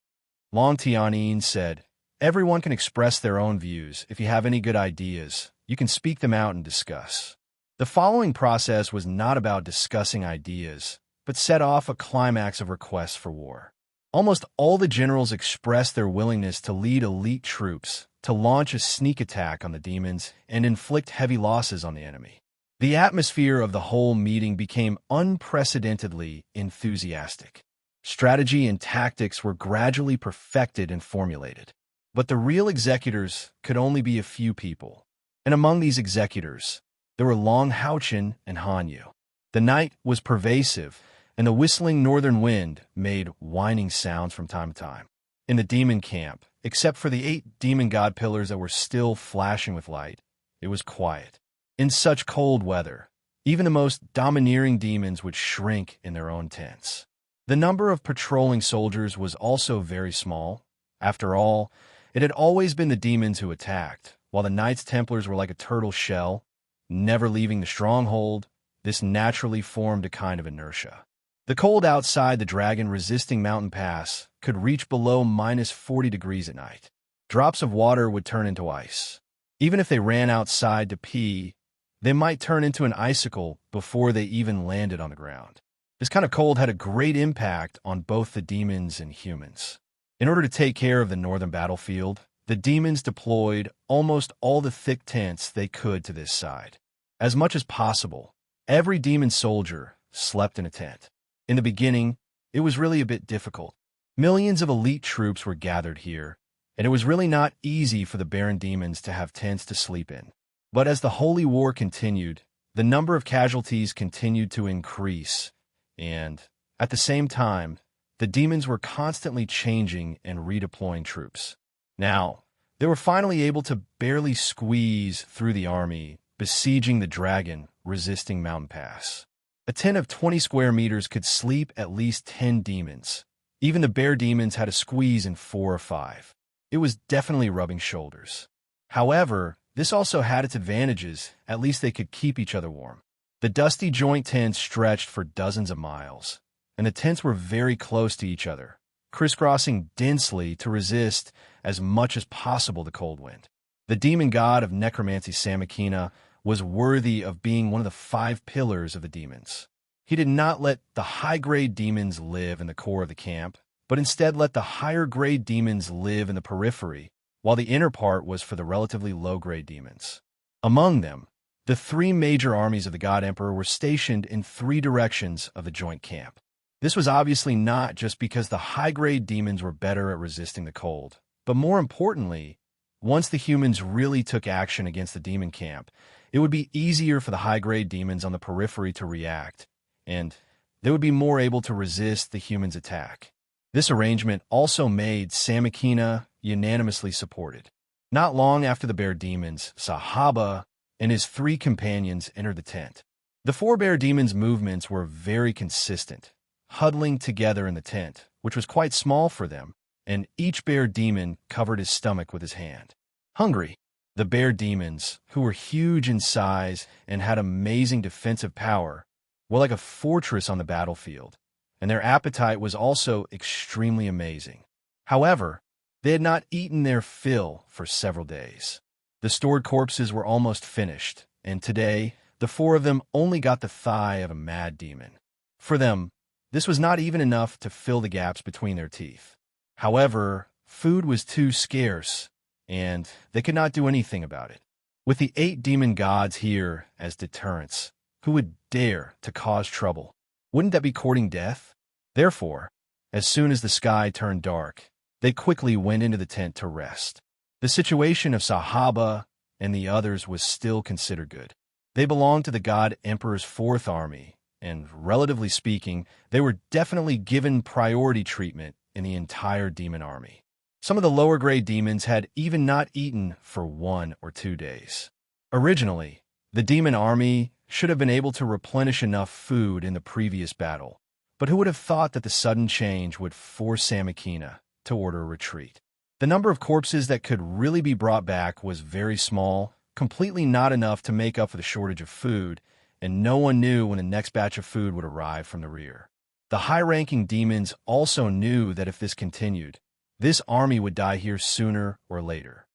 Long Tianyin said, "Everyone can express their own views. If you have any good ideas, you can speak them out and discuss." The following process was not about discussing ideas, but set off a climax of requests for war. Almost all the generals expressed their willingness to lead elite troops to launch a sneak attack on the demons and inflict heavy losses on the enemy. The atmosphere of the whole meeting became unprecedentedly enthusiastic. Strategy and tactics were gradually perfected and formulated. But the real executors could only be a few people. And among these executors, there were Long Haochen and Hanyu. The night was pervasive, and the whistling northern wind made whining sounds from time to time. In the demon camp, except for the 8 demon god pillars that were still flashing with light, it was quiet. In such cold weather, even the most domineering demons would shrink in their own tents. The number of patrolling soldiers was also very small. After all, it had always been the demons who attacked, while the Knights Templars were like a turtle shell, never leaving the stronghold. This naturally formed a kind of inertia. The cold outside the dragon-resisting mountain pass could reach below -40 degrees at night. Drops of water would turn into ice. Even if they ran outside to pee, they might turn into an icicle before they even landed on the ground. This kind of cold had a great impact on both the demons and humans. In order to take care of the northern battlefield, the demons deployed almost all the thick tents they could to this side. As much as possible, every demon soldier slept in a tent. In the beginning, it was really a bit difficult. Millions of elite troops were gathered here, and it was really not easy for the barren demons to have tents to sleep in. But as the Holy War continued, the number of casualties continued to increase, and, at the same time, the demons were constantly changing and redeploying troops. Now, they were finally able to barely squeeze through the army, besieging the dragon-resisting mountain pass. A tent of 20 square meters could sleep at least 10 demons. Even the bear demons had a squeeze in 4 or 5. It was definitely rubbing shoulders. However, this also had its advantages. At least they could keep each other warm. The dusty joint tents stretched for dozens of miles, and the tents were very close to each other, crisscrossing densely to resist as much as possible the cold wind. The demon god of necromancy Samakina was worthy of being one of the 5 pillars of the demons. He did not let the high-grade demons live in the core of the camp, but instead let the higher-grade demons live in the periphery, while the inner part was for the relatively low-grade demons. Among them, the 3 major armies of the God Emperor were stationed in 3 directions of the joint camp. This was obviously not just because the high-grade demons were better at resisting the cold, but more importantly, once the humans really took action against the demon camp, it would be easier for the high-grade demons on the periphery to react, and they would be more able to resist the humans' attack. This arrangement also made Samakina unanimously supported. Not long after the bear demons, Sahaba and his 3 companions entered the tent. The 4 bear demons' movements were very consistent, huddling together in the tent, which was quite small for them, and each bear demon covered his stomach with his hand. Hungry, the bear demons, who were huge in size and had amazing defensive power, were like a fortress on the battlefield, and their appetite was also extremely amazing. However, they had not eaten their fill for several days. The stored corpses were almost finished, and today, the 4 of them only got the thigh of a mad demon. For them, this was not even enough to fill the gaps between their teeth. However, food was too scarce, and they could not do anything about it. With the 8 demon gods here as deterrents, who would dare to cause trouble? Wouldn't that be courting death? Therefore, as soon as the sky turned dark, they quickly went into the tent to rest. The situation of Sahaba and the others was still considered good. They belonged to the God Emperor's 4th army, and relatively speaking, they were definitely given priority treatment in the entire demon army. Some of the lower-grade demons had even not eaten for 1 or 2 days. Originally, the demon army should have been able to replenish enough food in the previous battle, but who would have thought that the sudden change would force Samakina to order a retreat? The number of corpses that could really be brought back was very small, completely not enough to make up for the shortage of food, and no one knew when the next batch of food would arrive from the rear. The high-ranking demons also knew that if this continued, this army would die here sooner or later.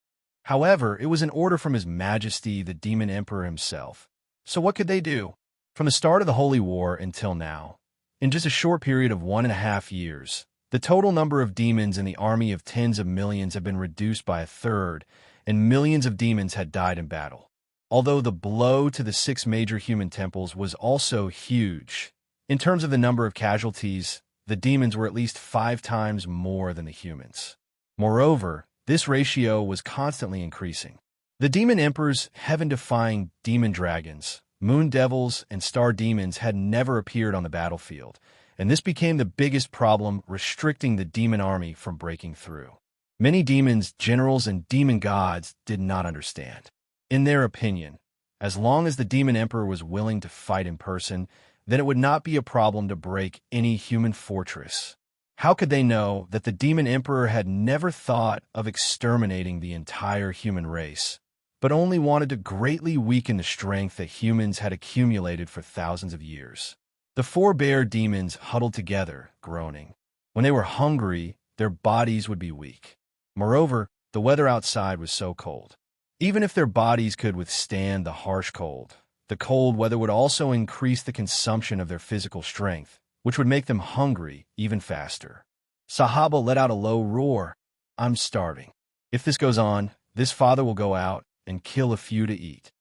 However, it was an order from His Majesty, the Demon Emperor himself. So what could they do? From the start of the Holy War until now, in just a short period of 1.5 years, the total number of demons in the army of tens of millions had been reduced by 1/3, and millions of demons had died in battle. Although the blow to the 6 major human temples was also huge, in terms of the number of casualties, the demons were at least 5 times more than the humans. Moreover, this ratio was constantly increasing. The demon emperors, heaven-defying demon dragons, moon devils, and star demons had never appeared on the battlefield, and this became the biggest problem, restricting the demon army from breaking through. Many demons, generals, and demon gods did not understand. In their opinion, as long as the demon emperor was willing to fight in person, then it would not be a problem to break any human fortress. How could they know that the demon emperor had never thought of exterminating the entire human race, but only wanted to greatly weaken the strength that humans had accumulated for thousands of years? The 4 bear demons huddled together, groaning. When they were hungry, their bodies would be weak. Moreover, the weather outside was so cold. Even if their bodies could withstand the harsh cold, the cold weather would also increase the consumption of their physical strength, which would make them hungry even faster. Sahaba let out a low roar. "I'm starving. If this goes on, this father will go out and kill a few to eat."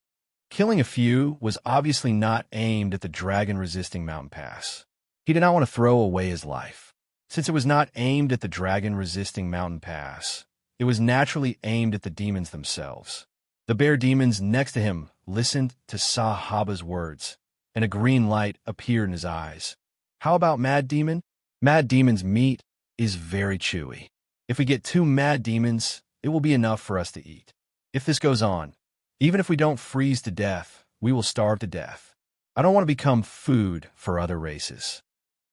Killing a few was obviously not aimed at the dragon-resisting mountain pass. He did not want to throw away his life. Since it was not aimed at the dragon-resisting mountain pass, it was naturally aimed at the demons themselves. The bear demons next to him listened to Sahaba's words, and a green light appeared in his eyes. "How about Mad Demon? Mad Demon's meat is very chewy. If we get 2 Mad Demons, it will be enough for us to eat. If this goes on, even if we don't freeze to death, we will starve to death. I don't want to become food for other races."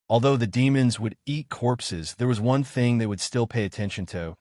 Although the demons would eat corpses, there was one thing they would still pay attention to.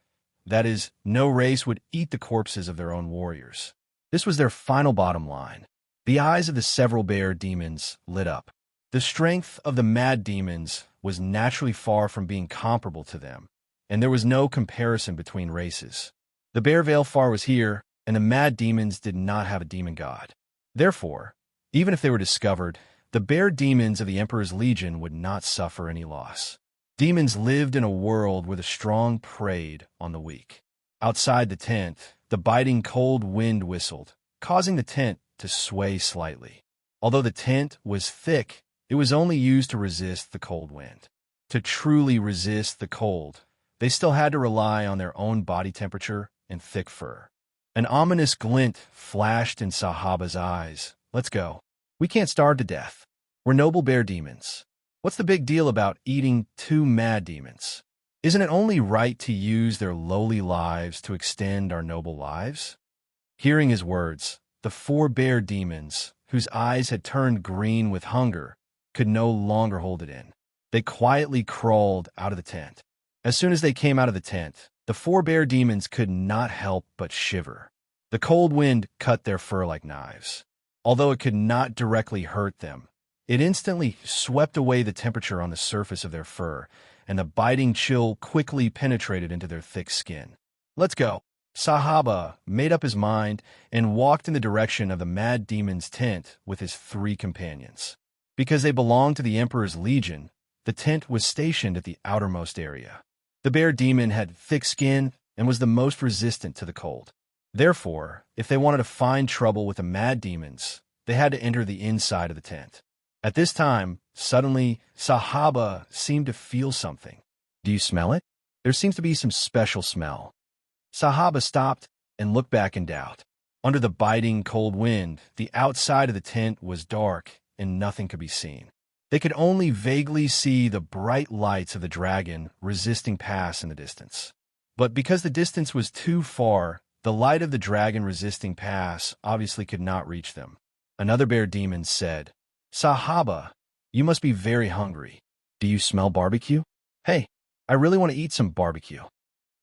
That is, no race would eat the corpses of their own warriors. This was their final bottom line. The eyes of the several bear demons lit up. The strength of the mad demons was naturally far from being comparable to them, and there was no comparison between races. The bear Veilfar was here, and the mad demons did not have a demon god. Therefore, even if they were discovered, the bear demons of the Emperor's Legion would not suffer any loss. Demons lived in a world where the strong preyed on the weak. Outside the tent, the biting cold wind whistled, causing the tent to sway slightly. Although the tent was thick, it was only used to resist the cold wind. To truly resist the cold, they still had to rely on their own body temperature and thick fur. An ominous glint flashed in Sahaba's eyes. Let's go. We can't starve to death. We're noble bear demons. What's the big deal about eating two mad demons? Isn't it only right to use their lowly lives to extend our noble lives? Hearing his words, the 4 bear demons, whose eyes had turned green with hunger, could no longer hold it in. They quietly crawled out of the tent. As soon as they came out of the tent, the 4 bear demons could not help but shiver. The cold wind cut their fur like knives. Although it could not directly hurt them, it instantly swept away the temperature on the surface of their fur, and the biting chill quickly penetrated into their thick skin. Let's go. Sahaba made up his mind and walked in the direction of the mad demon's tent with his 3 companions. Because they belonged to the Emperor's Legion, the tent was stationed at the outermost area. The bear demon had thick skin and was the most resistant to the cold. Therefore, if they wanted to find trouble with the mad demons, they had to enter the inside of the tent. At this time, suddenly, Sahaba seemed to feel something. Do you smell it? There seems to be some special smell. Sahaba stopped and looked back in doubt. Under the biting cold wind, the outside of the tent was dark and nothing could be seen. They could only vaguely see the bright lights of the dragon resisting pass in the distance. But because the distance was too far, the light of the dragon resisting pass obviously could not reach them. Another bear demon said, Sahaba, you must be very hungry. Do you smell barbecue? Hey, I really want to eat some barbecue.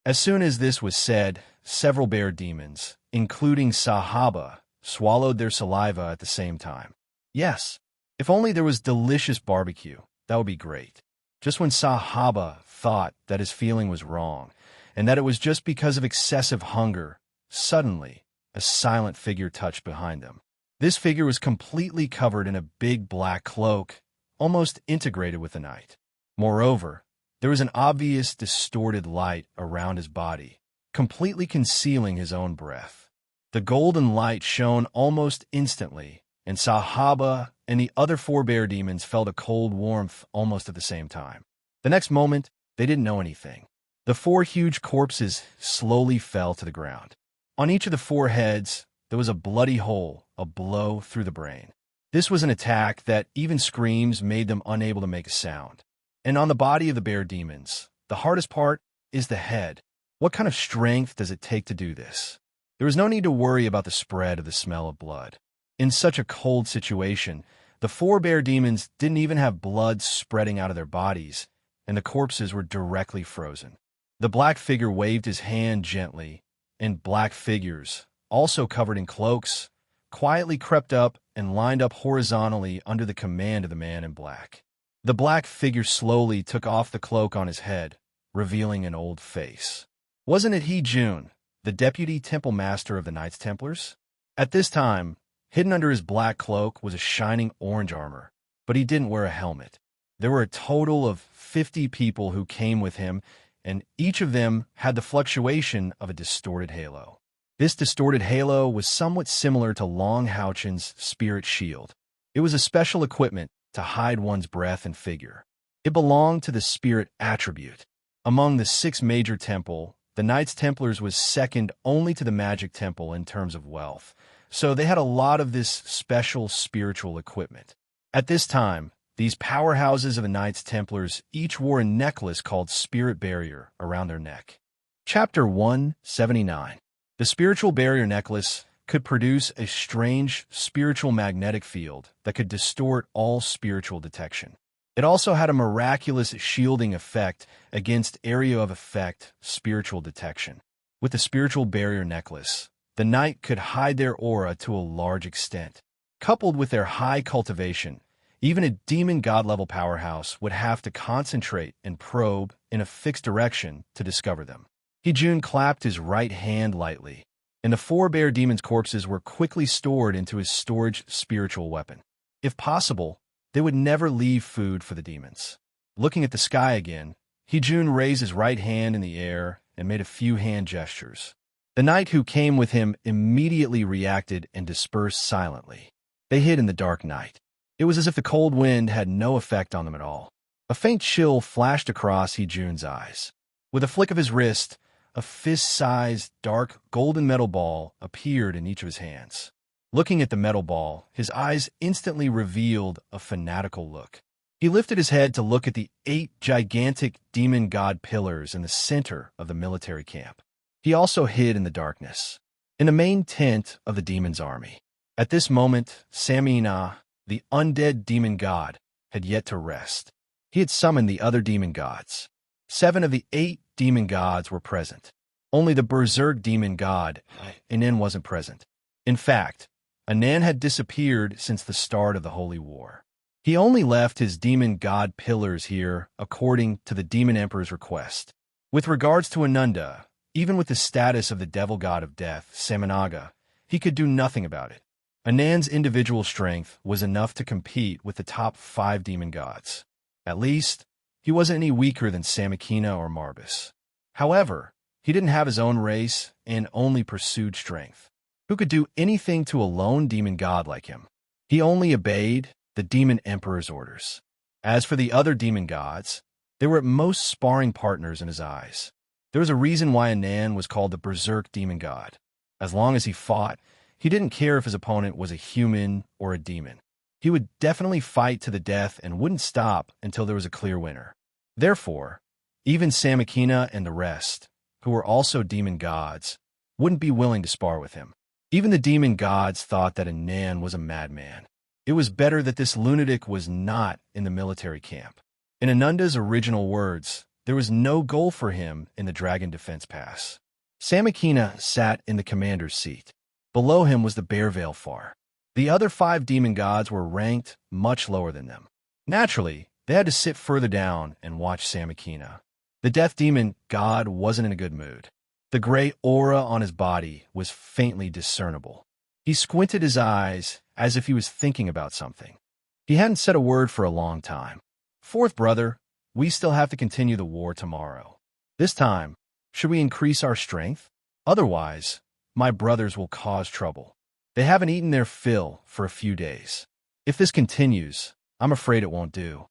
As soon as this was said, several bear demons, including Sahaba, swallowed their saliva at the same time. Yes, if only there was delicious barbecue, that would be great. Just when Sahaba thought that his feeling was wrong, and that it was just because of excessive hunger, suddenly, a silent figure touched behind them. This figure was completely covered in a big black cloak, almost integrated with the night. Moreover, there was an obvious distorted light around his body, completely concealing his own breath. The golden light shone almost instantly, and Sahaba and the other 4 bear demons felt a cold warmth almost at the same time. The next moment, they didn't know anything. The 4 huge corpses slowly fell to the ground. On each of the 4 heads, there was a bloody hole, a blow through the brain. This was an attack that even screams made them unable to make a sound. And on the body of the bear demons, the hardest part is the head. What kind of strength does it take to do this? There was no need to worry about the spread of the smell of blood. In such a cold situation, the 4 bear demons didn't even have blood spreading out of their bodies, and the corpses were directly frozen. The black figure waved his hand gently, and black figures, also covered in cloaks, quietly crept up and lined up horizontally under the command of the man in black. The black figure slowly took off the cloak on his head, revealing an old face. Wasn't it he, June, the deputy temple master of the Knights Templars? At this time, hidden under his black cloak was a shining orange armor, but he didn't wear a helmet. There were a total of 50 people who came with him, and each of them had the fluctuation of a distorted halo. This distorted halo was somewhat similar to Long Houchen's spirit shield. It was a special equipment to hide one's breath and figure. It belonged to the spirit attribute. Among the 6 major temple, the Knights Templars was second only to the Magic Temple in terms of wealth, so they had a lot of this special spiritual equipment. At this time, these powerhouses of the Knights Templars each wore a necklace called Spirit Barrier around their neck. Chapter 179. The spiritual barrier necklace could produce a strange spiritual magnetic field that could distort all spiritual detection. It also had a miraculous shielding effect against area of effect spiritual detection. With the spiritual barrier necklace, the knight could hide their aura to a large extent. Coupled with their high cultivation, even a demon god-level powerhouse would have to concentrate and probe in a fixed direction to discover them. Hijun clapped his right hand lightly, and the 4 bear demons' corpses were quickly stored into his storage spiritual weapon. If possible, they would never leave food for the demons. Looking at the sky again, Hijun raised his right hand in the air and made a few hand gestures. The knight who came with him immediately reacted and dispersed silently. They hid in the dark night. It was as if the cold wind had no effect on them at all. A faint chill flashed across Hijun's eyes. With a flick of his wrist, a fist-sized, dark, golden metal ball appeared in each of his hands. Looking at the metal ball, his eyes instantly revealed a fanatical look. He lifted his head to look at the 8 gigantic demon god pillars in the center of the military camp. He also hid in the darkness, in the main tent of the demon's army. At this moment, Samina, the undead demon god, had yet to rest. He had summoned the other demon gods. 7 of the 8 demon gods were present. Only the berserk demon god, Anan, wasn't present. In fact, Anan had disappeared since the start of the Holy War. He only left his demon god pillars here according to the demon emperor's request. With regards to Ananda, even with the status of the devil god of death, Samanaga, he could do nothing about it. Anan's individual strength was enough to compete with the top 5 demon gods. At least, he wasn't any weaker than Samakina or Marbus. However, he didn't have his own race and only pursued strength. Who could do anything to a lone demon god like him? He only obeyed the demon emperor's orders. As for the other demon gods, they were at most sparring partners in his eyes. There was a reason why Anan was called the berserk demon god. As long as he fought, he didn't care if his opponent was a human or a demon. He would definitely fight to the death and wouldn't stop until there was a clear winner. Therefore, even Samakina and the rest, who were also demon gods, wouldn't be willing to spar with him. Even the demon gods thought that Anan was a madman. It was better that this lunatic was not in the military camp. In Ananda's original words, there was no goal for him in the Dragon Defense Pass. Samakina sat in the commander's seat. Below him was the Bear Veilfar. The other 5 demon gods were ranked much lower than them. Naturally, they had to sit further down and watch Samakina. The death demon god wasn't in a good mood. The gray aura on his body was faintly discernible. He squinted his eyes as if he was thinking about something. He hadn't said a word for a long time. "Fourth brother, we still have to continue the war tomorrow. This time, should we increase our strength? Otherwise, my brothers will cause trouble. They haven't eaten their fill for a few days. If this continues, I'm afraid it won't do."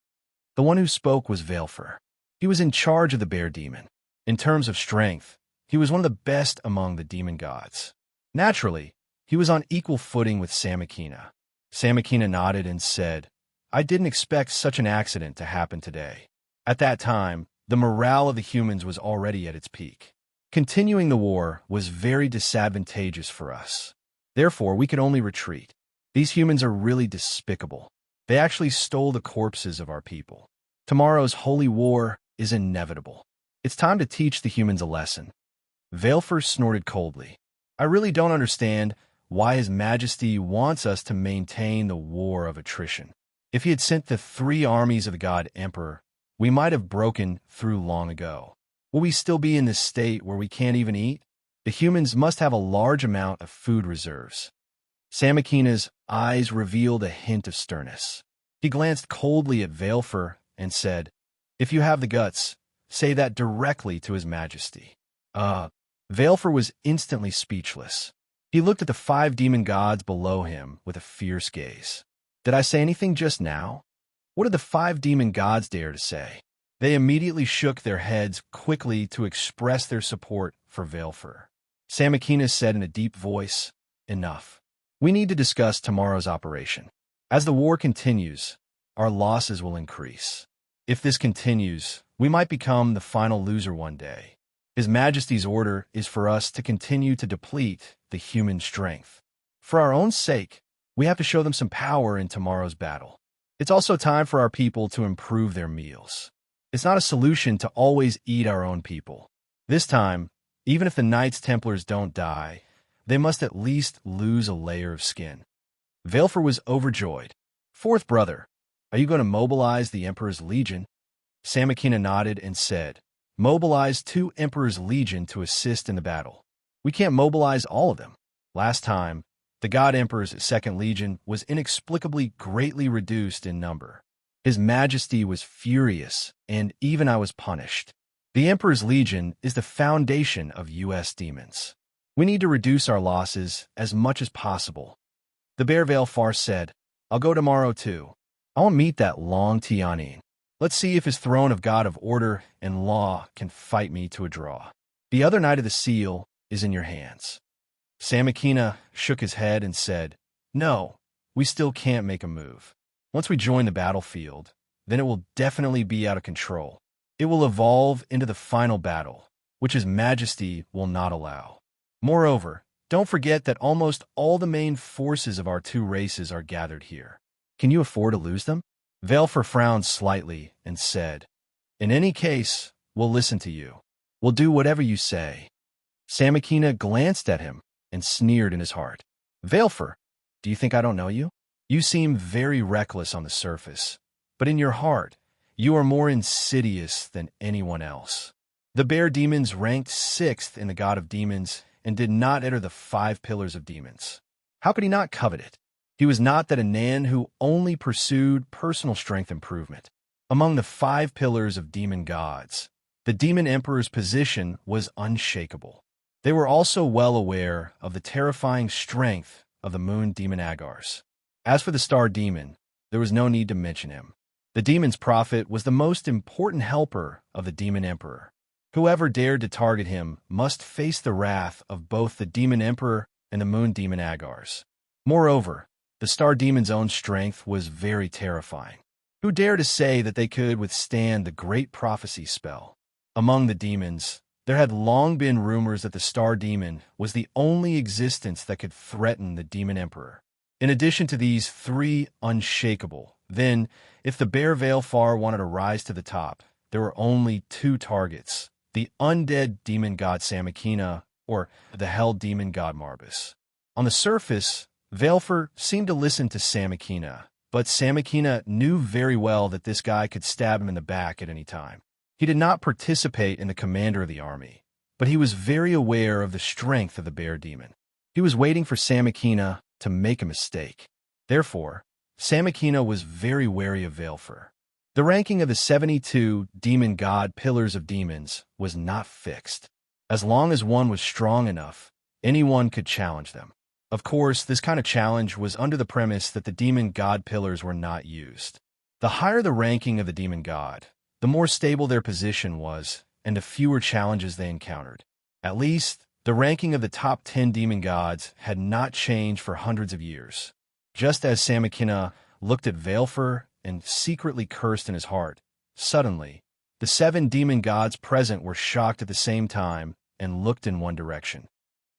The one who spoke was Veilfar. He was in charge of the bear demon. In terms of strength, he was one of the best among the demon gods. Naturally, he was on equal footing with Samakina. Samakina nodded and said, "I didn't expect such an accident to happen today." At that time, the morale of the humans was already at its peak. Continuing the war was very disadvantageous for us. Therefore, we could only retreat. These humans are really despicable. They actually stole the corpses of our people. Tomorrow's holy war is inevitable. It's time to teach the humans a lesson. Veilfar snorted coldly. "I really don't understand why His Majesty wants us to maintain the war of attrition. If he had sent the 3 armies of the God Emperor, we might have broken through long ago. Will we still be in this state where we can't even eat? The humans must have a large amount of food reserves." Samakina's eyes revealed a hint of sternness. He glanced coldly at Veilfar and said, "If you have the guts, say that directly to His Majesty." Veilfar was instantly speechless. He looked at the 5 demon gods below him with a fierce gaze. "Did I say anything just now? What did the 5 demon gods dare to say?" They immediately shook their heads quickly to express their support for Veilfar. Samakina said in a deep voice, "Enough. We need to discuss tomorrow's operation. As the war continues, our losses will increase. If this continues, we might become the final loser one day. His Majesty's order is for us to continue to deplete the human strength. For our own sake, we have to show them some power in tomorrow's battle. It's also time for our people to improve their meals. It's not a solution to always eat our own people. This time, even if the Knights Templars don't die, they must at least lose a layer of skin." Veilfar was overjoyed. "Fourth brother, are you going to mobilize the Emperor's Legion?" Samakina nodded and said, "Mobilize 2 Emperor's Legion to assist in the battle. We can't mobilize all of them. Last time, the God Emperor's 2nd Legion was inexplicably greatly reduced in number. His Majesty was furious, and even I was punished. The Emperor's Legion is the foundation of U.S. demons. We need to reduce our losses as much as possible." The Bear Veilfar said, "I'll go tomorrow too. I want to meet that Long Tianin. Let's see if his throne of God of order and law can fight me to a draw." The other Knight of the Seal is in your hands." Samakina shook his head and said, "No, we still can't make a move. Once we join the battlefield, then it will definitely be out of control. It will evolve into the final battle, which His Majesty will not allow. Moreover, don't forget that almost all the main forces of our two races are gathered here. Can you afford to lose them?" Velfor frowned slightly and said, "In any case, we'll listen to you. We'll do whatever you say." Samakina glanced at him and sneered in his heart. "Velfor, do you think I don't know you? You seem very reckless on the surface, but in your heart, you are more insidious than anyone else." The bear demons ranked 6th in the God of Demons and did not enter the 5 pillars of demons. How could he not covet it? He was not that a Nan who only pursued personal strength improvement. Among the 5 pillars of demon gods, the demon emperor's position was unshakable. They were also well aware of the terrifying strength of the moon demon Agars. As for the star demon, there was no need to mention him. The demon's prophet was the most important helper of the demon emperor. Whoever dared to target him must face the wrath of both the demon emperor and the moon demon Agars. Moreover, the star demon's own strength was very terrifying. Who dared to say that they could withstand the great prophecy spell? Among the demons, there had long been rumors that the star demon was the only existence that could threaten the demon emperor. In addition to these 3 unshakable, then, if the bear Velfor wanted to rise to the top, there were only 2 targets: the undead demon god Samakina or the hell demon god Marbus. On the surface, Velfor seemed to listen to Samakina, but Samakina knew very well that this guy could stab him in the back at any time. He did not participate in the commander of the army, but he was very aware of the strength of the bear demon. He was waiting for Samakina to make a mistake. Therefore, Samakina was very wary of Velfor. The ranking of the 72 demon god pillars of demons was not fixed. As long as one was strong enough, anyone could challenge them. Of course, this kind of challenge was under the premise that the demon god pillars were not used. The higher the ranking of the demon god, the more stable their position was, and the fewer challenges they encountered. At least, the ranking of the top 10 demon gods had not changed for hundreds of years. Just as Samakina looked at Velfor and secretly cursed in his heart, suddenly, the 7 demon gods present were shocked at the same time and looked in one direction.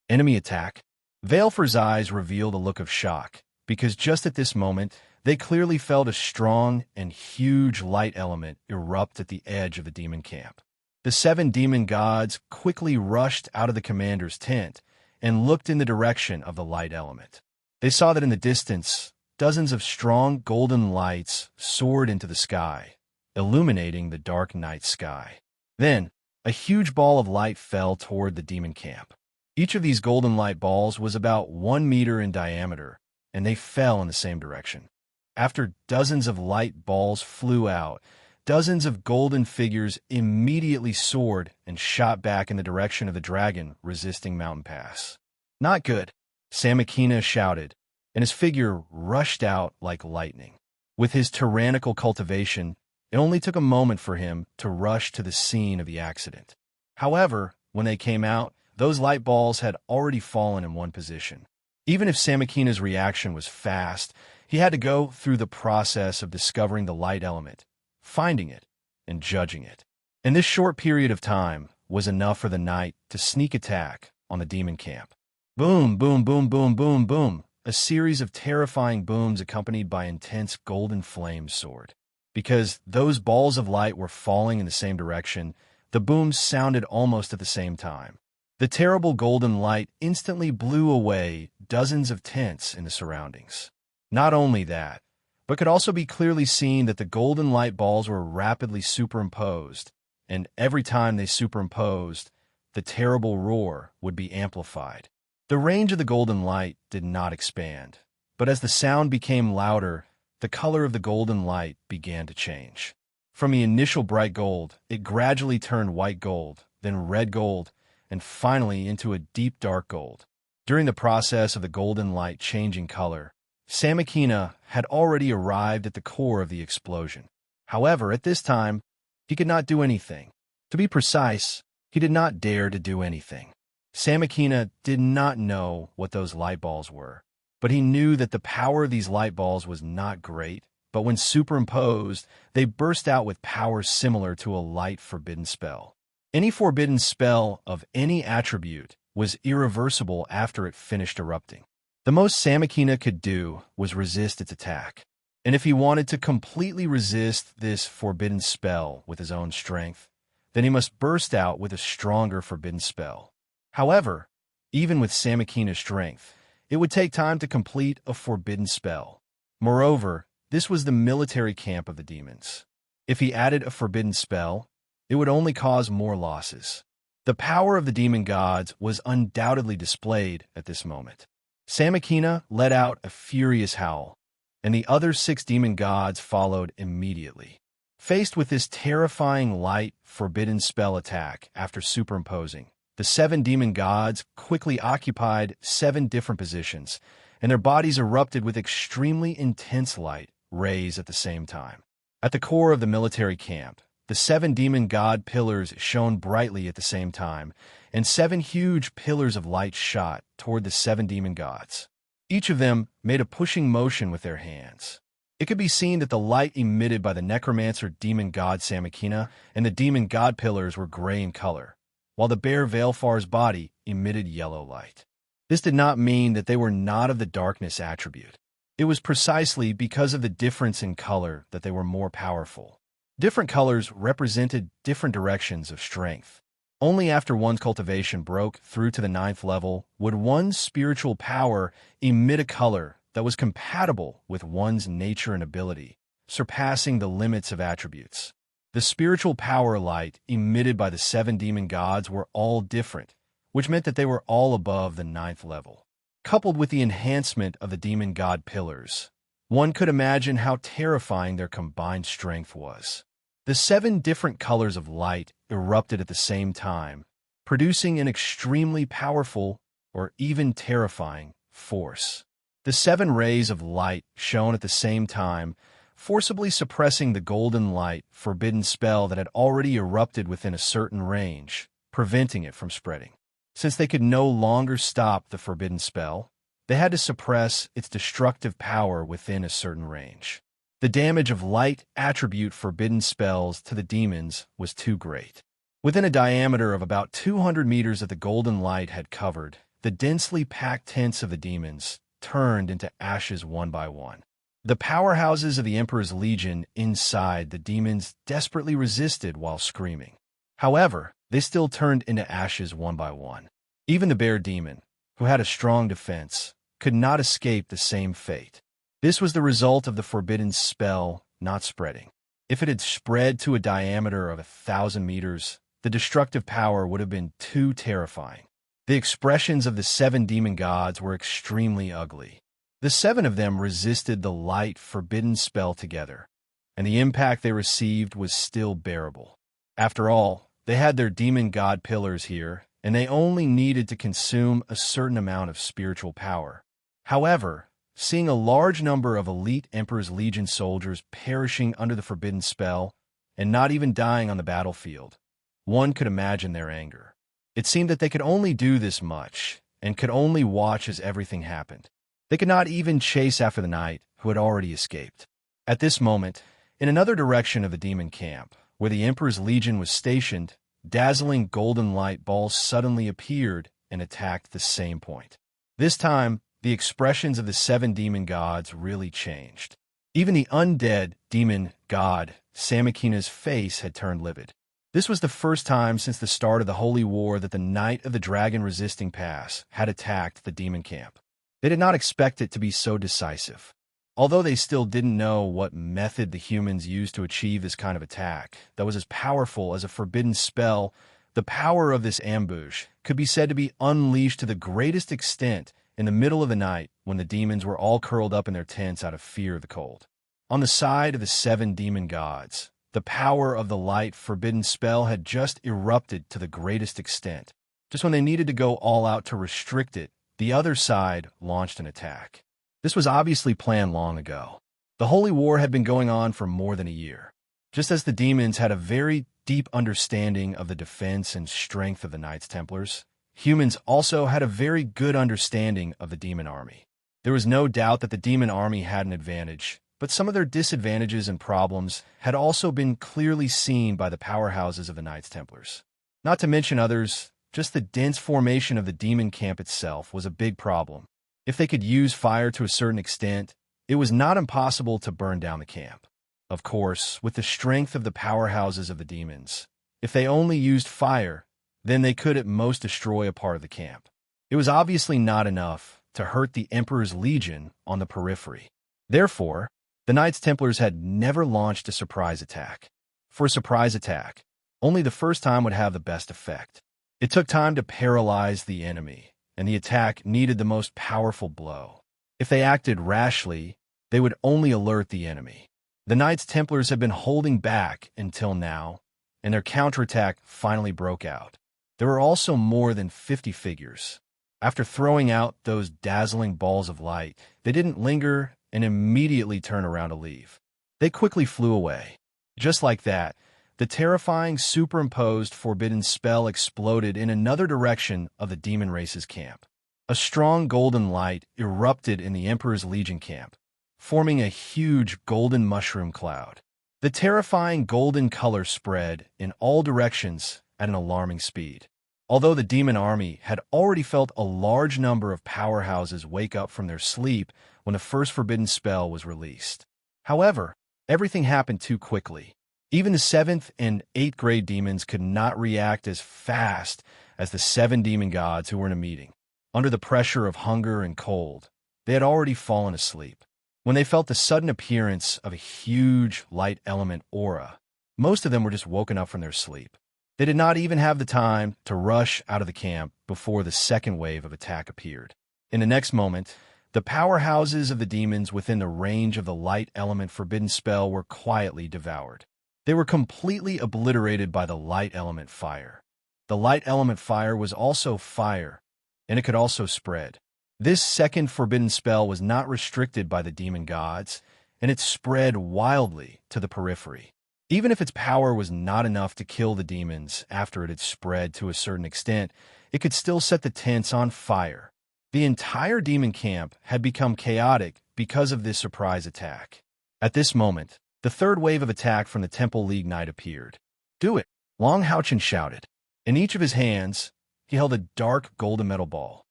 Enemy attack. Velfor's eyes revealed a look of shock, because just at this moment, they clearly felt a strong and huge light element erupt at the edge of the demon camp. The 7 demon gods quickly rushed out of the commander's tent and looked in the direction of the light element. They saw that in the distance, dozens of strong golden lights soared into the sky, illuminating the dark night sky. Then, a huge ball of light fell toward the demon camp. Each of these golden light balls was about 1 meter in diameter, and they fell in the same direction. After dozens of light balls flew out, dozens of golden figures immediately soared and shot back in the direction of the dragon resisting Mountain Pass. "Not good," Samakina shouted, and his figure rushed out like lightning. With his tyrannical cultivation, it only took a moment for him to rush to the scene of the accident. However, when they came out, those light balls had already fallen in one position. Even if Samakina's reaction was fast, he had to go through the process of discovering the light element, finding it, and judging it. And this short period of time was enough for the knight to sneak attack on the demon camp. Boom, boom, boom, boom, boom, boom. A series of terrifying booms accompanied by intense golden flames soared. Because those balls of light were falling in the same direction, the booms sounded almost at the same time. The terrible golden light instantly blew away dozens of tents in the surroundings. Not only that, but could also be clearly seen that the golden light balls were rapidly superimposed, and every time they superimposed, the terrible roar would be amplified. The range of the golden light did not expand, but as the sound became louder, the color of the golden light began to change. From the initial bright gold, it gradually turned white gold, then red gold, and finally into a deep dark gold. During the process of the golden light changing color, Samakina had already arrived at the core of the explosion. However, at this time, he could not do anything. To be precise, He did not dare to do anything. Samakina did not know what those light balls were, but he knew that the power of these light balls was not great, but when superimposed, they burst out with power similar to a light forbidden spell. Any forbidden spell of any attribute was irreversible after it finished erupting. The most Samakina could do was resist its attack. And if he wanted to completely resist this forbidden spell with his own strength, then he must burst out with a stronger forbidden spell. However, even with Samakina's strength, it would take time to complete a forbidden spell. Moreover, this was the military camp of the demons. If he added a forbidden spell, it would only cause more losses. The power of the demon gods was undoubtedly displayed at this moment. Samakina let out a furious howl, and the other 6 demon gods followed immediately. Faced with this terrifying light forbidden spell attack after superimposing, the 7 demon gods quickly occupied 7 different positions, and their bodies erupted with extremely intense light rays at the same time. At the core of the military camp, the 7 demon god pillars shone brightly at the same time, and 7 huge pillars of light shot toward the 7 demon gods. Each of them made a pushing motion with their hands. It could be seen that the light emitted by the necromancer demon god Samakina and the demon god pillars were gray in color, while the bear Veilfar's body emitted yellow light. This did not mean that they were not of the darkness attribute. It was precisely because of the difference in color that they were more powerful. Different colors represented different directions of strength. Only after one's cultivation broke through to the 9th level would one's spiritual power emit a color that was compatible with one's nature and ability, surpassing the limits of attributes. The spiritual power light emitted by the 7 demon gods were all different, which meant that they were all above the 9th level. Coupled with the enhancement of the demon god pillars, one could imagine how terrifying their combined strength was. The 7 different colors of light erupted at the same time, producing an extremely powerful, or even terrifying, force. The 7 rays of light shone at the same time, forcibly suppressing the golden light forbidden spell that had already erupted within a certain range, preventing it from spreading. Since they could no longer stop the forbidden spell, they had to suppress its destructive power within a certain range. The damage of light attribute forbidden spells to the demons was too great. Within a diameter of about 200 meters that the golden light had covered, the densely packed tents of the demons turned into ashes one by one. The powerhouses of the Emperor's Legion inside the demons desperately resisted while screaming. However, they still turned into ashes one by one. Even the bear demon, who had a strong defense, could not escape the same fate. This was the result of the forbidden spell not spreading. If it had spread to a diameter of 1,000 meters, the destructive power would have been too terrifying. The expressions of the 7 demon gods were extremely ugly. The 7 of them resisted the light forbidden spell together, and the impact they received was still bearable. After all, they had their demon god pillars here, and they only needed to consume a certain amount of spiritual power. However, seeing a large number of elite Emperor's Legion soldiers perishing under the forbidden spell, and not even dying on the battlefield, one could imagine their anger. It seemed that they could only do this much, and could only watch as everything happened. They could not even chase after the knight, who had already escaped. At this moment, in another direction of the demon camp, where the Emperor's Legion was stationed, dazzling golden light balls suddenly appeared and attacked the same point. This time, the expressions of the 7 demon gods really changed. Even the undead demon god, Samakina's face had turned livid. This was the first time since the start of the Holy War that the Knight of the Dragon Resisting Pass had attacked the demon camp. They did not expect it to be so decisive. Although they still didn't know what method the humans used to achieve this kind of attack that was as powerful as a forbidden spell, the power of this ambush could be said to be unleashed to the greatest extent in the middle of the night when the demons were all curled up in their tents out of fear of the cold. On the side of the 7 demon gods, the power of the light forbidden spell had just erupted to the greatest extent. Just when they needed to go all out to restrict it, the other side launched an attack. This was obviously planned long ago. The Holy War had been going on for more than a year. Just as the demons had a very deep understanding of the defense and strength of the Knights Templars, humans also had a very good understanding of the demon army. There was no doubt that the demon army had an advantage, but some of their disadvantages and problems had also been clearly seen by the powerhouses of the Knights Templars. Not to mention others, just the dense formation of the demon camp itself was a big problem. If they could use fire to a certain extent, it was not impossible to burn down the camp. Of course, with the strength of the powerhouses of the demons, if they only used fire, then they could at most destroy a part of the camp. It was obviously not enough to hurt the Emperor's Legion on the periphery. Therefore, the Knights Templars had never launched a surprise attack. For a surprise attack, only the first time would have the best effect. It took time to paralyze the enemy, and the attack needed the most powerful blow. If they acted rashly, they would only alert the enemy. The Knights Templars had been holding back until now, and their counterattack finally broke out. There were also more than 50 figures. After throwing out those dazzling balls of light, they didn't linger and immediately turn around to leave. They quickly flew away. Just like that, the terrifying superimposed forbidden spell exploded in another direction of the demon race's camp. A strong golden light erupted in the Emperor's Legion camp, forming a huge golden mushroom cloud. The terrifying golden color spread in all directions at an alarming speed. Although the demon army had already felt a large number of powerhouses wake up from their sleep when the first forbidden spell was released. However, everything happened too quickly. Even the 7th and 8th grade demons could not react as fast as the 7 demon gods who were in a meeting. Under the pressure of hunger and cold, they had already fallen asleep. When they felt the sudden appearance of a huge light element aura, most of them were just woken up from their sleep. They did not even have the time to rush out of the camp before the second wave of attack appeared. In the next moment, the powerhouses of the demons within the range of the light element forbidden spell were quietly devoured. They were completely obliterated by the light element fire. The light element fire was also fire, and it could also spread. This second forbidden spell was not restricted by the demon gods, and it spread wildly to the periphery. Even if its power was not enough to kill the demons after it had spread to a certain extent, it could still set the tents on fire. The entire demon camp had become chaotic because of this surprise attack. At this moment, the third wave of attack from the Temple League Knight appeared. "Do it!" Long Houchen shouted. In each of his hands, he held a dark golden metal ball.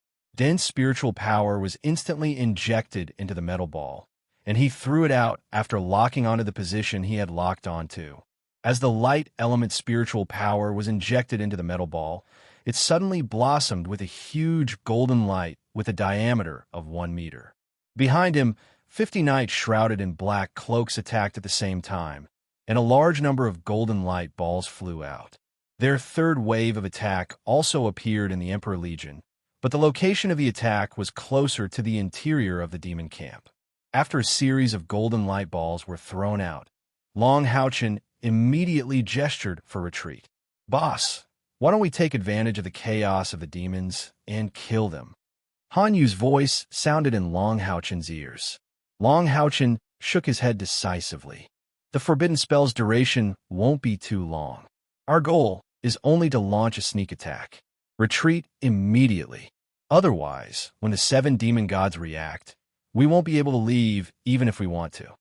Dense spiritual power was instantly injected into the metal ball, and he threw it out after locking onto the position he had locked onto. As the light element spiritual power was injected into the metal ball, it suddenly blossomed with a huge golden light with a diameter of 1 meter. Behind him, 50 knights shrouded in black cloaks attacked at the same time, and a large number of golden light balls flew out. Their third wave of attack also appeared in the Emperor Legion, but the location of the attack was closer to the interior of the demon camp. After a series of golden light balls were thrown out, Long Houchen immediately gestured for retreat. "Boss, why don't we take advantage of the chaos of the demons and kill them?" Han Yu's voice sounded in Long Houchen's ears. Long Houchen shook his head decisively. "The forbidden spell's duration won't be too long. Our goal is only to launch a sneak attack. Retreat immediately. Otherwise, when the 7 demon gods react, we won't be able to leave even if we want to."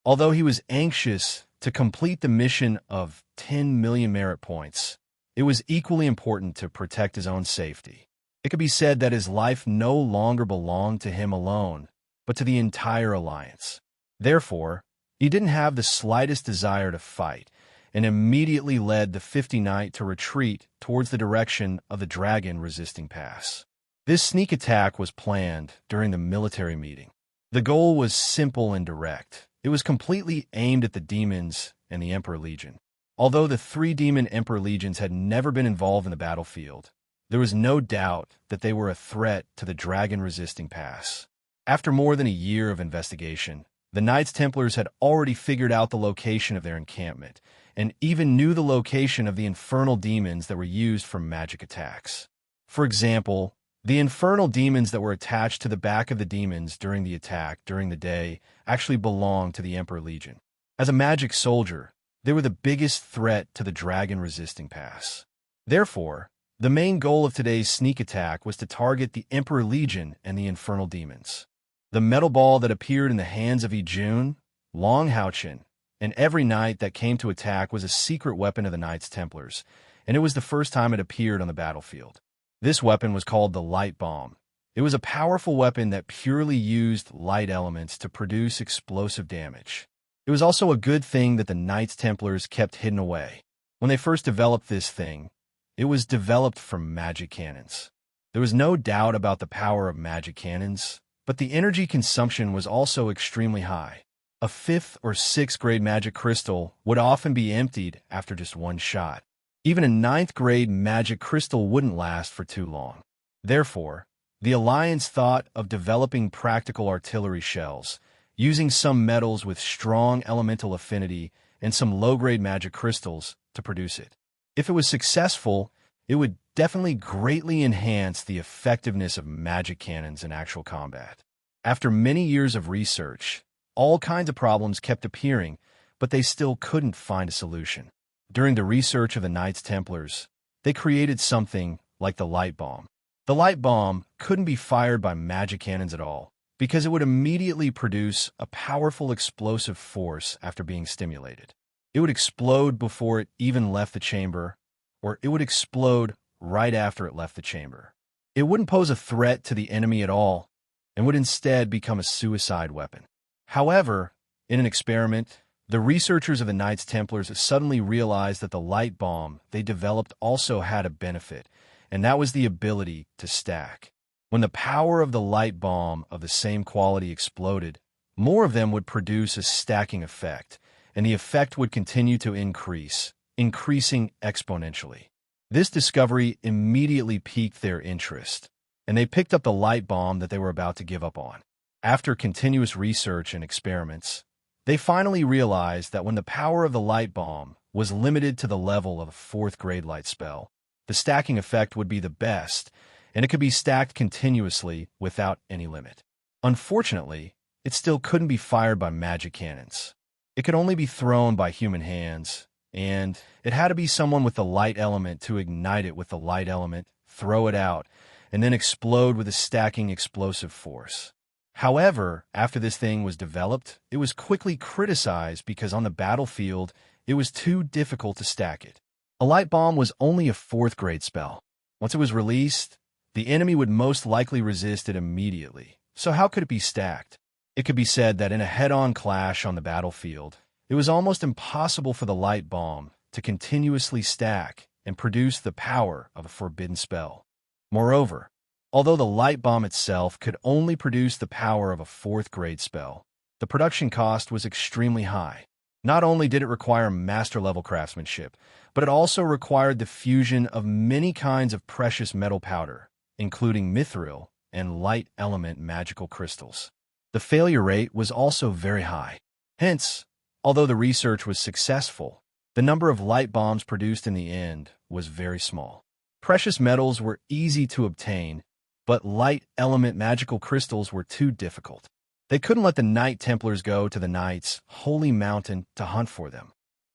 Although he was anxious to complete the mission of 10 million merit points, it was equally important to protect his own safety. It could be said that his life no longer belonged to him alone, but to the entire alliance. Therefore, he didn't have the slightest desire to fight, and immediately led the 50 knight to retreat towards the direction of the dragon-resisting pass. This sneak attack was planned during the military meeting. The goal was simple and direct. It was completely aimed at the demons and the Emperor Legion. Although the 3 demon Emperor Legions had never been involved in the battlefield, there was no doubt that they were a threat to the dragon-resisting pass. After more than a year of investigation, the Knights Templars had already figured out the location of their encampment, and even knew the location of the infernal demons that were used for magic attacks. For example, the infernal demons that were attached to the back of the demons during the attack during the day actually belonged to the Emperor Legion. As a magic soldier, They were the biggest threat to the dragon-resisting pass. Therefore, the main goal of today's sneak attack was to target the Emperor Legion and the Infernal Demons. The metal ball that appeared in the hands of Ijun, Long Houchin, and every knight that came to attack was a secret weapon of the Knights Templars, and it was the first time it appeared on the battlefield. This weapon was called the light bomb. It was a powerful weapon that purely used light elements to produce explosive damage. It was also a good thing that the Knights Templars kept hidden away. When they first developed this thing, it was developed from magic cannons. There was no doubt about the power of magic cannons, but the energy consumption was also extremely high. A 5th or 6th grade magic crystal would often be emptied after just one shot. Even a 9th grade magic crystal wouldn't last for too long. Therefore, the Alliance thought of developing practical artillery shells, using some metals with strong elemental affinity and some low-grade magic crystals to produce it. If it was successful, it would definitely greatly enhance the effectiveness of magic cannons in actual combat. After many years of research, all kinds of problems kept appearing, but they still couldn't find a solution. During the research of the Knights Templars, they created something like the light bomb. The light bomb couldn't be fired by magic cannons at all, because it would immediately produce a powerful explosive force after being stimulated. It would explode before it even left the chamber, or it would explode right after it left the chamber. It wouldn't pose a threat to the enemy at all, and would instead become a suicide weapon. However, in an experiment, the researchers of the Knights Templars suddenly realized that the light bomb they developed also had a benefit, and that was the ability to stack. When the power of the light bomb of the same quality exploded, more of them would produce a stacking effect, and the effect would continue to increase, increasing exponentially. This discovery immediately piqued their interest, and they picked up the light bomb that they were about to give up on. After continuous research and experiments, they finally realized that when the power of the light bomb was limited to the level of a 4th grade light spell, the stacking effect would be the best, and it could be stacked continuously without any limit. Unfortunately, it still couldn't be fired by magic cannons. It could only be thrown by human hands, and it had to be someone with the light element to ignite it with the light element, throw it out, and then explode with a stacking explosive force. However, after this thing was developed, it was quickly criticized because on the battlefield, it was too difficult to stack it. A light bomb was only a 4th grade spell. Once it was released, the enemy would most likely resist it immediately. So how could it be stacked? It could be said that in a head-on clash on the battlefield, it was almost impossible for the light bomb to continuously stack and produce the power of a forbidden spell. Moreover, although the light bomb itself could only produce the power of a 4th grade spell, the production cost was extremely high. Not only did it require master-level craftsmanship, but it also required the fusion of many kinds of precious metal powder, including mithril and light element magical crystals. The failure rate was also very high. Hence, although the research was successful, the number of light bombs produced in the end was very small. Precious metals were easy to obtain, but light element magical crystals were too difficult. They couldn't let the Knight Templars go to the Knights' holy mountain to hunt for them,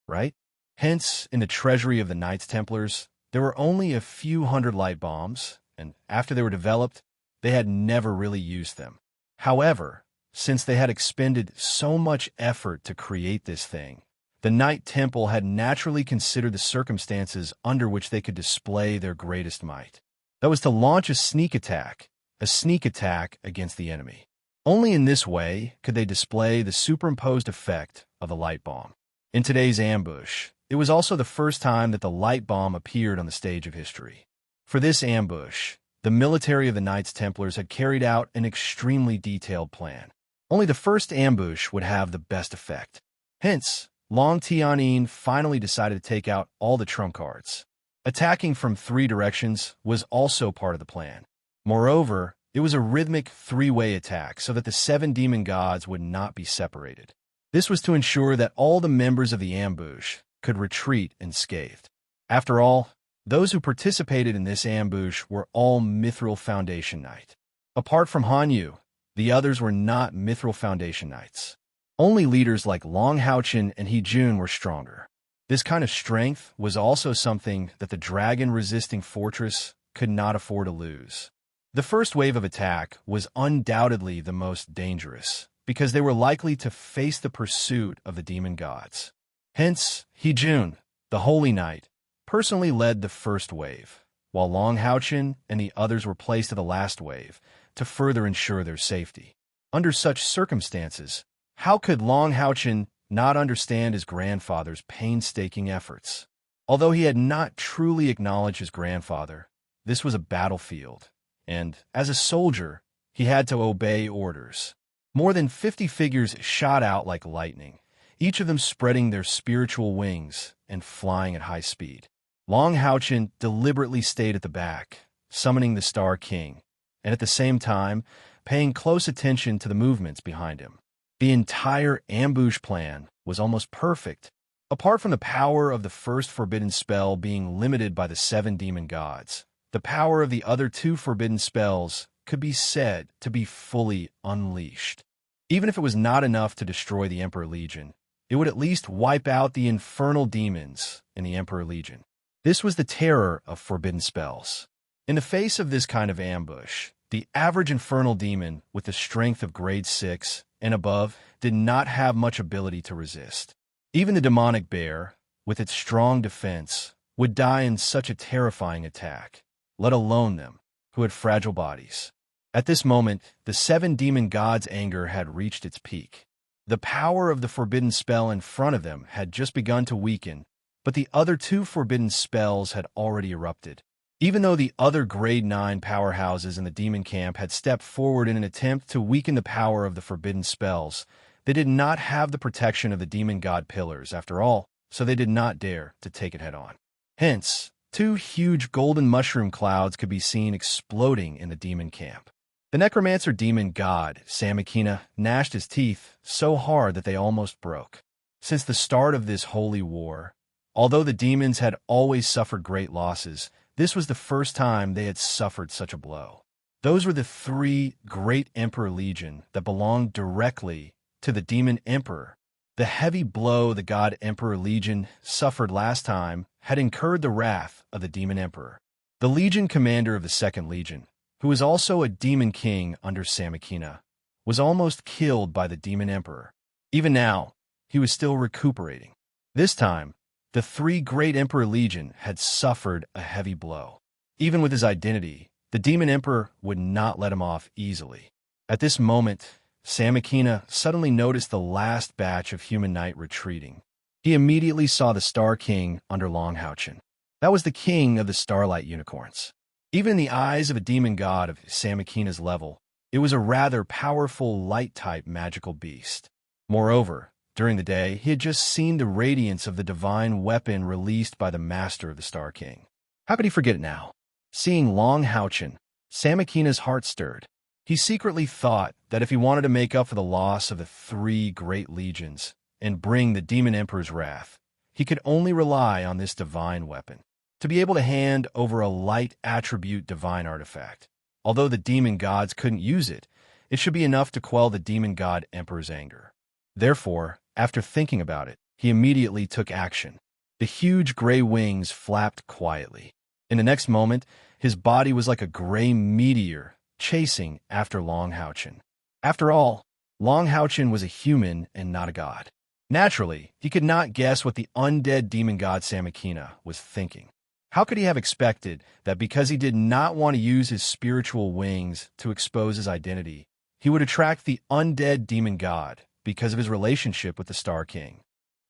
right? Hence, in the treasury of the Knights Templars, there were only a few hundred light bombs, and after they were developed, they had never really used them. However, since they had expended so much effort to create this thing, the Knight Temple had naturally considered the circumstances under which they could display their greatest might. That was to launch a sneak attack against the enemy. Only in this way could they display the superimposed effect of the light bomb. In today's ambush, it was also the first time that the light bomb appeared on the stage of history. For this ambush, the military of the Knights Templars had carried out an extremely detailed plan. Only the first ambush would have the best effect. Hence, Long Tianyin finally decided to take out all the trump cards. Attacking from 3 directions was also part of the plan. Moreover, it was a rhythmic 3-way attack so that the 7 demon gods would not be separated. This was to ensure that all the members of the ambush could retreat unscathed. After all, those who participated in this ambush were all Mithril Foundation Knight. Apart from Han Yu, the others were not Mithril Foundation Knights. Only leaders like Long Houchin and He Jun were stronger. This kind of strength was also something that the dragon-resisting fortress could not afford to lose. The first wave of attack was undoubtedly the most dangerous, because they were likely to face the pursuit of the demon gods. Hence, Hejun, the Holy Knight, personally led the first wave, while Long Haochen and the others were placed to the last wave to further ensure their safety. Under such circumstances, how could Long Haochen not understand his grandfather's painstaking efforts? Although he had not truly acknowledged his grandfather, this was a battlefield, and, as a soldier, he had to obey orders. More than 50 figures shot out like lightning, each of them spreading their spiritual wings and flying at high speed. Long Haochen deliberately stayed at the back, summoning the Star King, and at the same time, paying close attention to the movements behind him. The entire ambush plan was almost perfect, apart from the power of the first forbidden spell being limited by the 7 demon gods. The power of the other 2 forbidden spells could be said to be fully unleashed. Even if it was not enough to destroy the Emperor Legion, it would at least wipe out the infernal demons in the Emperor Legion. This was the terror of forbidden spells. In the face of this kind of ambush, the average infernal demon with the strength of grade 6 and above did not have much ability to resist. Even the demonic bear, with its strong defense, would die in such a terrifying attack, let alone them, who had fragile bodies. At this moment, the 7 demon gods' anger had reached its peak. The power of the forbidden spell in front of them had just begun to weaken, but the other 2 forbidden spells had already erupted. Even though the other grade 9 powerhouses in the demon camp had stepped forward in an attempt to weaken the power of the forbidden spells, they did not have the protection of the demon god pillars, after all, so they did not dare to take it head-on. Hence, 2 huge golden mushroom clouds could be seen exploding in the demon camp. The necromancer demon god, Samakina, gnashed his teeth so hard that they almost broke. Since the start of this holy war, although the demons had always suffered great losses, this was the first time they had suffered such a blow. Those were the 3 great Emperor Legion that belonged directly to the demon emperor. The heavy blow the god Emperor Legion suffered last time had incurred the wrath of the demon emperor. The legion commander of the 2nd Legion, who was also a demon king under Samakina, was almost killed by the demon emperor. Even now, he was still recuperating. This time, the 3 great Emperor Legion had suffered a heavy blow. Even with his identity, the demon emperor would not let him off easily. At this moment, Samakina suddenly noticed the last batch of human knight retreating. He immediately saw the Star King under Long Haochen. That was the king of the Starlight Unicorns. Even in the eyes of a demon god of Samakina's level, it was a rather powerful light-type magical beast. Moreover, during the day, he had just seen the radiance of the divine weapon released by the master of the Star King. How could he forget it now? Seeing Long Haochen, Samakina's heart stirred. He secretly thought that if he wanted to make up for the loss of the 3 great legions and bring the demon emperor's wrath, he could only rely on this divine weapon. To be able to hand over a light attribute divine artifact. Although the demon gods couldn't use it, it should be enough to quell the demon god emperor's anger. Therefore, after thinking about it, he immediately took action. The huge gray wings flapped quietly. In the next moment, his body was like a gray meteor chasing after Long Haochen. After all, Long Haochen was a human and not a god. Naturally, he could not guess what the undead demon god Samakina was thinking. How could he have expected that because he did not want to use his spiritual wings to expose his identity, he would attract the undead demon god because of his relationship with the Star King?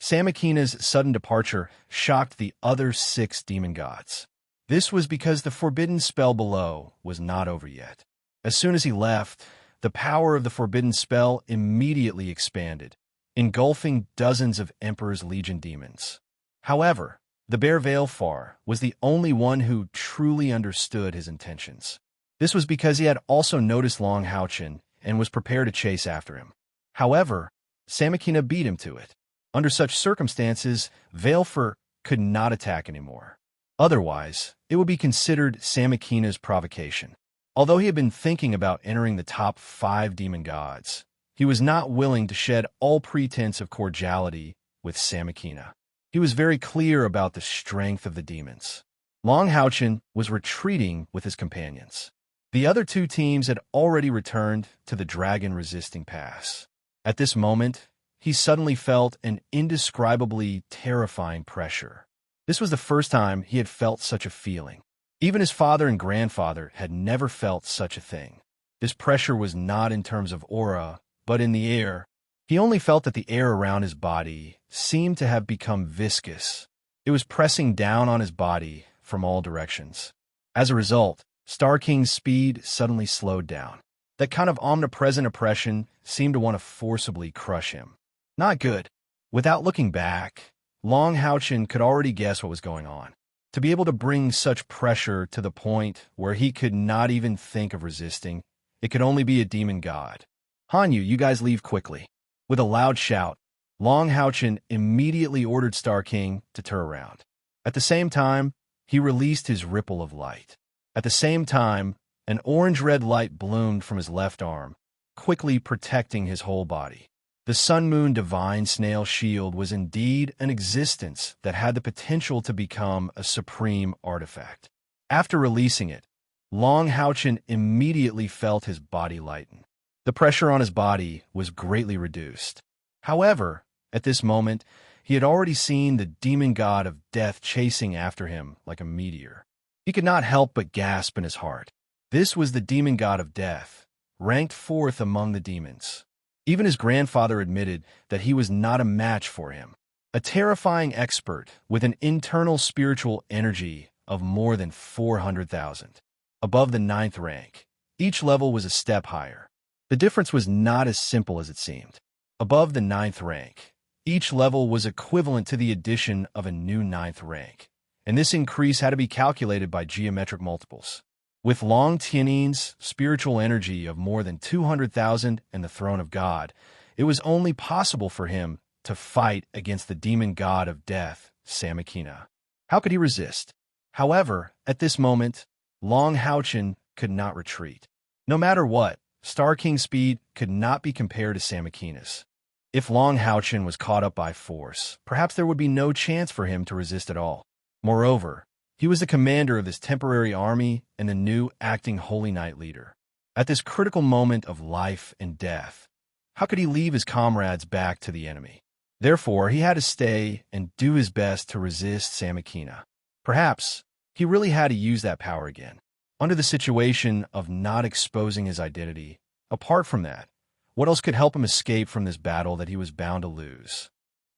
Samakina's sudden departure shocked the other 6 demon gods. This was because the forbidden spell below was not over yet. As soon as he left, the power of the forbidden spell immediately expanded, engulfing dozens of Emperor's Legion demons. However, the Bear Veilfar was the only one who truly understood his intentions. This was because he had also noticed Long Haochen and was prepared to chase after him. However, Samakina beat him to it. Under such circumstances, Veilfar could not attack anymore. Otherwise, it would be considered Samakina's provocation. Although he had been thinking about entering the top 5 demon gods, he was not willing to shed all pretense of cordiality with Samakina. He was very clear about the strength of the demons. Long Houchen was retreating with his companions. The other two teams had already returned to the dragon-resisting pass. At this moment, he suddenly felt an indescribably terrifying pressure. This was the first time he had felt such a feeling. Even his father and grandfather had never felt such a thing. This pressure was not in terms of aura, but in the air. He only felt that the air around his body seemed to have become viscous. It was pressing down on his body from all directions. As a result, Star King's speed suddenly slowed down. That kind of omnipresent oppression seemed to want to forcibly crush him. Not good. Without looking back, Long Houchen could already guess what was going on. To be able to bring such pressure to the point where he could not even think of resisting, it could only be a demon god. Hanyu, you guys leave quickly. With a loud shout, Long Houchen immediately ordered Star King to turn around. At the same time, he released his ripple of light. At the same time, an orange-red light bloomed from his left arm, quickly protecting his whole body. The Sun Moon Divine Snail Shield was indeed an existence that had the potential to become a supreme artifact. After releasing it, Long Houchen immediately felt his body lighten. The pressure on his body was greatly reduced. However, at this moment, he had already seen the demon god of death chasing after him like a meteor. He could not help but gasp in his heart. This was the demon god of death, ranked fourth among the demons. Even his grandfather admitted that he was not a match for him. A terrifying expert with an internal spiritual energy of more than 400,000. Above the 9th rank, each level was a step higher. The difference was not as simple as it seemed. Above the 9th rank, each level was equivalent to the addition of a new 9th rank, and this increase had to be calculated by geometric multiples. With Long Tianin's spiritual energy of more than 200,000 and the throne of God, it was only possible for him to fight against the demon god of death, Samakina. How could he resist? However, at this moment, Long Houchen could not retreat. No matter what, Star King's speed could not be compared to Samakina's. If Long Houchen was caught up by force, perhaps there would be no chance for him to resist at all. Moreover, he was the commander of this temporary army and the new acting Holy Knight leader. At this critical moment of life and death, how could he leave his comrades back to the enemy? Therefore, he had to stay and do his best to resist Samakina. Perhaps he really had to use that power again. Under the situation of not exposing his identity, apart from that, what else could help him escape from this battle that he was bound to lose?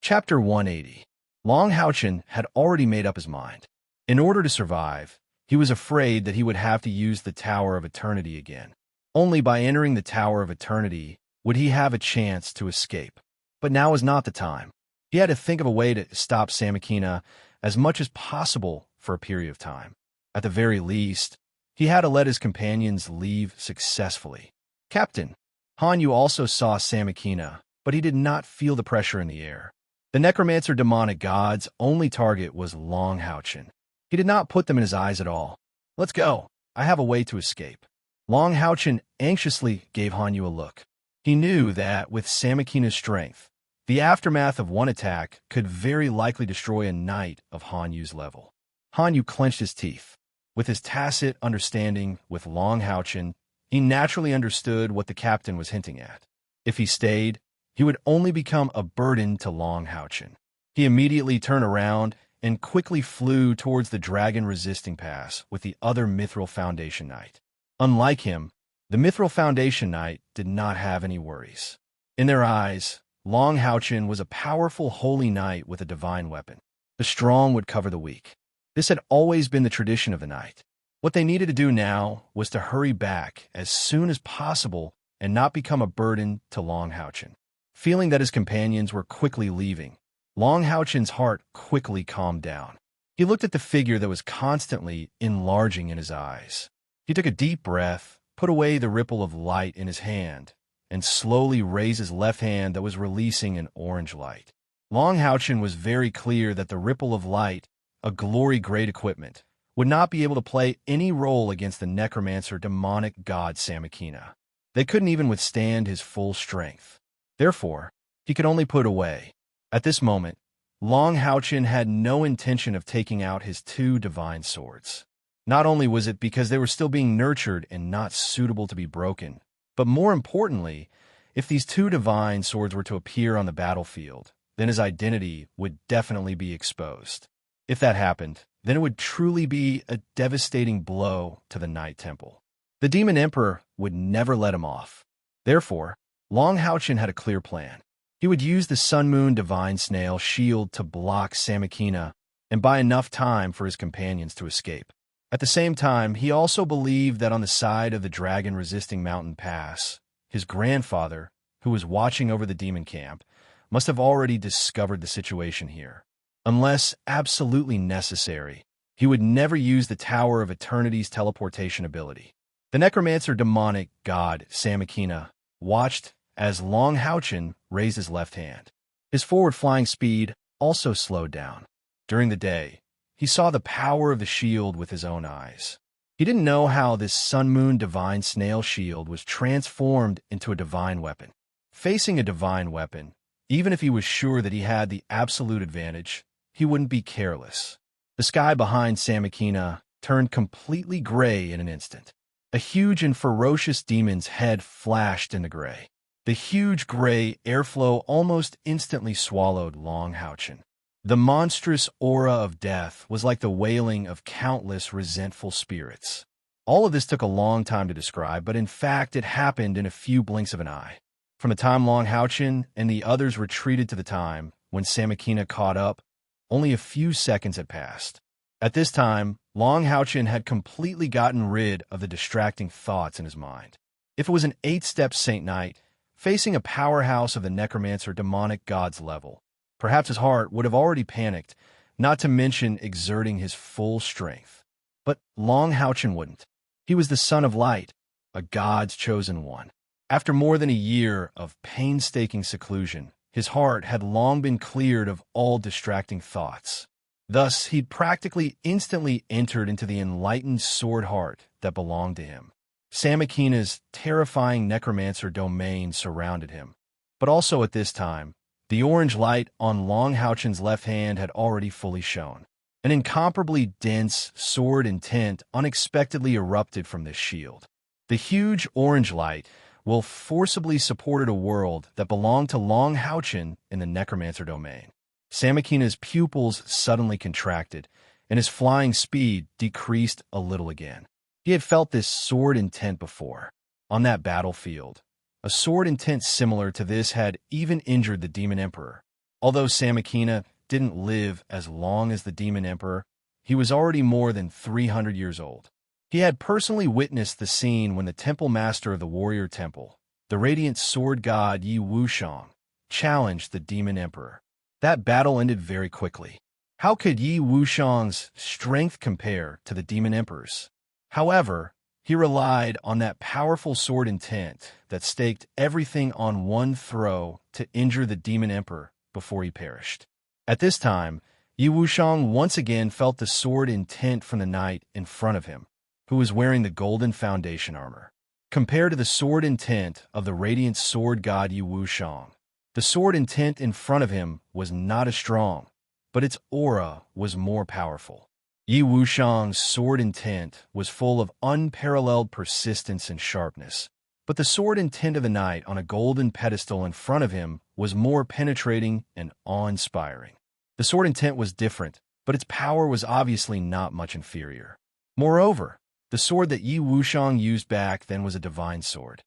Chapter 180. Long Houchen had already made up his mind. In order to survive, he was afraid that he would have to use the Tower of Eternity again. Only by entering the Tower of Eternity would he have a chance to escape. But now was not the time. He had to think of a way to stop Samakina as much as possible for a period of time. At the very least, he had to let his companions leave successfully. Captain, Hanyu also saw Samakina, but he did not feel the pressure in the air. The necromancer demonic god's only target was Long Houchen. He did not put them in his eyes at all. Let's go. I have a way to escape. Long Houchen anxiously gave Hanyu a look. He knew that with Samakina's strength, the aftermath of one attack could very likely destroy a knight of Hanyu's level. Hanyu clenched his teeth. With his tacit understanding with Long Houchen, he naturally understood what the captain was hinting at. If he stayed, he would only become a burden to Long Houchen. He immediately turned around and quickly flew towards the dragon-resisting pass with the other Mithril Foundation Knight. Unlike him, the Mithril Foundation Knight did not have any worries. In their eyes, Long Houchen was a powerful holy knight with a divine weapon. The strong would cover the weak. This had always been the tradition of the knight. What they needed to do now was to hurry back as soon as possible and not become a burden to Long Houchen. Feeling that his companions were quickly leaving, Long Houchen's heart quickly calmed down. He looked at the figure that was constantly enlarging in his eyes. He took a deep breath, put away the ripple of light in his hand, and slowly raised his left hand that was releasing an orange light. Long Houchen was very clear that the ripple of light, a glory-grade equipment, would not be able to play any role against the necromancer demonic god Samakina. They couldn't even withstand his full strength. Therefore, he could only put away. At this moment, Long Haochen had no intention of taking out his two divine swords. Not only was it because they were still being nurtured and not suitable to be broken, but more importantly, if these two divine swords were to appear on the battlefield, then his identity would definitely be exposed. If that happened, then it would truly be a devastating blow to the Night Temple. The Demon Emperor would never let him off. Therefore, Long Haochen had a clear plan. He would use the Sun Moon Divine Snail shield to block Samakina and buy enough time for his companions to escape. At the same time, he also believed that on the side of the dragon-resisting mountain pass, his grandfather, who was watching over the demon camp, must have already discovered the situation here. Unless absolutely necessary, he would never use the Tower of Eternity's teleportation ability. The necromancer demonic god Samakina watched as Long Haochen raised his left hand. His forward flying speed also slowed down. During the day, he saw the power of the shield with his own eyes. He didn't know how this Sun Moon Divine Snail shield was transformed into a divine weapon. Facing a divine weapon, even if he was sure that he had the absolute advantage, he wouldn't be careless. The sky behind Samakina turned completely gray in an instant. A huge and ferocious demon's head flashed into gray. The huge gray airflow almost instantly swallowed Long Haochen. The monstrous aura of death was like the wailing of countless resentful spirits. All of this took a long time to describe, but in fact it happened in a few blinks of an eye. From the time Long Haochen and the others retreated to the time when Samakina caught up, only a few seconds had passed. At this time, Long Haochen had completely gotten rid of the distracting thoughts in his mind. If it was an 8-step Saint Knight, facing a powerhouse of the necromancer demonic god's level, perhaps his heart would have already panicked, not to mention exerting his full strength. But Long Haochen wouldn't. He was the son of light, a god's chosen one. After more than a year of painstaking seclusion, his heart had long been cleared of all distracting thoughts. Thus, he'd practically instantly entered into the enlightened sword heart that belonged to him. Samakina's terrifying necromancer domain surrounded him. But also at this time, the orange light on Long Haochen's left hand had already fully shone. An incomparably dense sword intent unexpectedly erupted from this shield. The huge orange light will forcibly supported a world that belonged to Long Haochen in the necromancer domain. Samakina's pupils suddenly contracted, and his flying speed decreased a little again. He had felt this sword intent before. On that battlefield, a sword intent similar to this had even injured the Demon Emperor. Although Samakina didn't live as long as the Demon Emperor, he was already more than 300 years old. He had personally witnessed the scene when the temple master of the warrior temple, the radiant sword god Yi Wushang, challenged the Demon Emperor. That battle ended very quickly. How could Yi Wushang's strength compare to the Demon Emperor's? However, he relied on that powerful sword intent that staked everything on one throw to injure the Demon Emperor before he perished. At this time, Yi Wushang once again felt the sword intent from the knight in front of him, who was wearing the golden foundation armor. Compared to the sword intent of the radiant sword god Yi Wushang, the sword intent in front of him was not as strong, but its aura was more powerful. Yi Wushang's sword intent was full of unparalleled persistence and sharpness, but the sword intent of the knight on a golden pedestal in front of him was more penetrating and awe-inspiring. The sword intent was different, but its power was obviously not much inferior. Moreover, the sword that Yi Wushang used back then was a divine sword.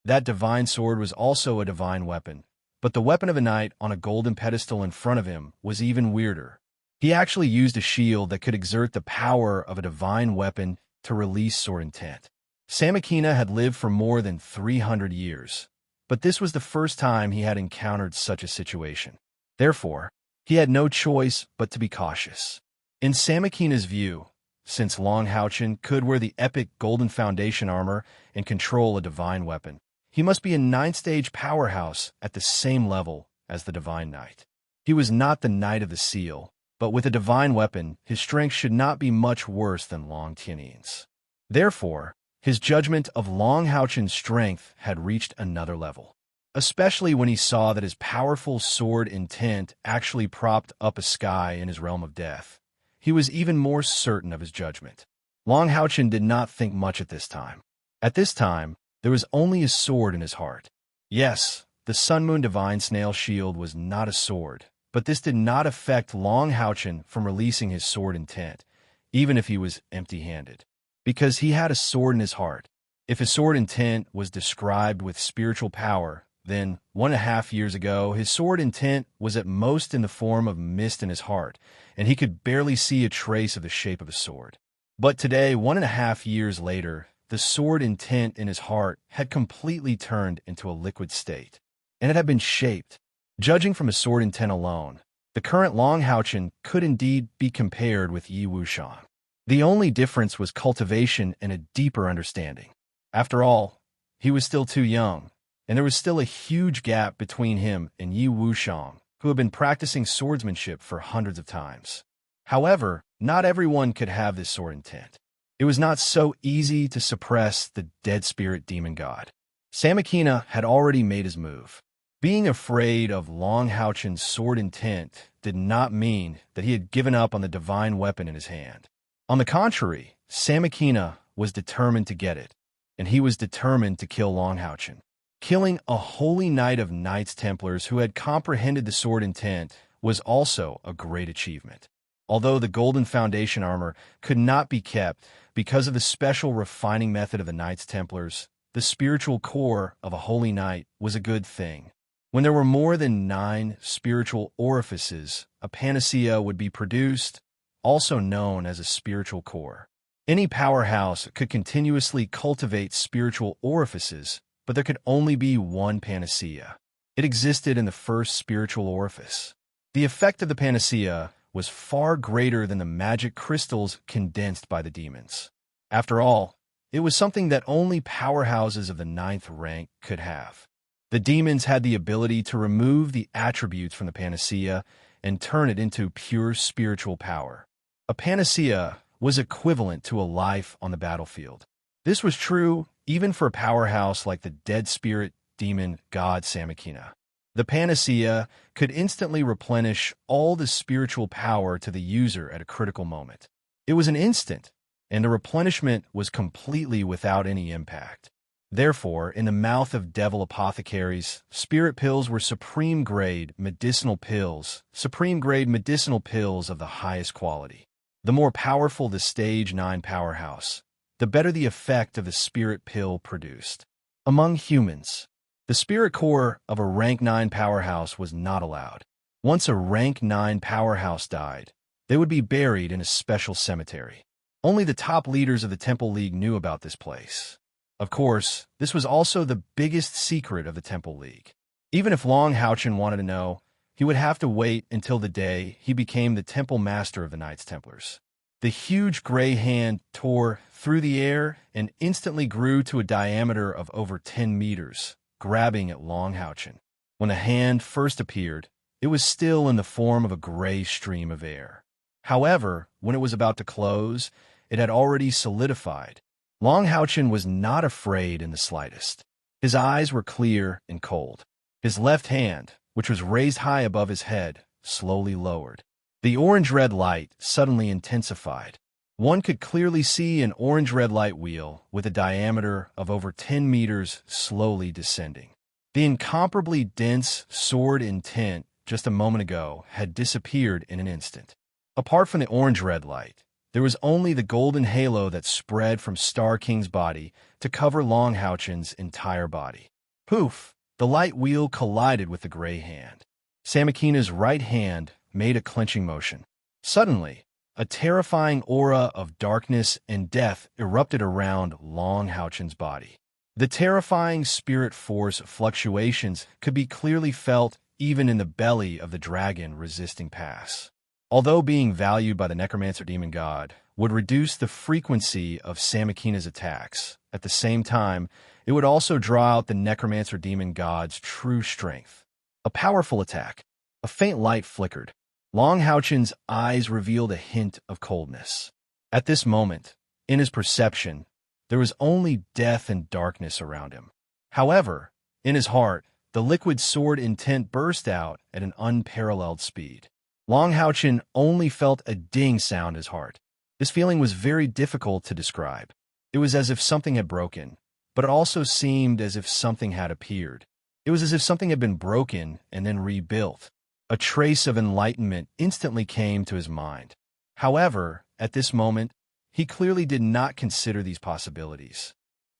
That divine sword was also a divine weapon, but the weapon of a knight on a golden pedestal in front of him was even weirder. He actually used a shield that could exert the power of a divine weapon to release sword intent. Samakina had lived for more than 300 years, but this was the first time he had encountered such a situation. Therefore, he had no choice but to be cautious. In Samakina's view, since Long Haochen could wear the epic golden foundation armor and control a divine weapon, he must be a 9th-stage powerhouse at the same level as the Divine Knight. He was not the Knight of the Seal, but with a divine weapon, his strength should not be much worse than Long Tianyin's. Therefore, his judgment of Long Haochen's strength had reached another level. especially when he saw that his powerful sword intent actually propped up a sky in his realm of death. He was even more certain of his judgment. Long Houchen did not think much at this time. At this time, there was only a sword in his heart. Yes, the Sun Moon Divine Snail Shield was not a sword, but this did not affect Long Houchen from releasing his sword intent, even if he was empty-handed, because he had a sword in his heart. If his sword intent was described with spiritual power, then 1.5 years ago, his sword intent was at most in the form of mist in his heart, and he could barely see a trace of the shape of a sword. But today, 1.5 years later, the sword intent in his heart had completely turned into a liquid state, and it had been shaped. Judging from his sword intent alone, the current Long Houchen could indeed be compared with Yi Wuxiang. The only difference was cultivation and a deeper understanding. After all, he was still too young, and there was still a huge gap between him and Yi Wuxiang, who had been practicing swordsmanship for hundreds of times. However, not everyone could have this sword intent. It was not so easy to suppress the dead spirit demon god. Samakina had already made his move. Being afraid of Long Houchen's sword intent did not mean that he had given up on the divine weapon in his hand. On the contrary, Samakina was determined to get it, and he was determined to kill Long Houchen. Killing a holy knight of Knights Templars who had comprehended the sword intent was also a great achievement. Although the Golden Foundation armor could not be kept because of the special refining method of the Knights Templars, the spiritual core of a holy knight was a good thing. When there were more than 9 spiritual orifices, a panacea would be produced, also known as a spiritual core. Any powerhouse could continuously cultivate spiritual orifices, but there could only be one panacea. It existed in the first spiritual orifice. The effect of the panacea was far greater than the magic crystals condensed by the demons. After all, it was something that only powerhouses of the 9th rank could have. The demons had the ability to remove the attributes from the panacea and turn it into pure spiritual power. A panacea was equivalent to a life on the battlefield. This was true even for a powerhouse like the dead spirit demon god Samakina. The panacea could instantly replenish all the spiritual power to the user at a critical moment. It was an instant, and the replenishment was completely without any impact. Therefore, in the mouth of devil apothecaries, spirit pills were supreme-grade medicinal pills of the highest quality. The more powerful the Stage 9 powerhouse, the better the effect of the spirit pill produced. Among humans, the spirit core of a rank 9 powerhouse was not allowed. Once a rank 9 powerhouse died, they would be buried in a special cemetery. Only the top leaders of the Temple League knew about this place. Of course, this was also the biggest secret of the Temple League. Even if Long Houchen wanted to know, he would have to wait until the day he became the Temple Master of the Knights Templars. The huge gray hand tore through the air and instantly grew to a diameter of over 10 meters, grabbing at Long Houchen. When the hand first appeared, it was still in the form of a gray stream of air. However, when it was about to close, it had already solidified. Long Houchen was not afraid in the slightest. His eyes were clear and cold. His left hand, which was raised high above his head, slowly lowered. The orange-red light suddenly intensified. One could clearly see an orange-red light wheel with a diameter of over 10 meters slowly descending. The incomparably dense sword intent just a moment ago had disappeared in an instant. Apart from the orange-red light, there was only the golden halo that spread from Star King's body to cover Long Houchen's entire body. Poof! The light wheel collided with the gray hand. Samakina's right hand made a clenching motion. Suddenly, a terrifying aura of darkness and death erupted around Long Houchen's body. The terrifying spirit force fluctuations could be clearly felt even in the belly of the dragon resisting pass. Although being valued by the Necromancer Demon God would reduce the frequency of Samakina's attacks, at the same time, it would also draw out the Necromancer Demon God's true strength. A powerful attack. A faint light flickered. Long Houchen's eyes revealed a hint of coldness. At this moment, in his perception, there was only death and darkness around him. However, in his heart, the liquid sword intent burst out at an unparalleled speed. Long Houchen only felt a ding sound his heart. This feeling was very difficult to describe. It was as if something had broken, but it also seemed as if something had appeared. It was as if something had been broken and then rebuilt. A trace of enlightenment instantly came to his mind. However, at this moment, he clearly did not consider these possibilities.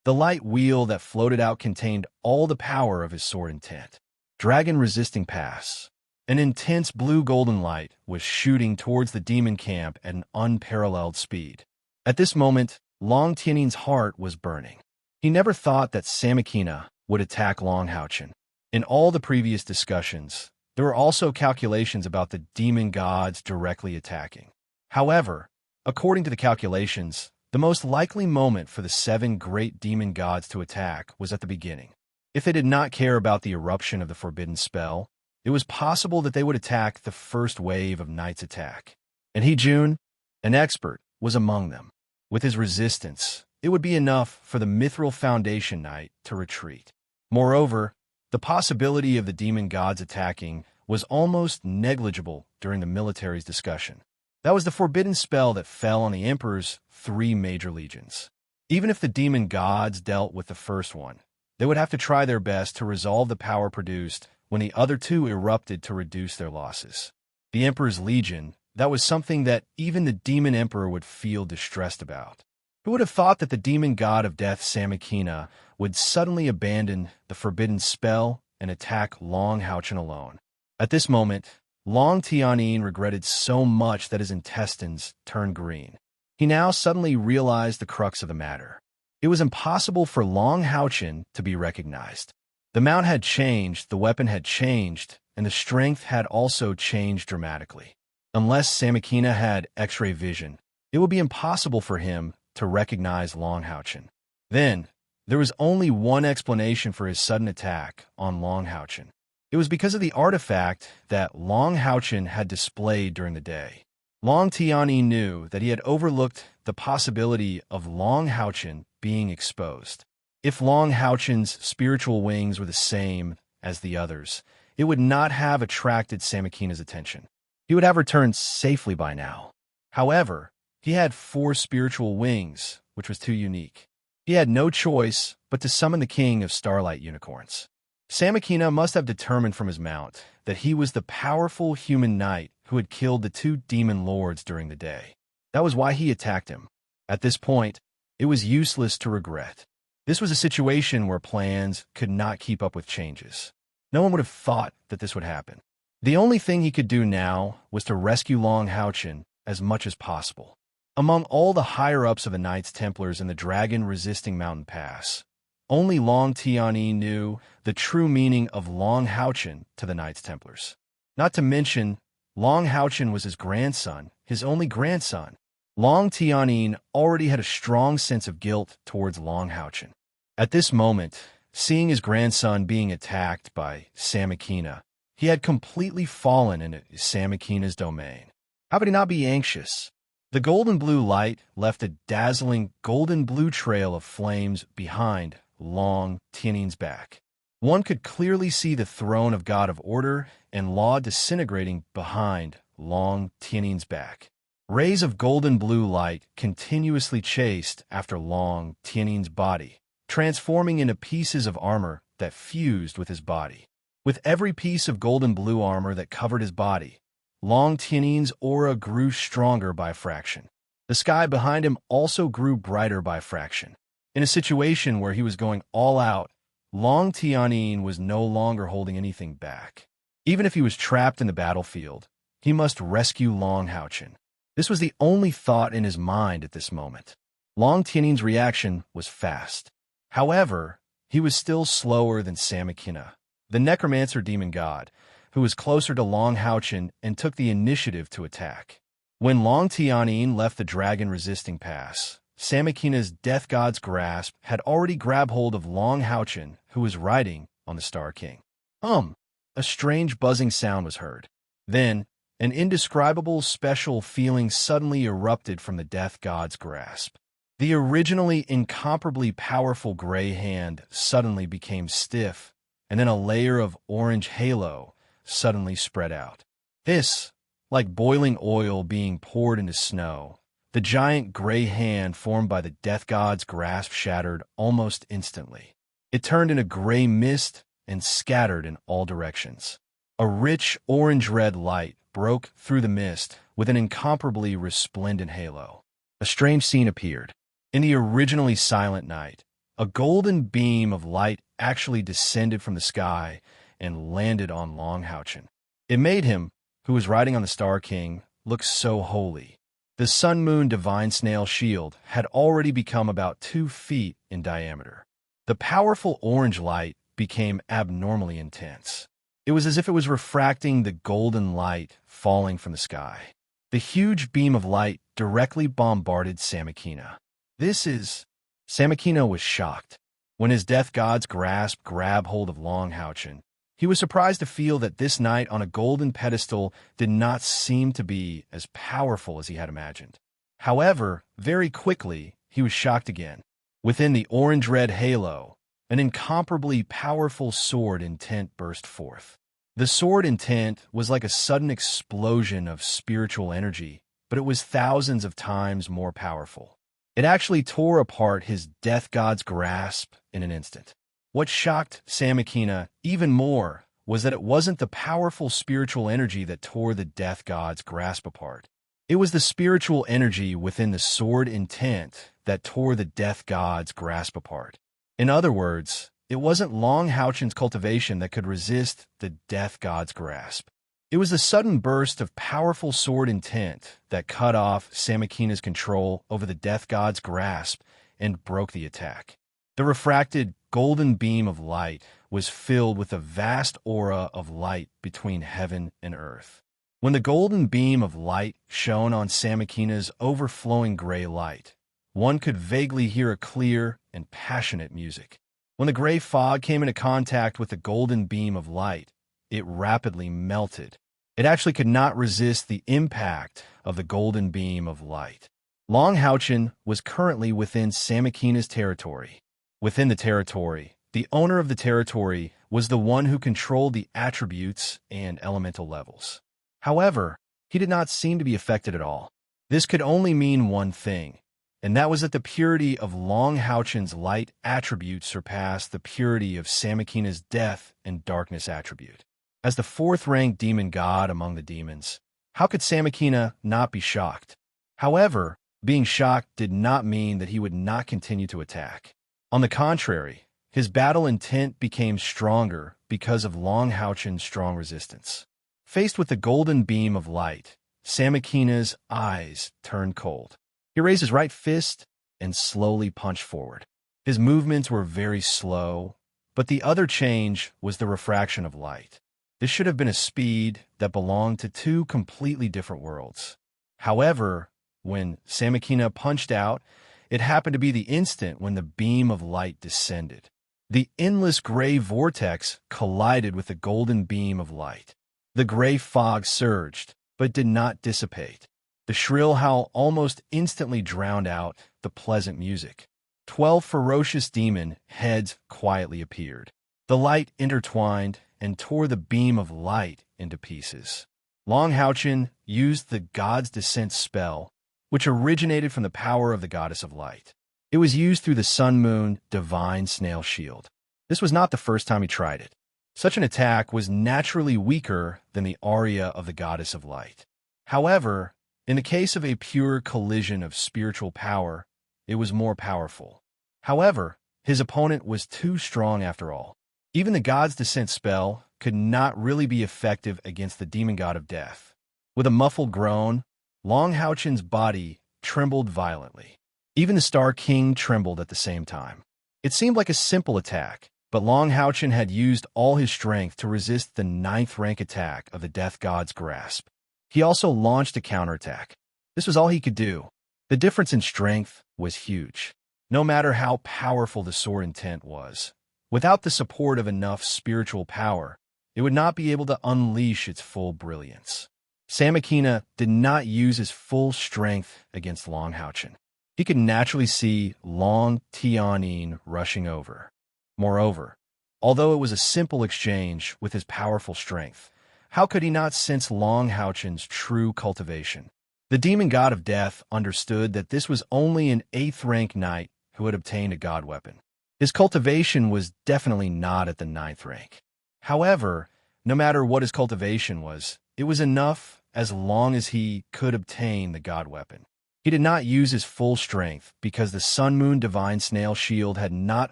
The light wheel that floated out contained all the power of his sword intent. Dragon-resisting pass. An intense blue-golden light was shooting towards the demon camp at an unparalleled speed. At this moment, Long Tianing's heart was burning. He never thought that Samakina would attack Long Houchen. In all the previous discussions, there were also calculations about the demon gods directly attacking. However, according to the calculations, the most likely moment for the 7 great demon gods to attack was at the beginning. If they did not care about the eruption of the forbidden spell, it was possible that they would attack the first wave of Knight's attack. And He-Jun, an expert, was among them. With his resistance, it would be enough for the Mithril Foundation Knight to retreat. Moreover, the possibility of the demon gods attacking was almost negligible during the military's discussion. That was the forbidden spell that fell on the Emperor's 3 major legions. Even if the demon gods dealt with the first one, they would have to try their best to resolve the power produced when the other 2 erupted to reduce their losses. The Emperor's legion, that was something that even the demon emperor would feel distressed about. Who would have thought that the demon god of death Samakina would suddenly abandon the forbidden spell and attack Long Houchen alone? At this moment, Long Tianyin regretted so much that his intestines turned green. He now suddenly realized the crux of the matter. It was impossible for Long Houchen to be recognized. The mount had changed, the weapon had changed, and the strength had also changed dramatically. Unless Samakina had X-ray vision, it would be impossible for him to recognize Long Houchen. Then, there was only one explanation for his sudden attack on Long Houchen. It was because of the artifact that Long Houchen had displayed during the day. Long Tianyi knew that he had overlooked the possibility of Long Houchen being exposed. If Long Houchen's spiritual wings were the same as the others, it would not have attracted Samakina's attention. He would have returned safely by now. However, he had 4 spiritual wings, which was too unique. He had no choice but to summon the king of starlight unicorns. Samakina must have determined from his mount that he was the powerful human knight who had killed the 2 demon lords during the day. That was why he attacked him. At this point, it was useless to regret. This was a situation where plans could not keep up with changes. No one would have thought that this would happen. The only thing he could do now was to rescue Long Houchen as much as possible. Among all the higher-ups of the Knights Templars in the dragon-resisting mountain pass, only Long Tianyi knew the true meaning of Long Houchen to the Knights Templars. Not to mention, Long Houchen was his grandson, his only grandson. Long Tianyi already had a strong sense of guilt towards Long Houchen. At this moment, seeing his grandson being attacked by Samakina, he had completely fallen into Samakina's domain. How could he not be anxious? The golden blue light left a dazzling golden blue trail of flames behind Long Tianyin's back. One could clearly see the throne of God of Order and Law disintegrating behind Long Tianyin's back. Rays of golden blue light continuously chased after Long Tianyin's body, transforming into pieces of armor that fused with his body. With every piece of golden blue armor that covered his body, Long Tianyin's aura grew stronger by a fraction. The sky behind him also grew brighter by a fraction. In a situation where he was going all out, Long Tianyin was no longer holding anything back. Even if he was trapped in the battlefield, he must rescue Long Houchen. This was the only thought in his mind at this moment. Long Tianyin's reaction was fast. However, he was still slower than Samakina, the necromancer demon god, who was closer to Long Houchen and took the initiative to attack. When Long Tianyin left the dragon-resisting pass, Samakina's death god's grasp had already grabbed hold of Long Houchen, who was riding on the Star King. A strange buzzing sound was heard. Then, an indescribable special feeling suddenly erupted from the death god's grasp. The originally incomparably powerful gray hand suddenly became stiff and then a layer of orange halo suddenly spread out. This, like boiling oil being poured into snow, the giant gray hand formed by the death god's grasp shattered almost instantly. It turned into gray mist and scattered in all directions. A rich orange-red light broke through the mist with an incomparably resplendent halo. A strange scene appeared. In the originally silent night, a golden beam of light actually descended from the sky and landed on Longhouchen. It made him, who was riding on the Star King, look so holy. The sun-moon divine snail shield had already become about 2 feet in diameter. The powerful orange light became abnormally intense. It was as if it was refracting the golden light falling from the sky. The huge beam of light directly bombarded Samakina. Samakina was shocked. When his death god's grasp grabbed hold of Longhouchen, he was surprised to feel that this knight on a golden pedestal did not seem to be as powerful as he had imagined. However, very quickly, he was shocked again. Within the orange-red halo, an incomparably powerful sword intent burst forth. The sword intent was like a sudden explosion of spiritual energy, but it was thousands of times more powerful. It actually tore apart his death god's grasp in an instant. What shocked Samakina even more was that it wasn't the powerful spiritual energy that tore the death god's grasp apart. It was the spiritual energy within the sword intent that tore the death god's grasp apart. In other words, it wasn't Longhouchen's cultivation that could resist the death god's grasp. It was the sudden burst of powerful sword intent that cut off Samakina's control over the death god's grasp and broke the attack. The refracted golden beam of light was filled with a vast aura of light between heaven and earth. When the golden beam of light shone on Samakina's overflowing gray light, one could vaguely hear a clear and passionate music. When the gray fog came into contact with the golden beam of light, it rapidly melted. It actually could not resist the impact of the golden beam of light. Longhouchen was currently within Samakina's territory. Within the territory, the owner of the territory was the one who controlled the attributes and elemental levels. However, he did not seem to be affected at all. This could only mean one thing, and that was that the purity of Longhouchen's light attribute surpassed the purity of Samakina's death and darkness attribute. As the 4th-ranked demon god among the demons, how could Samakina not be shocked? However, being shocked did not mean that he would not continue to attack. On the contrary, his battle intent became stronger because of Longhouchen's strong resistance. Faced with the golden beam of light, Samakina's eyes turned cold. He raised his right fist and slowly punched forward. His movements were very slow, but the other change was the refraction of light. This should have been a speed that belonged to 2 completely different worlds. However, when Samakina punched out, it happened to be the instant when the beam of light descended. The endless gray vortex collided with the golden beam of light. The gray fog surged, but did not dissipate. The shrill howl almost instantly drowned out the pleasant music. 12 ferocious demon heads quietly appeared. The light intertwined and tore the beam of light into pieces. Longhouchen used the God's Descent spell, which originated from the power of the Goddess of Light. It was used through the sun-moon divine snail shield. This was not the first time he tried it. Such an attack was naturally weaker than the aria of the Goddess of Light. However, in the case of a pure collision of spiritual power, it was more powerful. However, his opponent was too strong after all. Even the God's Descent spell could not really be effective against the demon god of death. With a muffled groan, Longhouchen's body trembled violently. Even the Star King trembled at the same time. It seemed like a simple attack, but Longhouchen had used all his strength to resist the 9th-rank attack of the death god's grasp. He also launched a counterattack. This was all he could do. The difference in strength was huge. No matter how powerful the sword intent was, without the support of enough spiritual power, it would not be able to unleash its full brilliance. Samakina did not use his full strength against Longhouchen. He could naturally see Long Tianyin rushing over. Moreover, Although it was a simple exchange with his powerful strength, how could he not sense Long Houchen's true cultivation? The demon god of death understood that this was only an 8th-rank knight who had obtained a god weapon. His cultivation was definitely not at the 9th rank. However, no matter what his cultivation was, it was enough as long as he could obtain the god weapon. He did not use his full strength because the Sun Moon Divine Snail Shield had not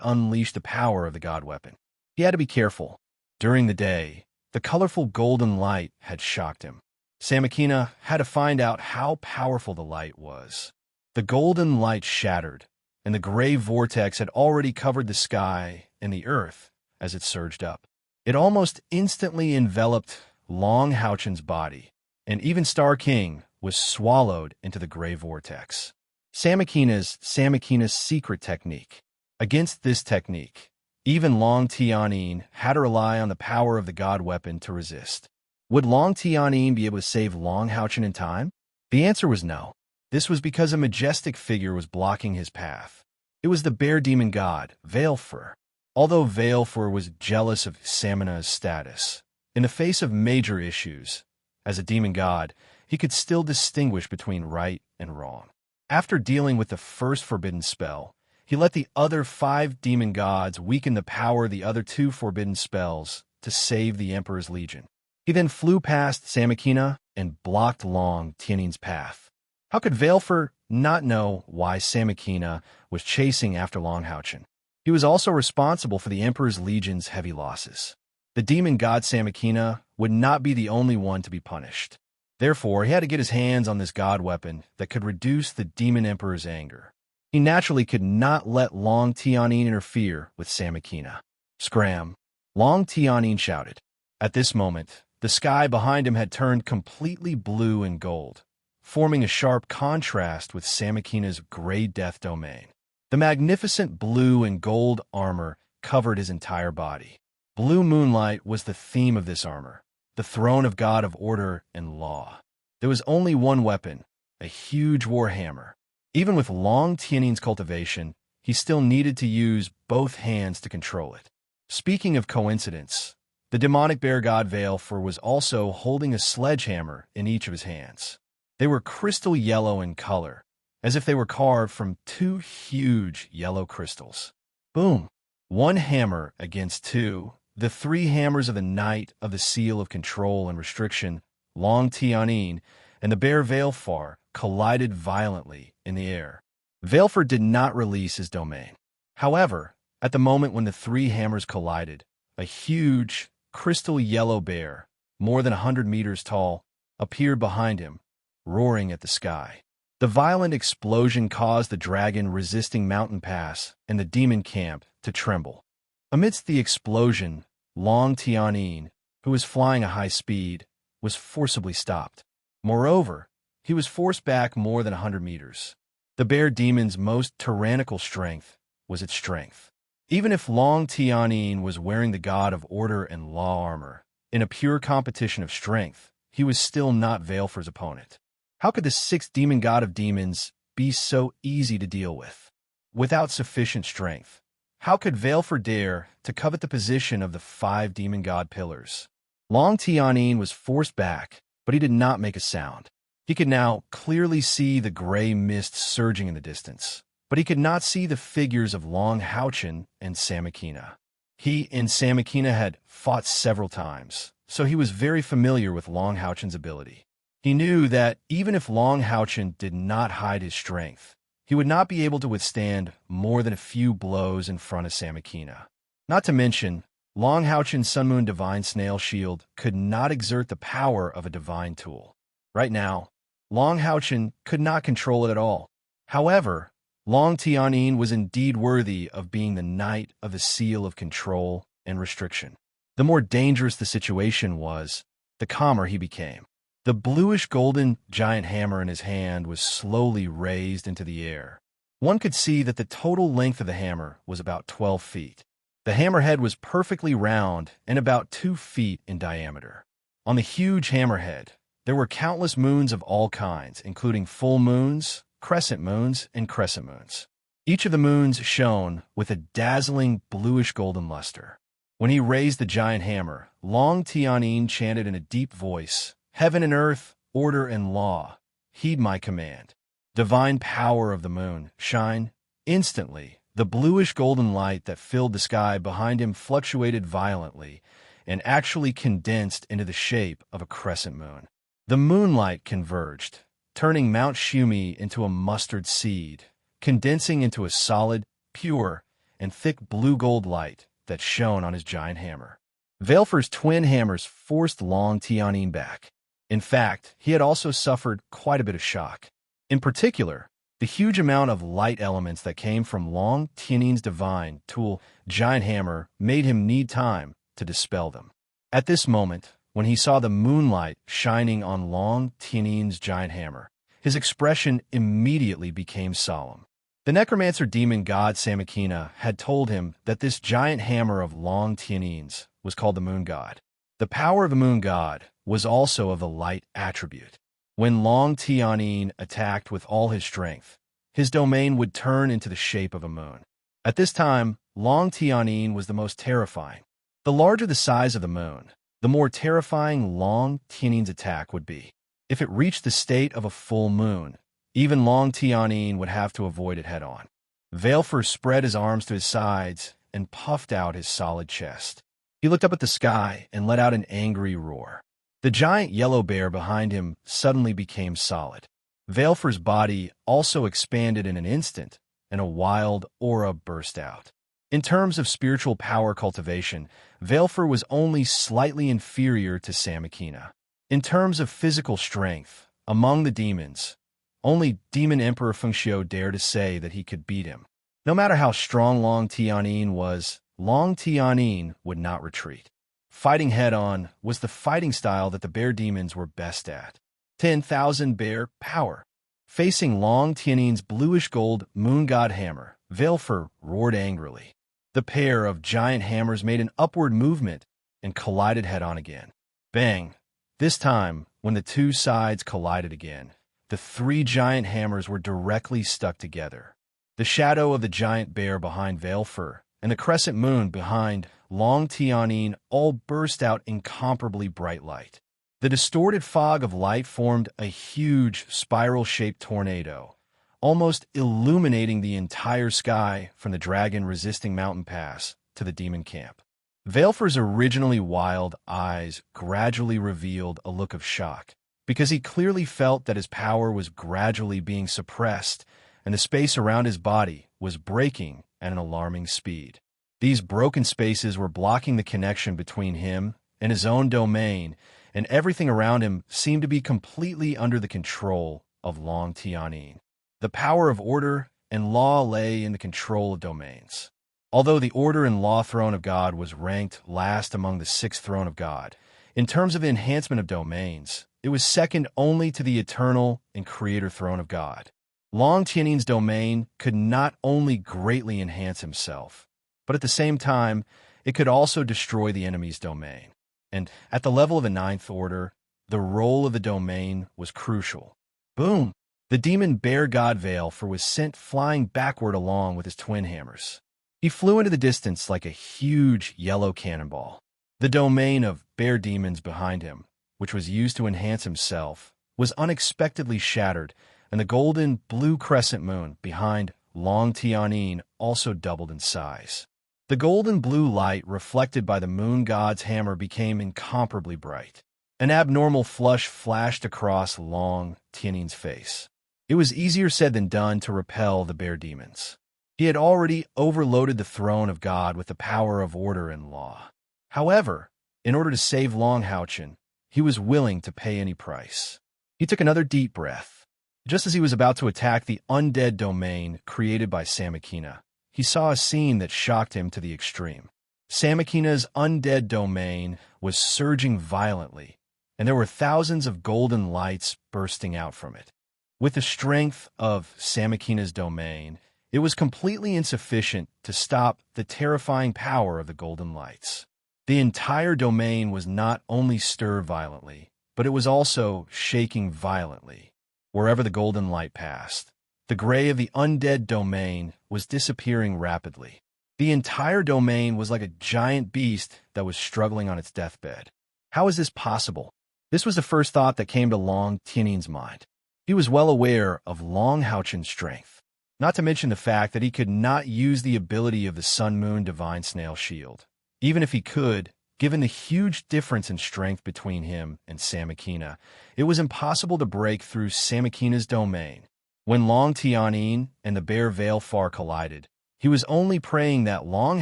unleashed the power of the god weapon. He had to be careful. During the day, the colorful golden light had shocked him. Samakina had to find out how powerful the light was. The golden light shattered, and the gray vortex had already covered the sky and the earth as it surged up. It almost instantly enveloped Long Houchen's body, and even Star King was swallowed into the gray vortex. Samakina's secret technique. Against this technique, even Long Tianyin had to rely on the power of the god weapon to resist. Would Long Tianyin be able to save Long Houchen in time? The answer was no. This was because a majestic figure was blocking his path. It was the bear demon god, Veilfur. Although Veilfur was jealous of Samina's status, in the face of major issues, as a demon god, he could still distinguish between right and wrong. After dealing with the first forbidden spell, he let the other 5 demon gods weaken the power of the other 2 forbidden spells to save the Emperor's Legion. He then flew past Samakina and blocked Long Tianyin's path. How could Veilfur not know why Samakina was chasing after Long Houchen? He was also responsible for the Emperor's Legion's heavy losses. The demon god Samakina would not be the only one to be punished. Therefore, he had to get his hands on this god weapon that could reduce the demon emperor's anger. He naturally could not let Long Tianyin interfere with Samakina. Scram! Long Tianyin shouted. At this moment, the sky behind him had turned completely blue and gold, forming a sharp contrast with Samakina's gray death domain. The magnificent blue and gold armor covered his entire body. Blue moonlight was the theme of this armor, the throne of God of order and law. There was only one weapon, a huge war hammer. Even with Long Tianyin's cultivation, he still needed to use both hands to control it. Speaking of coincidence, the demonic bear god Veilfur was also holding a sledgehammer in each of his hands. They were crystal yellow in color, as if they were carved from 2 huge yellow crystals. Boom! 1 hammer against 2. The 3 hammers of the Knight of the Seal of Control and Restriction, Long Tianyin, and the bear Veilfur collided violently in the air. Veilfur did not release his domain. However, at the moment when the 3 hammers collided, a huge, crystal yellow bear, more than 100 meters tall, appeared behind him, roaring at the sky. The violent explosion caused the dragon resisting Mountain Pass and the demon camp to tremble. Amidst the explosion, Long Tianyin, who was flying at high speed, was forcibly stopped. Moreover, he was forced back more than 100 meters. The bear demon's most tyrannical strength was its strength. Even if Long Tianyin was wearing the god of order and law armor, in a pure competition of strength, he was still not Veilfur's opponent. How could the 6th demon god of demons be so easy to deal with? Without sufficient strength, how could Veilfur dare to covet the position of the 5 demon god pillars? Long Tianyin was forced back, but he did not make a sound. He could now clearly see the gray mist surging in the distance, but he could not see the figures of Long Houchen and Samakina. He and Samakina had fought several times, so he was very familiar with Long Houchen's ability. He knew that even if Long Houchen did not hide his strength, he would not be able to withstand more than a few blows in front of Samakina. Not to mention, Long Houchen's Sun Moon Divine Snail Shield could not exert the power of a divine tool. Right now, Long Houchen could not control it at all. However, Long Tianyin was indeed worthy of being the Knight of the Seal of Control and Restriction. The more dangerous the situation was, the calmer he became. The bluish-golden giant hammer in his hand was slowly raised into the air. One could see that the total length of the hammer was about 12 feet. The hammerhead was perfectly round and about 2 feet in diameter. On the huge hammerhead, there were countless moons of all kinds, including full moons, crescent moons, and crescent moons. Each of the moons shone with a dazzling bluish-golden luster. When he raised the giant hammer, Long Tianyin chanted in a deep voice, "Heaven and earth, order and law, heed my command. Divine power of the moon, shine." Instantly, the bluish-golden light that filled the sky behind him fluctuated violently and actually condensed into the shape of a crescent moon. The moonlight converged, turning Mount Shumi into a mustard seed, condensing into a solid, pure, and thick blue-gold light that shone on his giant hammer. Valefor's twin hammers forced Long Tianyin back. In fact, he had also suffered quite a bit of shock. In particular, the huge amount of light elements that came from Long Tianyin's divine tool, giant hammer, made him need time to dispel them. At this moment, when he saw the moonlight shining on Long Tianyin's giant hammer, his expression immediately became solemn. The necromancer demon god Samakina had told him that this giant hammer of Long Tianyin's was called the moon god. The power of the moon god was also of the light attribute. When Long Tianyin attacked with all his strength, his domain would turn into the shape of a moon. At this time, Long Tianyin was the most terrifying. The larger the size of the moon, the more terrifying Long Tianyin's attack would be. If it reached the state of a full moon, even Long Tianyin would have to avoid it head-on. Valefor spread his arms to his sides and puffed out his solid chest. He looked up at the sky and let out an angry roar. The giant yellow bear behind him suddenly became solid. Valefor's body also expanded in an instant, and a wild aura burst out. In terms of spiritual power cultivation, Valefor was only slightly inferior to Samakina. In terms of physical strength, among the demons, only Demon Emperor Fengxiu dared to say that he could beat him. No matter how strong Long Tianyin was, Long Tianyin would not retreat. Fighting head-on was the fighting style that the bear demons were best at. 10,000 bear power. Facing Long Tianyin's bluish-gold moon god hammer, Valefor roared angrily. The pair of giant hammers made an upward movement and collided head-on again. Bang! This time, when the two sides collided again, the three giant hammers were directly stuck together. The shadow of the giant bear behind Valefor and the crescent moon behind Long Tianyin all burst out incomparably bright light. The distorted fog of light formed a huge spiral-shaped tornado, almost illuminating the entire sky from the dragon-resisting mountain pass to the demon camp. Valefor's originally wild eyes gradually revealed a look of shock, because he clearly felt that his power was gradually being suppressed and the space around his body was breaking at an alarming speed. These broken spaces were blocking the connection between him and his own domain, and everything around him seemed to be completely under the control of Long Tianyin. The power of order and law lay in the control of domains. Although the Order and Law Throne of God was ranked last among the 6th Throne of God, in terms of enhancement of domains, it was second only to the Eternal and Creator Throne of God. Long Tianyin's domain could not only greatly enhance himself, but at the same time, it could also destroy the enemy's domain. And at the level of the 9th Order, the role of the domain was crucial. Boom! The demon bear god Valefor was sent flying backward along with his twin hammers. He flew into the distance like a huge yellow cannonball. The domain of bear demons behind him, which was used to enhance himself, was unexpectedly shattered, and the golden blue crescent moon behind Long Tianyin also doubled in size. The golden blue light reflected by the moon god's hammer became incomparably bright. An abnormal flush flashed across Long Tianyin's face. It was easier said than done to repel the bear demons. He had already overloaded the throne of God with the power of order and law. However, in order to save Long Haochen, he was willing to pay any price. He took another deep breath. Just as he was about to attack the undead domain created by Samakina, he saw a scene that shocked him to the extreme. Samakina's undead domain was surging violently, and there were thousands of golden lights bursting out from it. With the strength of Samakina's domain, it was completely insufficient to stop the terrifying power of the golden lights. The entire domain was not only stirred violently, but it was also shaking violently. Wherever the golden light passed, the gray of the undead domain was disappearing rapidly. The entire domain was like a giant beast that was struggling on its deathbed. How is this possible? This was the first thought that came to Long Tianin's mind. He was well aware of Long Houchen's strength, not to mention the fact that he could not use the ability of the Sun-Moon Divine Snail Shield. Even if he could, given the huge difference in strength between him and Samakina, it was impossible to break through Samakina's domain. When Long Tianin and the Bear Veil Far collided, he was only praying that Long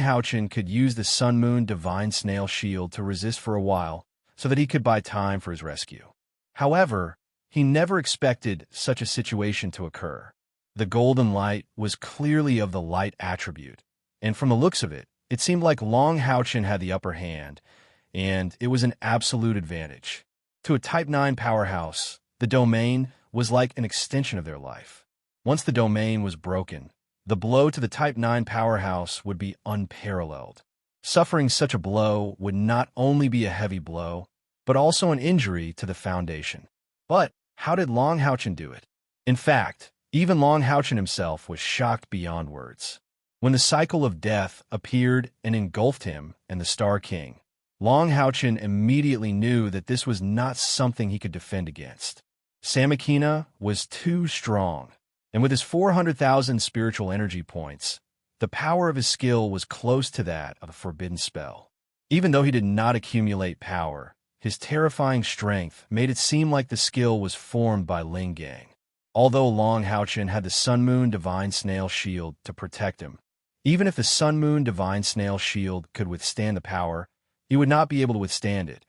Houchen could use the Sun-Moon Divine Snail Shield to resist for a while, so that he could buy time for his rescue. However, he never expected such a situation to occur. The golden light was clearly of the light attribute, and from the looks of it, it seemed like Long Houchen had the upper hand, and it was an absolute advantage. To a Type 9 powerhouse, the domain was like an extension of their life. Once the domain was broken, the blow to the Type 9 powerhouse would be unparalleled. Suffering such a blow would not only be a heavy blow, but also an injury to the foundation. But how did Long Houchen do it? In fact, even Long Houchen himself was shocked beyond words. When the cycle of death appeared and engulfed him and the Star King, Long Houchen immediately knew that this was not something he could defend against. Samakina was too strong, and with his 400,000 spiritual energy points, the power of his skill was close to that of a forbidden spell. Even though he did not accumulate power, his terrifying strength made it seem like the skill was formed by Ling Gang. Although Long Houchen had the Sun-Moon Divine Snail Shield to protect him, even if the Sun-Moon Divine Snail Shield could withstand the power, he would not be able to withstand it,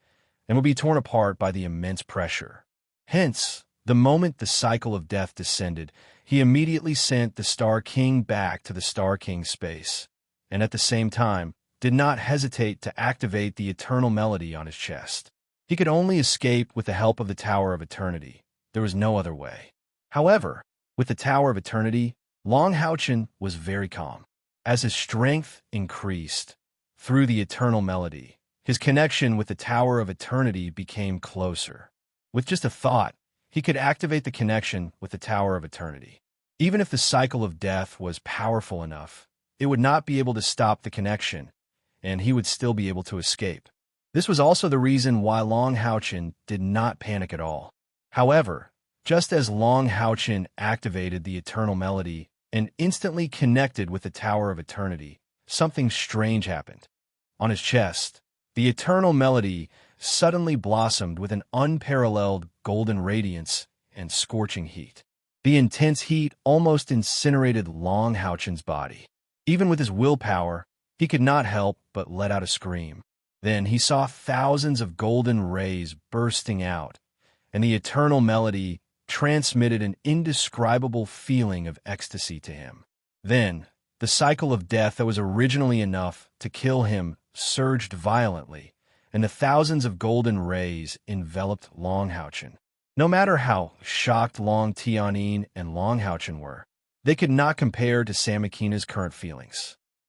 and would be torn apart by the immense pressure. Hence, the moment the cycle of death descended, he immediately sent the Star King back to the Star King's space, and at the same time, did not hesitate to activate the eternal melody on his chest. He could only escape with the help of the Tower of Eternity. There was no other way. However, with the Tower of Eternity, Long Houchen was very calm. As his strength increased through the eternal melody, his connection with the Tower of Eternity became closer. With just a thought, he could activate the connection with the Tower of Eternity. Even if the cycle of death was powerful enough, it would not be able to stop the connection, and he would still be able to escape. This was also the reason why Long Houchen did not panic at all. However, just as Long Houchen activated the eternal melody and instantly connected with the Tower of Eternity, something strange happened. On his chest, the eternal melody suddenly blossomed with an unparalleled golden radiance and scorching heat. The intense heat almost incinerated Long Houchen's body. Even with his willpower, he could not help but let out a scream. Then he saw thousands of golden rays bursting out, and the eternal melody transmitted an indescribable feeling of ecstasy to him. Then, the cycle of death that was originally enough to kill him surged violently, and the thousands of golden rays enveloped Long Houchen. No matter how shocked Long Tianin and Long Houchen were, they could not compare to Samakina's current feelings.